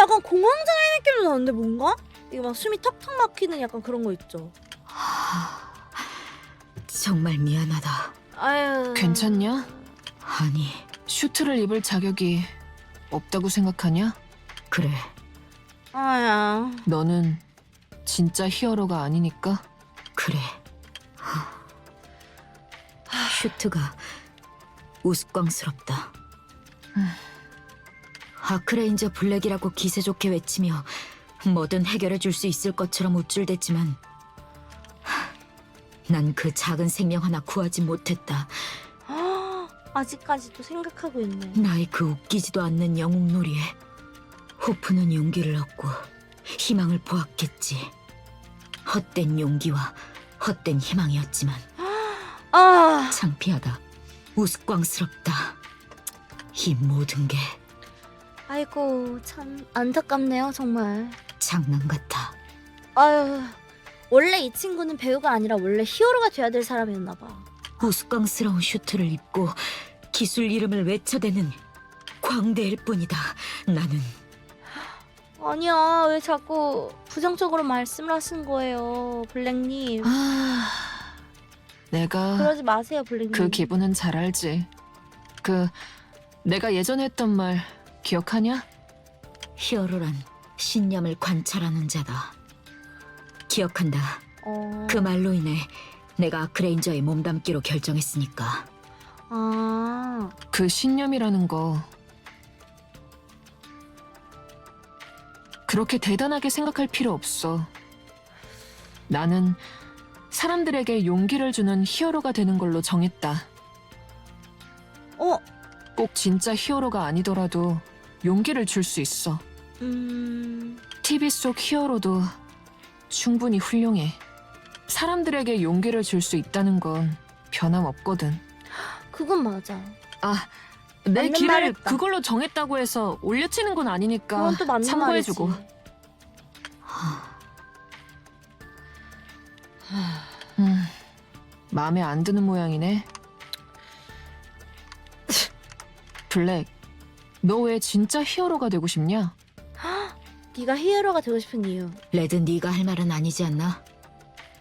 약간 공황장애 느낌도 나는데 뭔가? 이거 막 숨이 턱턱 막히는 약간 그런 거 있죠. 정말 미안하다. 아유. 괜찮냐? 아니, 슈트를 입을 자격이 없다고 생각하냐? 그래. 아야. 너는 진짜 히어로가 아니니까. 그래. 슈트가 우스꽝스럽다. 아크레인저 블랙이라고 기세 좋게 외치며 뭐든 해결해 줄 수 있을 것처럼 우쭐댔지만 난 그 작은 생명 하나 구하지 못했다. 아직까지도 생각하고 있네. 나의 그 웃기지도 않는 영웅놀이에 호프는 용기를 얻고 희망을 보았겠지. 헛된 용기와 헛된 희망이었지만 창피하다. 우스꽝스럽다. 이 모든 게 아이고, 참 안타깝네요, 정말. 장난 같아. 아유, 원래 이 친구는 배우가 아니라 원래 히어로가 돼야 될 사람이었나 봐. 우스꽝스러운 슈트를 입고 기술 이름을 외쳐대는 광대일 뿐이다. 나는 아니야, 왜 자꾸 부정적으로 말씀을 하신 거예요, 블랙님. 내가 그러지 마세요, 블랙님. 그 기분은 잘 알지. 내가 예전에 했던 말 기억하냐? 히어로란 신념을 관찰하는 자다. 기억한다. 그 말로 인해 내가 아크레인저에 몸담기로 결정했으니까. 그 신념이라는 거 그렇게 대단하게 생각할 필요 없어. 나는 사람들에게 용기를 주는 히어로가 되는 걸로 정했다. 꼭 진짜 히어로가 아니더라도 용기를 줄 수 있어. TV 속 히어로도 충분히 훌륭해. 사람들에게 용기를 줄 수 있다는 건 변함없거든. 그건 맞아. 내 맞는 길을 말했다. 그걸로 정했다고 해서 올려치는 건 아니니까 그건 또 맞는 참고해주고. 말이지. 마음에 안 드는 모양이네. 블랙, 너 왜 진짜 히어로가 되고 싶냐? 네가 히어로가 되고 싶은 이유. 레드, 네가 할 말은 아니지 않나?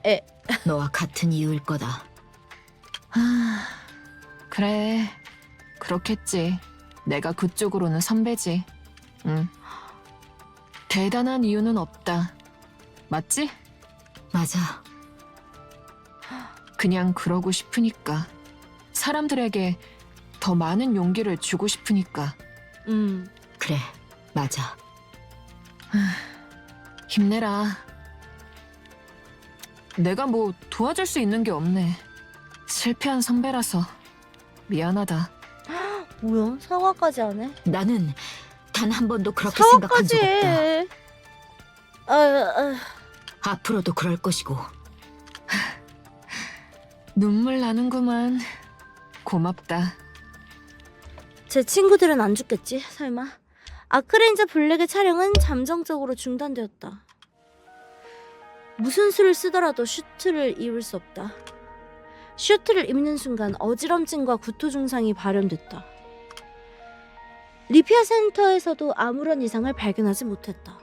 에. 너와 같은 이유일 거다. 그래, 그렇겠지. 내가 그쪽으로는 선배지. 응. 대단한 이유는 없다. 맞지? 맞아. 그냥 그러고 싶으니까. 사람들에게 더 많은 용기를 주고 싶으니까. 그래, 맞아. 힘내라. 내가 뭐 도와줄 수 있는 게 없네. 실패한 선배라서 미안하다. 뭐야? 사과까지 안 해? 나는 단 한 번도 그렇게 생각한 사과까지 적 없다. 해. 앞으로도 그럴 것이고. 눈물 나는구만. 고맙다. 제 친구들은 안 죽겠지? 설마? 아크레인저 블랙의 촬영은 잠정적으로 중단되었다. 무슨 수를 쓰더라도 슈트를 입을 수 없다. 슈트를 입는 순간 어지럼증과 구토 증상이 발현됐다. 리피아 센터에서도 아무런 이상을 발견하지 못했다.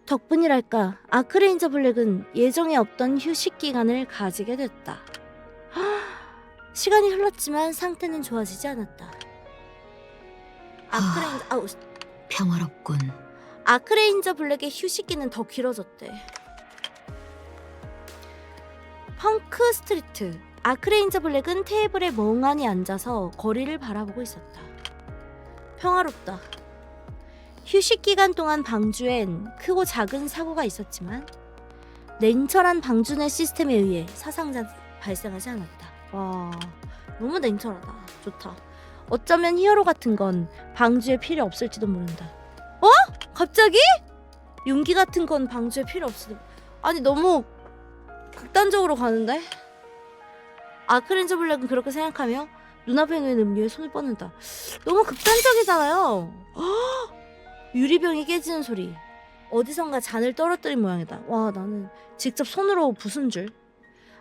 덕분이랄까 아크레인저 블랙은 예정에 없던 휴식 기간을 가지게 됐다. 시간이 흘렀지만 상태는 좋아지지 않았다. 평화롭군. 아크레인저 블랙의 휴식기는 더 길어졌대. 펑크 스트리트. 아크레인저 블랙은 테이블에 멍하니 앉아서 거리를 바라보고 있었다. 평화롭다. 휴식 기간 동안 방주엔 크고 작은 사고가 있었지만 냉철한 방주내 시스템에 의해 사상자 발생하지 않았다. 와, 너무 냉철하다. 좋다. 어쩌면 히어로 같은 건 방주에 필요 없을지도 모른다. 갑자기? 용기 같은 건 방주에 필요 없을지도. 아니 너무 극단적으로 가는데? 아크레인저 블랙은 그렇게 생각하며 눈앞에 있는 음료에 손을 뻗는다. 너무 극단적이잖아요. 유리병이 깨지는 소리. 어디선가 잔을 떨어뜨린 모양이다. 와, 나는 직접 손으로 부순 줄.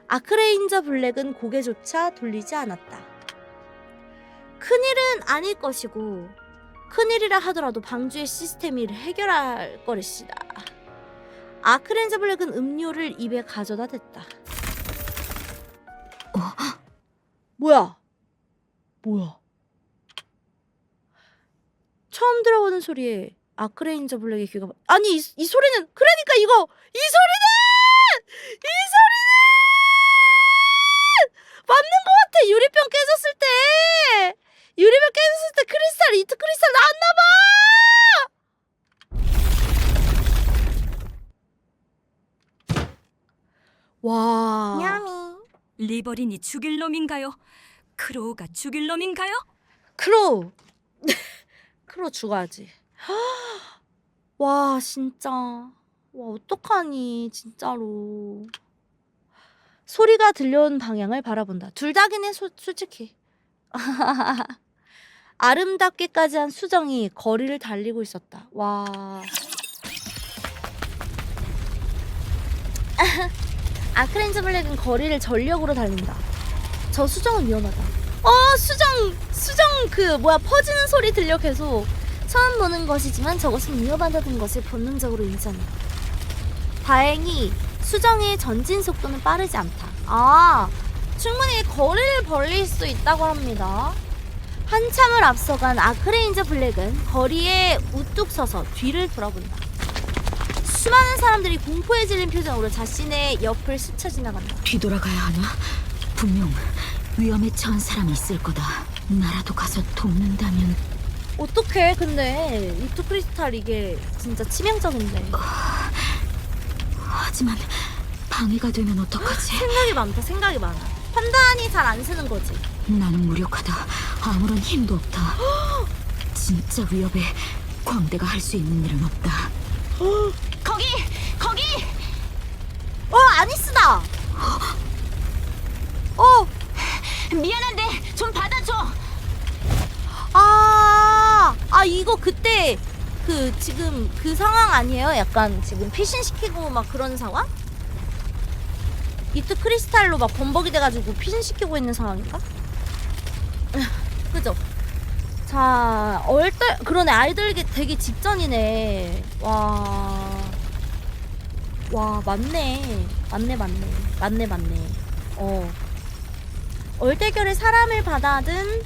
아크레인저 블랙은 고개조차 돌리지 않았다. 큰일은 아닐 것이고 큰일이라 하더라도 방주의 시스템이 해결할 것이다. 아크레인저 블랙은 음료를 입에 가져다 댔다. 뭐야? 처음 들어보는 소리에 아크레인저 블랙의 귀가 아니 이 소리는 그러니까 이 소리는 맞는 것 같아. 유리병 깨졌을 때 크리스탈 이트 크리스탈 나왔나 봐. 와. 냐미. 리버린이 죽일 놈인가요? 크로우가 죽일 놈인가요? 크로우 죽어야지. 와 진짜 와 어떡하니 진짜로. 소리가 들려온 방향을 바라본다. 둘 다긴 해 솔직히. 아름답게까지 한 수정이 거리를 달리고 있었다. 와. 아크레인저 블랙은 거리를 전력으로 달린다. 저 수정은 위험하다. 수정 그 뭐야 퍼지는 소리 들려 계속. 처음 보는 것이지만 저것은 위험하다는 것을 본능적으로 인지한다. 다행히 수정의 전진 속도는 빠르지 않다. 충분히 거리를 벌릴 수 있다고 합니다. 한참을 앞서간 아크레인저 블랙은 거리에 우뚝 서서 뒤를 돌아본다. 수많은 사람들이 공포에 질린 표정으로 자신의 옆을 스쳐 지나간다. 뒤돌아가야 하나? 분명 위험에 처한 사람이 있을 거다. 나라도 가서 돕는다면. 어떡해. 근데 이트 크리스탈 이게 진짜 치명적인데. 하지만 방해가 되면 어떡하지? 생각이 많아. 판단이 잘 안 서는 거지. 나는 무력하다. 아무런 힘도 없다. 진짜 위협에 광대가 할 수 있는 일은 없다. 거기! 아니스다. 미안한데 좀 받아줘. 이거 그때 지금 그 상황 아니에요? 약간 지금 피신시키고 막 그런 상황? 이트 크리스탈로 막 범벅이 돼가지고 피신시키고 있는 상황인가? 그죠? 자, 그러네. 아이들게 되기 직전이네. 와, 맞네. 얼대결에 사람을 받아든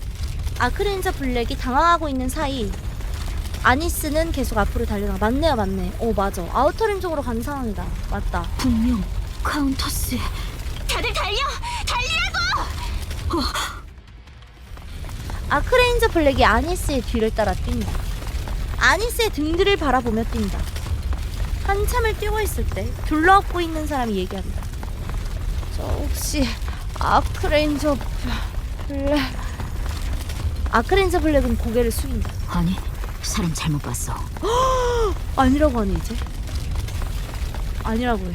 아크레인저 블랙이 당황하고 있는 사이 아니스는 계속 앞으로 달려나가. 맞네. 맞아. 아우터림 쪽으로 간 상황이다. 맞다. 분명 카운터스에. 다들 달리라고! 아크레인저 블랙이 아니스의 뒤를 따라 뛴다. 아니스의 등들을 바라보며 뛴다. 한참을 뛰고 있을 때 둘러엎고 있는 사람이 얘기한다. 저 혹시 아크레인저 블랙은 고개를 숙인다. 아니, 사람 잘못 봤어. 아니라고 하니 이제? 아니라고 해.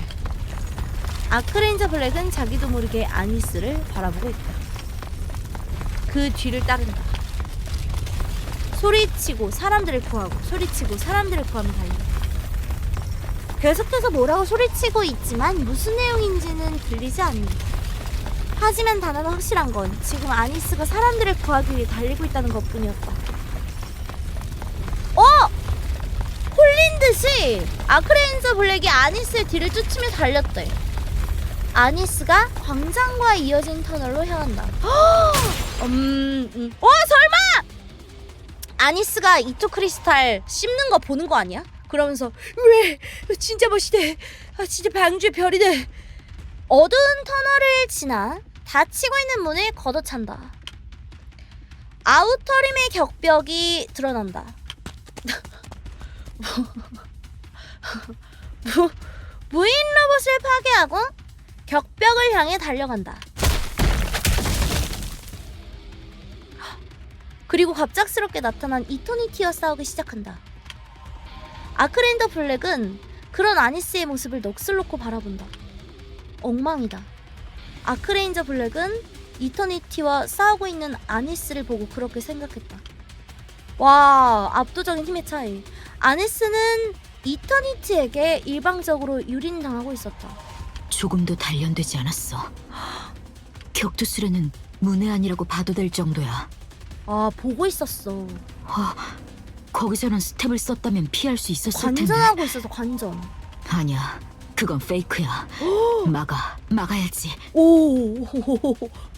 아크레인저 블랙은 자기도 모르게 아니스를 바라보고 있다. 그 뒤를 따른다. 소리치고 사람들을 구하며 달린다. 계속해서 뭐라고 소리치고 있지만 무슨 내용인지는 들리지 않는다. 하지만 단어는 확실한 건 지금 아니스가 사람들을 구하기 위해 달리고 있다는 것뿐이었다. 홀린 듯이 아크레인저 블랙이 아니스의 뒤를 쫓으며 달렸대. 아니스가 광장과 이어진 터널로 향한다. 설마! 아니스가 이토 크리스탈 씹는 거 보는 거 아니야? 그러면서 왜? 진짜 멋있대. 진짜 방주의 별이네. 어두운 터널을 지나 닫히고 있는 문을 걷어찬다. 아우터림의 격벽이 드러난다. 무인 로봇을 파괴하고 격벽을 향해 달려간다. 그리고 갑작스럽게 나타난 이터니티와 싸우기 시작한다. 아크레인저 블랙은 그런 아니스의 모습을 넋을 놓고 바라본다. 엉망이다. 아크레인저 블랙은 이터니티와 싸우고 있는 아니스를 보고 그렇게 생각했다. 와, 압도적인 힘의 차이. 아니스는 이터니티에게 일방적으로 유린당하고 있었다. 조금도 단련되지 않았어. 격투 수련은 문외한이라고 봐도 될 정도야. 아, 보고 있었어. 거기서는 스텝을 썼다면 피할 수 있었을 텐데. 관전하고 있어서 관전. 아니야, 그건 페이크야. 막아야지. 오,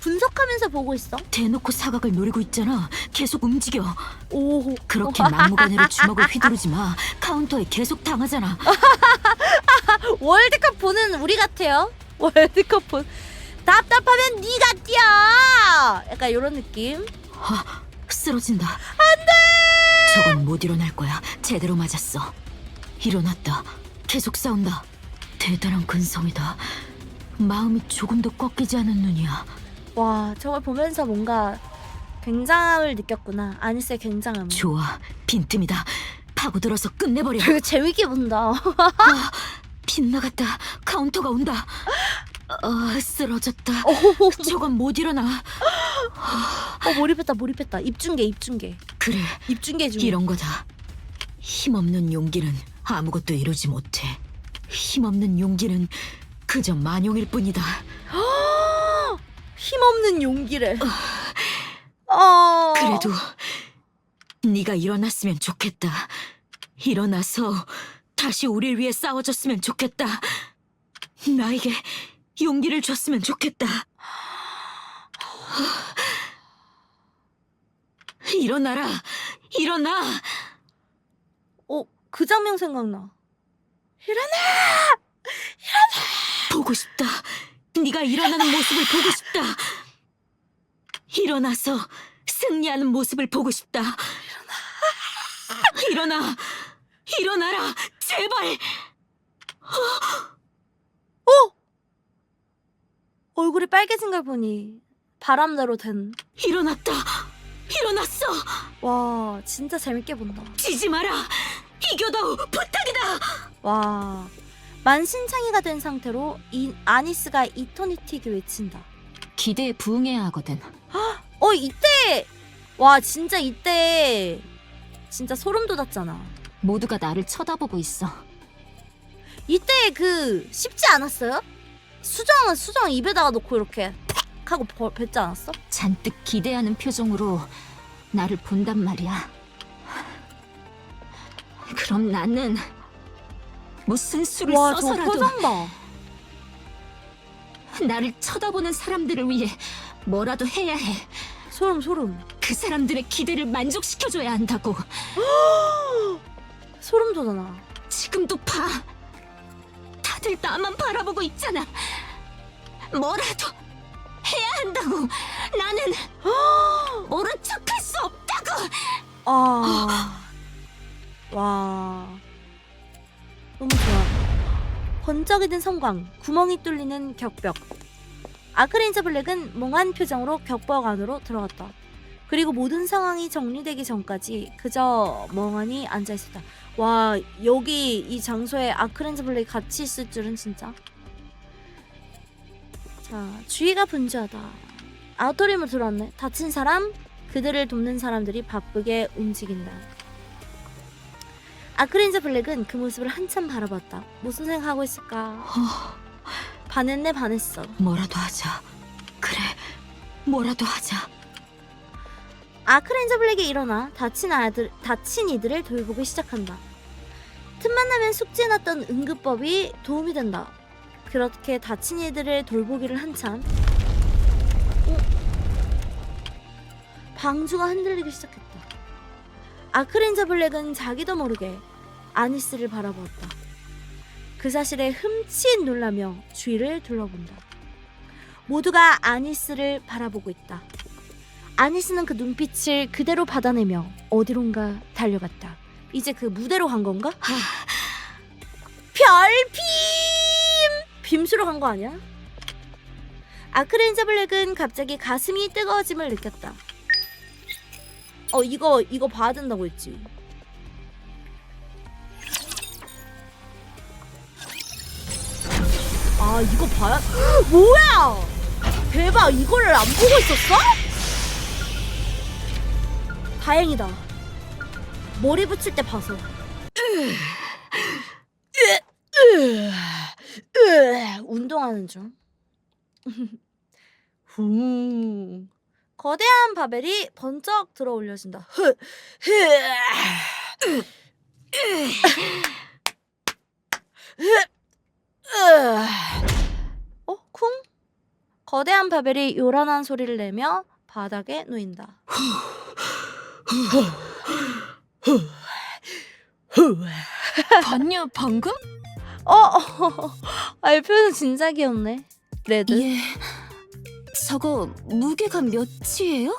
분석하면서 보고 있어. 대놓고 사각을 노리고 있잖아. 계속 움직여. 오, 그렇게 막무가내로 주먹을 휘두르지 마. 카운터에 계속 당하잖아. 월드컵 보는 우리 같아요. 월드컵 본. 답답하면 네가 뛰어. 약간 이런 느낌. 쓰러진다. 안 돼! 저건 못 일어날 거야. 제대로 맞았어. 일어났다. 계속 싸운다. 대단한 근성이다. 마음이 조금도 꺾이지 않은 눈이야. 와, 저걸 보면서 뭔가 굉장함을 느꼈구나. 아니스의 굉장함을. 좋아, 빈틈이다. 파고들어서 끝내버려. 되게 재밌게 본다. 빗나갔다. 카운터가 온다. 쓰러졌다. 저건 못 일어나. 몰입했다. 입중계. 그래, 입중계 중. 이런 거다. 힘없는 용기는 아무것도 이루지 못해. 힘없는 용기는 그저 만용일 뿐이다. 힘없는 용기래. 그래도 네가 일어났으면 좋겠다. 일어나서 다시 우릴 위해 싸워줬으면 좋겠다. 나에게 용기를 줬으면 좋겠다. 일어나라. 일어나. 그 장면 생각나. 보고 싶다. 네가 일어나는 모습을 보고 싶다. 일어나서 승리하는 모습을 보고 싶다. 일어나라. 제발. 얼굴이 빨개진 걸 보니 바람대로 된. 일어났다. 일어났어. 와, 진짜 재밌게 본다. 지지 마라. 이겨도 부탁이다. 와, 만신창이가 된 상태로 아니스가 이터니티에게 외친다. 기대에 부응해야 하거든. 이때! 와, 진짜 이때 진짜 소름 돋았잖아. 모두가 나를 쳐다보고 있어. 이때 쉽지 않았어요? 수정 입에다가 놓고 이렇게 탁 하고 뱉지 않았어? 잔뜩 기대하는 표정으로 나를 본단 말이야. 그럼 나는 무슨 수를 와, 저 써서라도 표정 봐. 나를 쳐다보는 사람들을 위해 뭐라도 해야 해. 소름. 그 사람들의 기대를 만족시켜줘야 한다고. 소름 돋아나. 지금도 봐. 다들 나만 바라보고 있잖아. 뭐라도 해야 한다고. 나는 모른 척할 수 없다고. 와, 너무 좋아. 번쩍이는 성광, 구멍이 뚫리는 격벽. 아크레인저 블랙은 멍한 표정으로 격벽 안으로 들어갔다. 그리고 모든 상황이 정리되기 전까지 그저 멍하니 앉아있었다. 와, 여기 이 장소에 아크레인저 블랙이 같이 있을 줄은 진짜. 자, 주의가 분주하다. 아우터림을 들어왔네. 다친 사람, 그들을 돕는 사람들이 바쁘게 움직인다. 아크레인저 블랙은 그 모습을 한참 바라봤다. 무슨 생각하고 있을까? 반했어. 뭐라도 하자. 그래, 뭐라도 하자. 아크레인저 블랙이 일어나 다친 이들을 돌보기 시작한다. 틈만 나면 숙지해놨던 응급법이 도움이 된다. 그렇게 다친 이들을 돌보기를 한참. 방주가 흔들리기 시작했다. 아크레인저 블랙은 자기도 모르게 아니스를 바라보았다. 그 사실에 흠칫 놀라며 주위를 둘러본다. 모두가 아니스를 바라보고 있다. 아니스는 그 눈빛을 그대로 받아내며 어디론가 달려갔다. 이제 그 무대로 간 건가? 별빔! 빔수로 간 거 아니야? 아크레인저 블랙은 갑자기 가슴이 뜨거워짐을 느꼈다. 이거 봐야 된다고 했지. 이거 봐야. 뭐야? 대박, 이거를 안 보고 있었어? 다행이다. 머리 붙일 때 봐서. 운동하는 중. 후. 거대한 바벨이 번쩍 들어 올려진다. 쿵? 거대한 바벨이 요란한 소리를 내며 바닥에 놓인다. 봤냐 방금? 아이 표정 진짜 귀엽네. 레드. 예. 저거 무게가 몇이에요?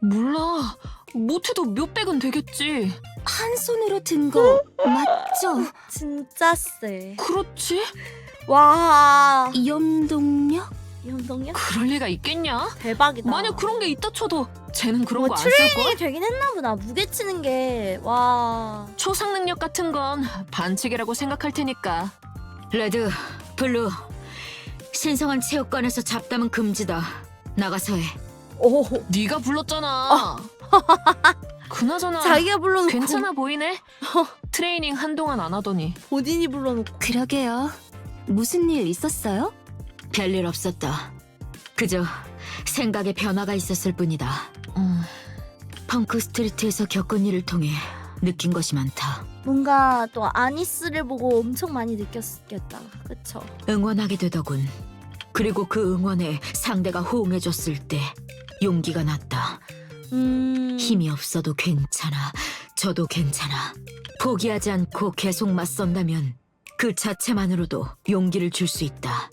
몰라. 못해도 몇백은 되겠지. 한 손으로 든 거 맞죠? 진짜 세. 그렇지? 와. 염동력? 연동력? 그럴 리가 있겠냐? 대박이다. 만약 그런 게 있다 쳐도 쟤는 그런 뭐 거 안 쓸걸? 트레이닝이 되긴 했나 보다. 무게 치는 게. 와. 초상 능력 같은 건 반칙이라고 생각할 테니까. 레드, 블루. 신성한 체육관에서 잡담은 금지다. 나가서 해. 오. 네가 불렀잖아. 그나저나 자기가 불러놓고 괜찮아 보이네. 트레이닝 한동안 안 하더니. 본인이 불러놓고. 그러게요. 무슨 일 있었어요? 별일 없었다. 그저 생각에 변화가 있었을 뿐이다. 펑크 스트리트에서 겪은 일을 통해 느낀 것이 많다. 뭔가 또 아니스를 보고 엄청 많이 느꼈겠다. 그쵸? 응원하게 되더군. 그리고 그 응원에 상대가 호응해줬을 때 용기가 났다. 힘이 없어도 괜찮아. 저도 괜찮아. 포기하지 않고 계속 맞선다면 그 자체만으로도 용기를 줄 수 있다.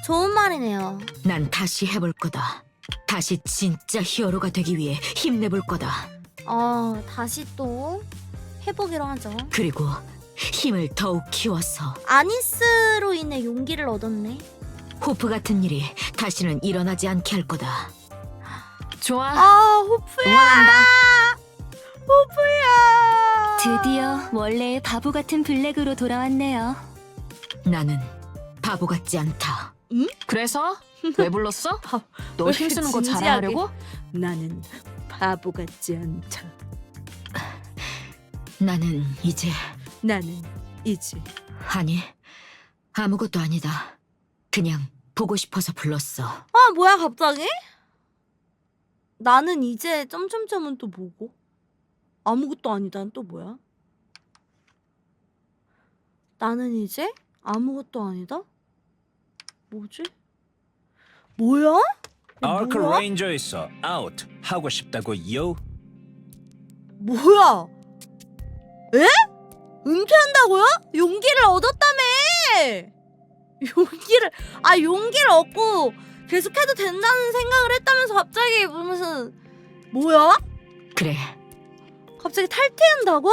좋은 말이네요. 난 다시 해볼 거다. 다시 진짜 히어로가 되기 위해 힘내볼 거다. 다시 또 해보기로 하죠. 그리고 힘을 더욱 키워서 아니스로 인해 용기를 얻었네. 호프 같은 일이 다시는 일어나지 않게 할 거다. 좋아. 호프야. 응원한다. 호프야. 드디어 원래의 바보 같은 블랙으로 돌아왔네요. 나는 바보 같지 않다. 그래서 왜 불렀어? 너 왜 힘쓰는 거 진지하게? 자랑하려고? 나는 바보 같지 않다. 나는 이제 나는 이제 아니 아무것도 아니다. 그냥 보고 싶어서 불렀어. 뭐야 갑자기? 나는 이제 점점점은 또 뭐고? 아무것도 아니다는 또 뭐야? 나는 이제 아무것도 아니다? 뭐지? 뭐야? 이게 아크 뭐야? 레인저에서 아웃 하고 싶다고요? 뭐야? 에? 은퇴한다고요? 용기를 얻었다며! 용기를 얻고 계속해도 된다는 생각을 했다면서 갑자기 무슨 뭐야? 그래. 갑자기 탈퇴한다고?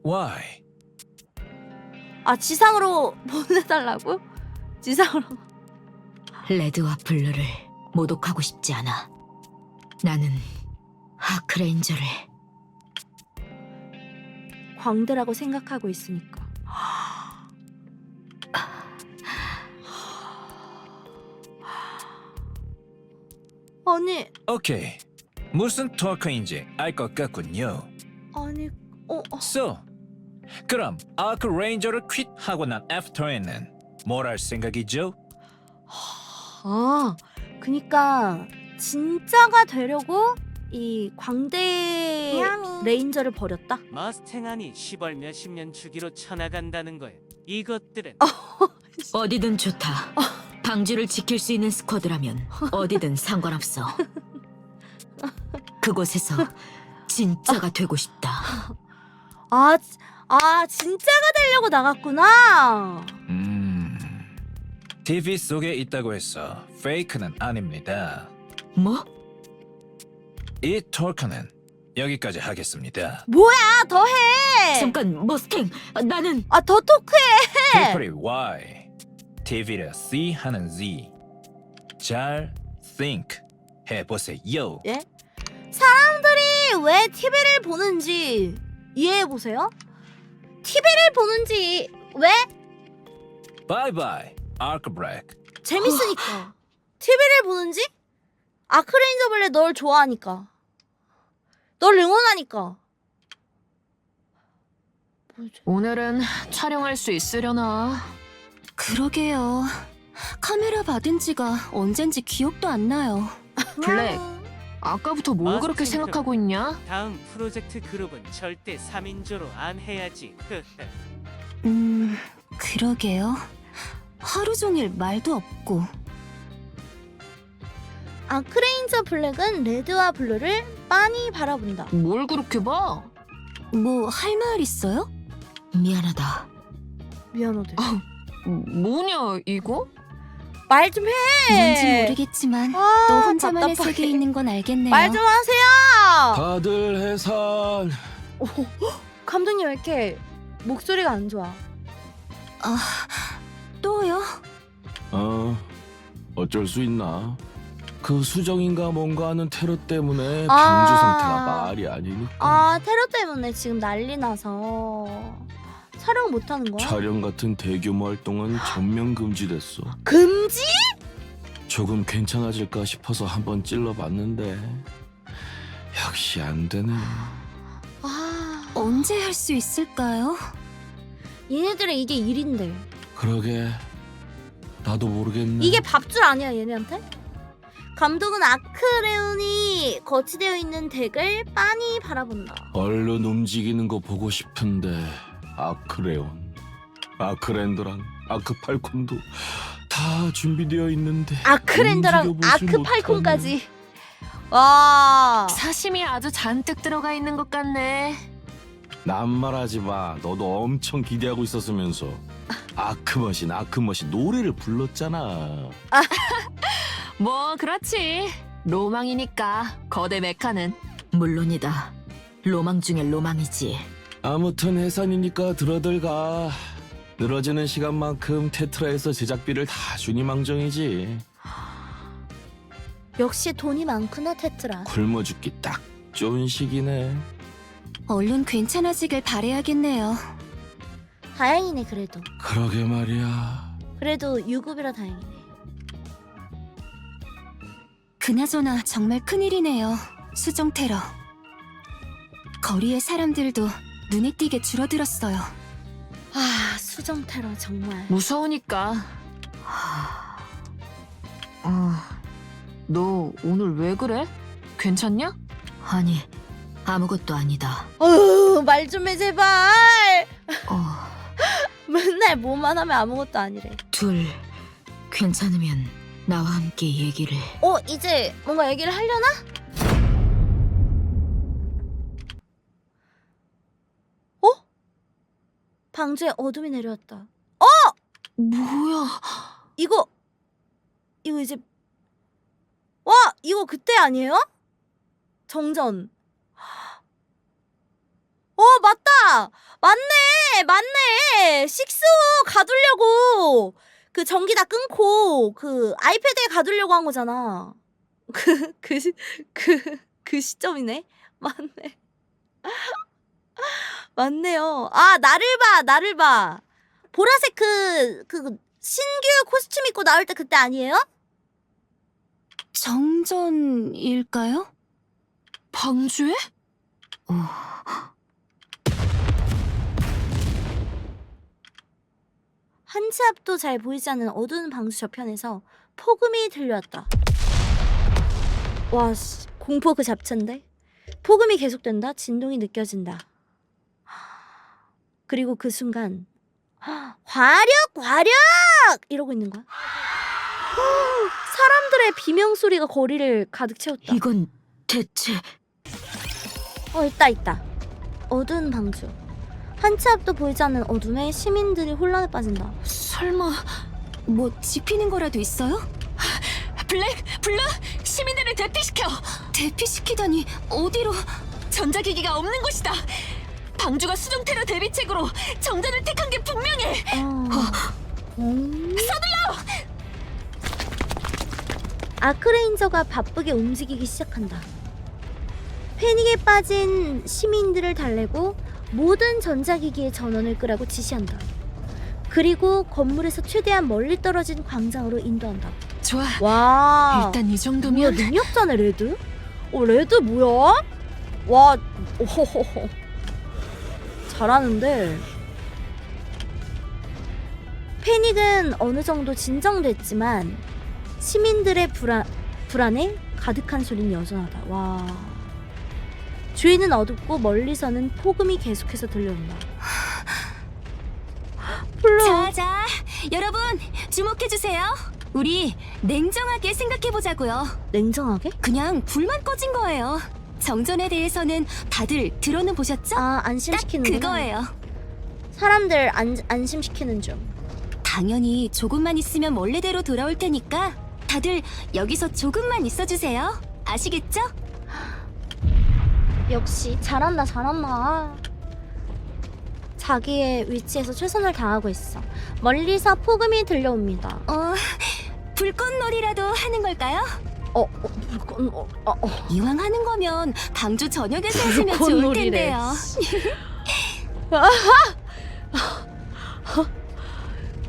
Why? 지상으로 보내달라고? 지상으로. 레드와 블루를 모독하고 싶지 않아. 나는 아크레인저를 광대라고 생각하고 있으니까. 아니, 오케이. 무슨 토크인지 알 것 같군요. 아니, So, 그럼 아크 레인저를 퀴트하고 난 애프터에는 뭘 할 생각이죠? 그니까 진짜가 되려고 이 광대 레인저를 버렸다? 머스탱하니 시벌 몇십 년 주기로 쳐나간다는 거야. 이것들은 어디든 좋다. 방주를 지킬 수 있는 스쿼드라면 어디든 상관없어. 그곳에서 진짜가 되고 싶다. 진짜가 되려고 나갔구나. TV 속에 있다고 해서 페이크는 아닙니다. 뭐? 이 토크는 여기까지 하겠습니다. 뭐야, 더 해. 잠깐, 머스탱. 나는 더 토크해. 피플이 Y, TV를 C 하는 Z. 잘 think 해보세요. 예? 사람들이 왜 TV를 보는지 이해해보세요. TV를 보는지 왜? 바이바이, 아크 브렉. 재밌으니까. TV를 보는지? 아크레인저 블랙 널 좋아하니까. 널 응원하니까. 뭐지? 오늘은 촬영할 수 있으려나? 그러게요. 카메라 받은 지가 언젠지 기억도 안 나요. 블랙, 아까부터 뭘 그렇게 마스터 생각하고 있냐? 다음 프로젝트 그룹은 절대 3인조로 안 해야지. 그러게요. 하루 종일 말도 없고. 아크레인저 블랙은 레드와 블루를 빤히 바라본다. 뭘 그렇게 봐? 뭐 할 말 있어요? 미안하다. 미안하대. 뭐냐 이거? 말 좀 해. 뭔지 모르겠지만 아, 또 혼자만의 답답하게. 세계에 있는 건 알겠네요. 말 좀 하세요. 다들 해산. 오, 감독님 왜 이렇게 목소리가 안 좋아? 아, 또요? 어쩔 수 있나? 그 수정인가 뭔가 하는 테러 때문에 아. 방주 상태가 말이 아니니까. 아, 테러 때문에 지금 난리 나서 촬영 못 하는 거야? 촬영 같은 대규모 활동은 전면 금지됐어. 금지? 조금 괜찮아질까 싶어서 한번 찔러봤는데 역시 안 되네. 아, 언제 할 수 있을까요? 얘네들의 이게 일인데. 그러게 나도 모르겠네. 이게 밥줄 아니야 얘네한테? 감독은 아크레온이 거치되어 있는 덱을 빤히 바라본다. 얼른 움직이는 거 보고 싶은데 아크레온, 아크랜더랑 아크팔콘도 다 준비되어 있는데 아크랜더랑 움직여보질 아크팔콘까지. 와. 사심이 아주 잔뜩 들어가 있는 것 같네. 남말하지 마. 너도 엄청 기대하고 있었으면서. 아크머신 노래를 불렀잖아. 뭐 그렇지. 로망이니까 거대 메카는. 물론이다. 로망 중에 로망이지. 아무튼 해산이니까 들어들 가. 늘어지는 시간만큼 테트라에서 제작비를 다 주니 망정이지. 역시 돈이 많구나 테트라. 굶어 죽기 딱 좋은 시기네. 얼른 괜찮아지길 바래야겠네요. 다행이네 그래도. 그러게 말이야. 그래도 유급이라 다행이네. 그나저나 정말 큰일이네요. 수정 테러. 거리의 사람들도 눈에 띄게 줄어들었어요. 아, 수정 테러 정말. 무서우니까. 너 오늘 왜 그래? 괜찮냐? 아니, 아무것도 아니다. 어휴, 말 좀 해 제발. 어, 맨날 뭐만 하면 아무것도 아니래. 둘, 괜찮으면 나와 함께 얘기를. 이제 뭔가 얘기를 하려나? 방주에 어둠이 내려왔다. 뭐야? 이거 이제 와 이거 그때 아니에요? 정전. 맞다. 맞네. 식스 가두려고 그 전기 다 끊고 그 아이패드에 가두려고 한 거잖아. 그 시점이네. 맞네. 맞네요. 아, 나를 봐. 보라색 그 신규 코스튬 입고 나올 때 그때 아니에요? 정전일까요? 방주에? 한 치 앞도 잘 보이지 않는 어두운 방수 저편에서 폭음이 들려왔다. 와, 공포 그 잡채인데? 폭음이 계속된다. 진동이 느껴진다. 그리고 그 순간 과력! 이러고 있는 거야. 사람들의 비명소리가 거리를 가득 채웠다. 이건 대체... 있다. 어두운 방주. 한 치 앞도 보이지 않는 어둠에 시민들이 혼란에 빠진다. 설마 뭐 지피는 거라도 있어요? 블랙, 블루, 시민들을 대피시켜. 대피시키다니 어디로? 전자기기가 없는 곳이다. 방주가 수정 테러 대비책으로 정전을 택한 게 분명해. 서둘러! 아크레인저가 바쁘게 움직이기 시작한다. 패닉에 빠진 시민들을 달래고 모든 전자기기의 전원을 끄라고 지시한다. 그리고 건물에서 최대한 멀리 떨어진 광장으로 인도한다. 좋아. 와. 일단 이 뭐야, 정도면 능력자네 레드? 레드 뭐야? 와, 오호호호. 잘하는데. 패닉은 어느 정도 진정됐지만 시민들의 불안에 가득한 소리는 여전하다. 와. 주위는 어둡고 멀리서는 폭음이 계속해서 들려온다. 플루. 자자, 여러분 주목해주세요. 우리 냉정하게 생각해보자고요. 냉정하게? 그냥 불만 꺼진 거예요. 정전에 대해서는 다들 들어는 보셨죠? 아, 딱 안심시키는 그거예요. 사람들 안심시키는 중. 당연히 조금만 있으면 원래대로 돌아올 테니까 다들 여기서 조금만 있어주세요. 아시겠죠? 역시 잘한다. 자기의 위치에서 최선을 다하고 있어. 멀리서 폭음이 들려옵니다. 불꽃놀이라도 하는 걸까요? 이왕 하는 거면 방주 저녁에서 해주면 좋을 불꽃놀이래. 텐데요.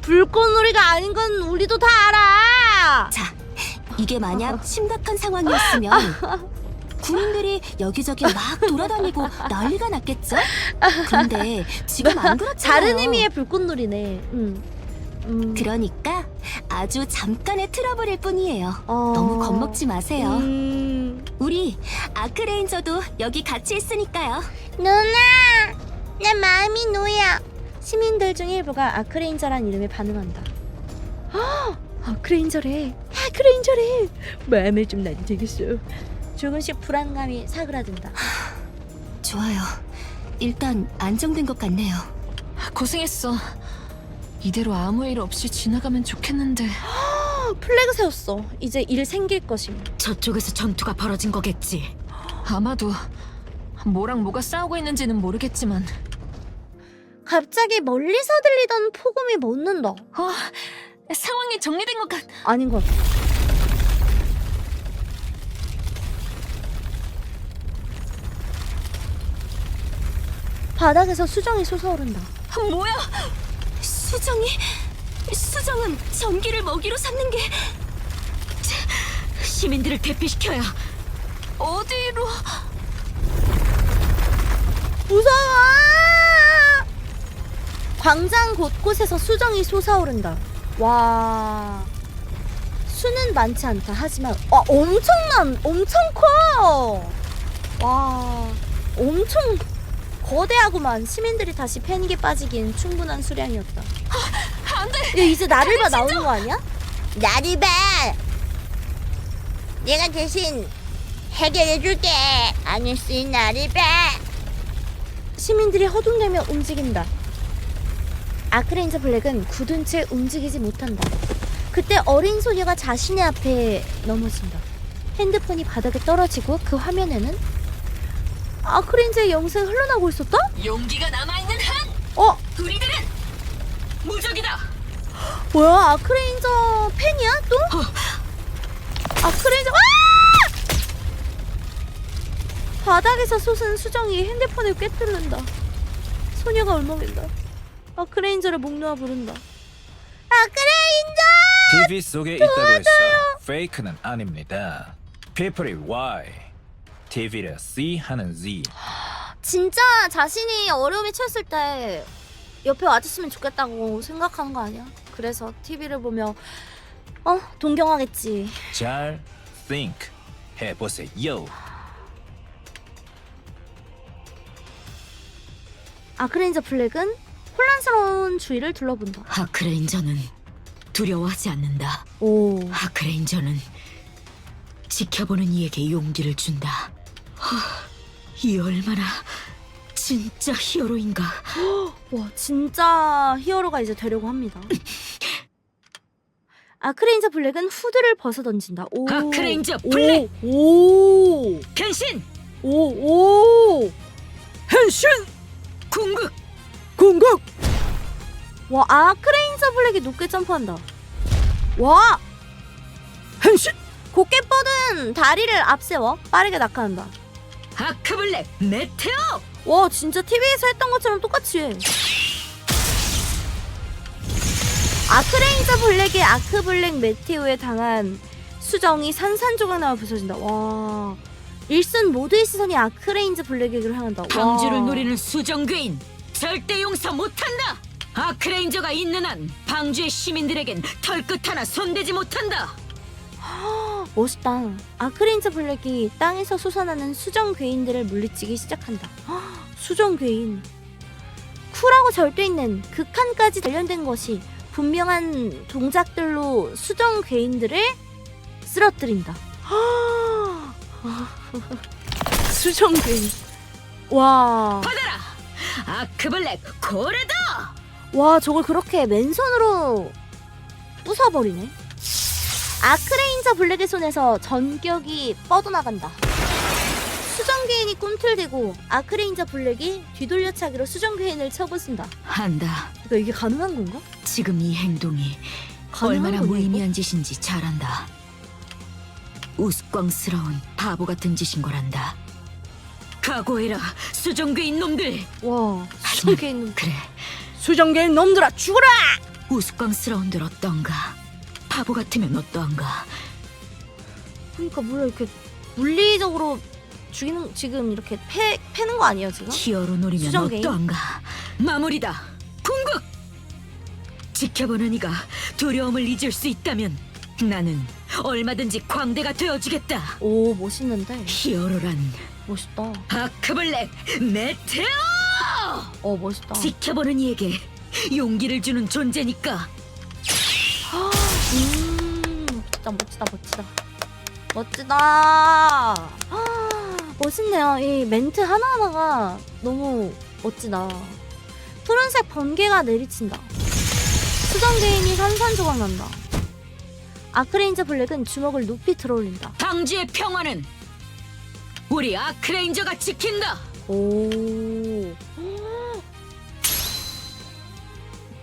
불꽃놀이가 아닌 건 우리도 다 알아. 자, 이게 만약 심각한 상황이었으면 군인들이 여기저기 막 돌아다니고 난리가 났겠죠? 근데 지금 안 그렇잖아요. 다른 의미의 불꽃놀이네. 그러니까 아주 잠깐의 트러블일 뿐이에요. 너무 겁먹지 마세요. 우리 아크레인저도 여기 같이 있으니까요. 누나, 내 마음이 놓여. 시민들 중 일부가 아크레인저란 이름에 반응한다. 아크레인저래. 마음을 좀 놔도 되겠어. 조금씩 불안감이 사그라든다. 좋아요. 일단 안정된 것 같네요. 고생했어. 이대로 아무 일 없이 지나가면 좋겠는데. 플래그 세웠어. 이제 일 생길 것임. 저쪽에서 전투가 벌어진 거겠지. 아마도 뭐랑 뭐가 싸우고 있는지는 모르겠지만 갑자기 멀리서 들리던 폭음이 멎는다. 상황이 정리된 것 같... 아닌 것 같아. 바닥에서 수정이 솟아오른다. 뭐야? 수정은 전기를 먹이로 삼는 게 시민들을 대피시켜야. 어디로? 무서워! 광장 곳곳에서 수정이 솟아오른다. 와. 수는 많지 않다. 하지만 엄청 커. 와. 엄청 거대하구만. 시민들이 다시 패닉에 빠지기엔 충분한 수량이었다. 안 돼. 야, 이제 나를 봐 나오는 거 아니야? 나를 봐. 내가 대신 해결해줄게. 아니스 나를 봐. 시민들이 허둥대며 움직인다. 아크레인저 블랙은 굳은 채 움직이지 못한다. 그때 어린 소녀가 자신의 앞에 넘어진다. 핸드폰이 바닥에 떨어지고 그 화면에는 아크레인저의 영상이 흘러나오고 있었다? 용기가 남아있는 한 우리들은 무적이다. 뭐야, 아크레인저 팬이야 또? 아크레인저 바닥에서 솟은 수정이 핸드폰을 꿰뚫는다. 소녀가 울먹인다. 아크레인저를 목 놓아 부른다. 아크레인저! TV 속에 있다고 해서 페이크는 아닙니다. People이 Y, TV를 C 하는 Z. 진짜 자신이 어려움에 처했을 때 옆에 와줬으면 좋겠다고 생각하는 거 아니야? 그래서 TV를 보며 동경하겠지. 잘 think 해보세요. 아크레인저 블랙은 혼란스러운 주위를 둘러본다. 아크레인저는 두려워하지 않는다. 오. 아크레인저는 지켜보는 이에게 용기를 준다. 이 얼마나 진짜 히어로인가. 와, 진짜 히어로가 이제 되려고 합니다. 아크레인저 블랙은 후드를 벗어 던진다. 오. 아크레인저 블랙! 오. 변신! 오. 변신! 궁극! 와, 아크레인저 블랙이 높게 점프한다. 와. 변신! 곧게 뻗은 다리를 앞세워 빠르게 낙하한다. 아크블랙 메테오! 와, 진짜 TV에서 했던 것처럼 똑같이 해. 아크레인저 블랙의 아크블랙 메테오에 당한 수정이 산산조각나며 부서진다. 와. 일순 모두의 시선이 아크레인저 블랙에게로 향한다. 방주를 와. 노리는 수정괴인 절대 용서 못한다. 아크레인저가 있는 한 방주의 시민들에겐 털끝 하나 손대지 못한다. 멋있다. 아크레인저 블랙이 땅에서 솟아나는 수정 괴인들을 물리치기 시작한다. 수정 괴인. 쿨하고 절대 있는 극한까지 단련된 것이 분명한 동작들로 수정 괴인들을 쓰러뜨린다. 수정 괴인. 와. 받아라. 아크블랙 고레다. 와, 저걸 그렇게 맨손으로 부숴버리네. 아크레인저 블랙의 손에서 전격이 뻗어나간다. 수정괴인이 꿈틀대고 아크레인저 블랙이 뒤돌려차기로 수정괴인을 쳐부순다. 한다. 이게 가능한 건가? 지금 이 행동이 가능한 얼마나 거냐, 무의미한 짓인지 잘 안다. 우스꽝스러운 바보 같은 짓인 거란다. 각오해라, 수정괴인 놈들. 와, 수정괴인. 그래, 수정괴인 놈들아, 죽어라! 우스꽝스러운들 어떤가? 바보 같으면 어떠한가? 그러니까 뭐야, 이렇게 물리적으로 죽이는, 지금 이렇게 패는 거 아니에요 지금? 히어로 노리면 수정괴인? 어떠한가? 마무리다. 궁극! 지켜보는 이가 두려움을 잊을 수 있다면 나는 얼마든지 광대가 되어주겠다. 오, 멋있는데. 히어로란 멋있다. 아크블랙 메테오! 멋있다. 지켜보는 이에게 용기를 주는 존재니까. 진짜 멋지다. 멋지다. 멋있네요. 이 멘트 하나하나가 너무 멋지다. 푸른색 번개가 내리친다. 수정괴인이 산산조각 난다. 아크레인저 블랙은 주먹을 높이 들어올린다. 방주의 평화는 우리 아크레인저가 지킨다. 오.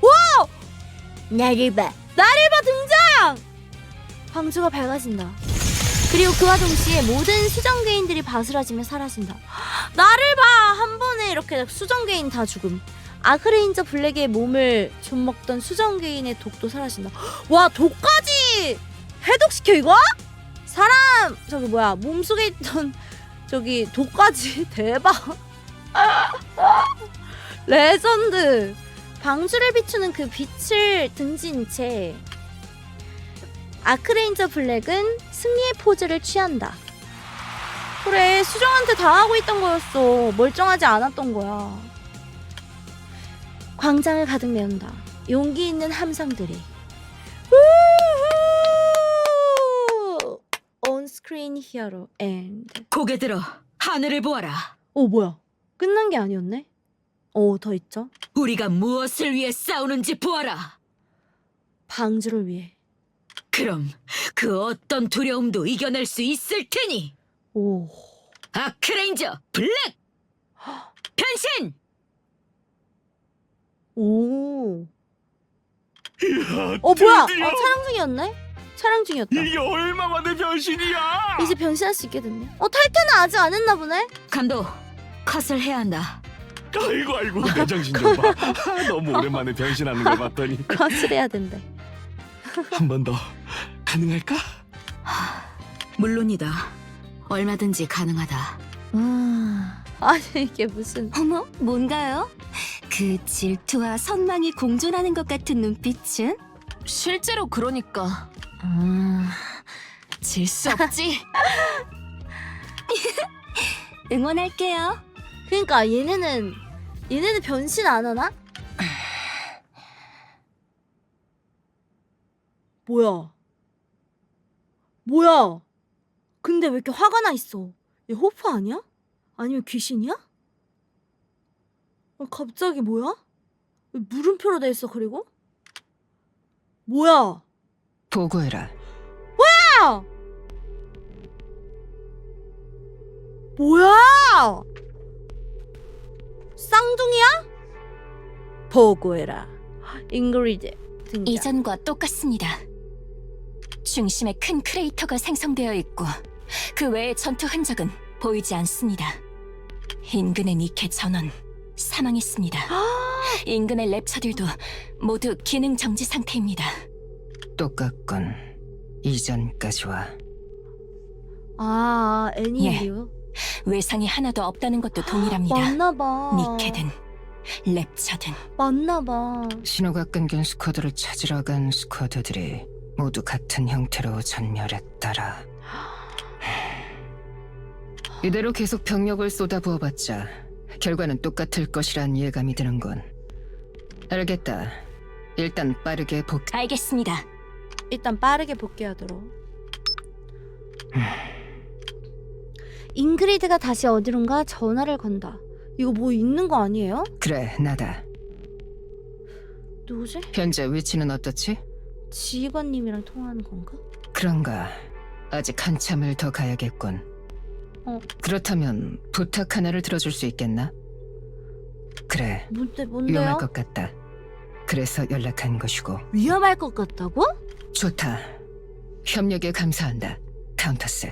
와! 나를 봐 등장! 방주가 밝아진다. 그리고 그와 동시에 모든 수정괴인들이 바스라지며 사라진다. 나를 봐! 한 번에 이렇게 수정괴인 다 죽음. 아크레인저 블랙의 몸을 좀먹던 수정괴인의 독도 사라진다. 와, 독까지 해독시켜 이거? 사람 저기 뭐야 몸속에 있던 저기 독까지 대박. 레전드. 방주를 비추는 그 빛을 등진 채 아크레인저 블랙은 승리의 포즈를 취한다. 그래, 수정한테 당하고 있던 거였어. 멀쩡하지 않았던 거야. 광장을 가득 메운다. 용기 있는 함성들이. 온스크린 히어로 엔드. 고개 들어 하늘을 보아라. 뭐야? 끝난 게 아니었네? 더 있죠? 우리가 무엇을 위해 싸우는지 보아라. 방주를 위해. 그럼 그 어떤 두려움도 이겨낼 수 있을 테니. 오. 아크레인저 블랙 변신! 오. 이야, 뭐야? 드디어! 촬영 중이었네? 촬영 중이었다. 이게 얼마만의 변신이야? 이제 변신할 수 있게 됐네. 탈퇴는 아직 안 했나 보네? 감독, 컷을 해야 한다. 아이고 내 정신 좀 봐. 너무 오랜만에 변신하는 걸 봤더니 컷을 해야 된대. 한 번 더 가능할까? 물론이다. 얼마든지 가능하다. 아니 이게 무슨. 어머, 뭔가요? 그 질투와 선망이 공존하는 것 같은 눈빛은? 실제로 그러니까 질 수 없지. 응원할게요. 그러니까 얘네는 변신 안 하나? 뭐야? 근데 왜 이렇게 화가 나 있어? 얘 호프 아니야? 아니면 귀신이야? 갑자기 뭐야? 왜 물음표로 돼 있어? 그리고 뭐야? 보고해라. 뭐야? 쌍둥이야? 보고해라. 잉그리드 등장. 이전과 똑같습니다. 중심에 큰 크레이터가 생성되어 있고 그 외의 전투 흔적은 보이지 않습니다. 인근의 니케 전원 사망했습니다. 인근의 랩처들도 모두 기능 정지 상태입니다. 똑같군. 이전까지와. 아, 애니에요? 외상이 하나도 없다는 것도 동일합니다. 맞나봐. 니케든 랩처든. 맞나봐. 신호가 끊긴 스쿼드를 찾으러 간 스쿼드들이 모두 같은 형태로 전멸했더라. 이대로 계속 병력을 쏟아부어봤자 결과는 똑같을 것이란 예감이 드는군. 알겠다. 일단 빠르게 알겠습니다. 일단 빠르게 복귀하도록. 잉그리드가 다시 어디론가 전화를 건다. 이거 뭐 있는 거 아니에요? 그래, 나다. 누구지? 현재 위치는 어떻지? 지휘관님이랑 통화하는 건가? 그런가. 아직 한참을 더 가야겠군. 그렇다면 부탁 하나를 들어줄 수 있겠나? 그래, 뭔데요? 위험할 것 같다. 그래서 연락한 것이고. 위험할 것 같다고? 좋다. 협력에 감사한다, 카운터스.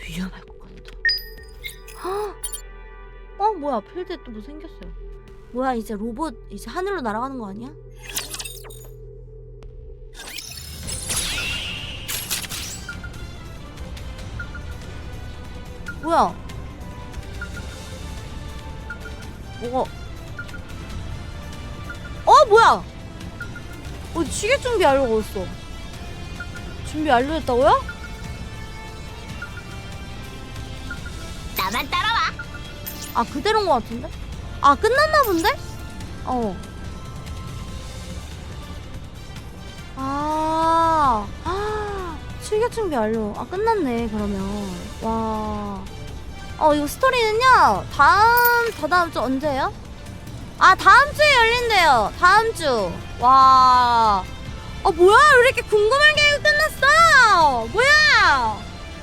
위험할 것 같다. 뭐야, 필드에 또 뭐 생겼어요. 뭐야, 이제 로봇 이제 하늘로 날아가는 거 아니야? 뭐야? 뭐가? 뭐야? 취객 준비 완료가 어딨어? 준비 완료했다고요? 나만 따라와. 아, 그대로인 것 같은데? 아, 끝났나 본데? 출격 준비 완료. 아, 끝났네, 그러면. 와. 이거 스토리는요, 다다음 주 언제예요? 아, 다음 주에 열린대요. 다음 주. 와. 뭐야, 왜 이렇게 궁금한 게 끝났어? 뭐야?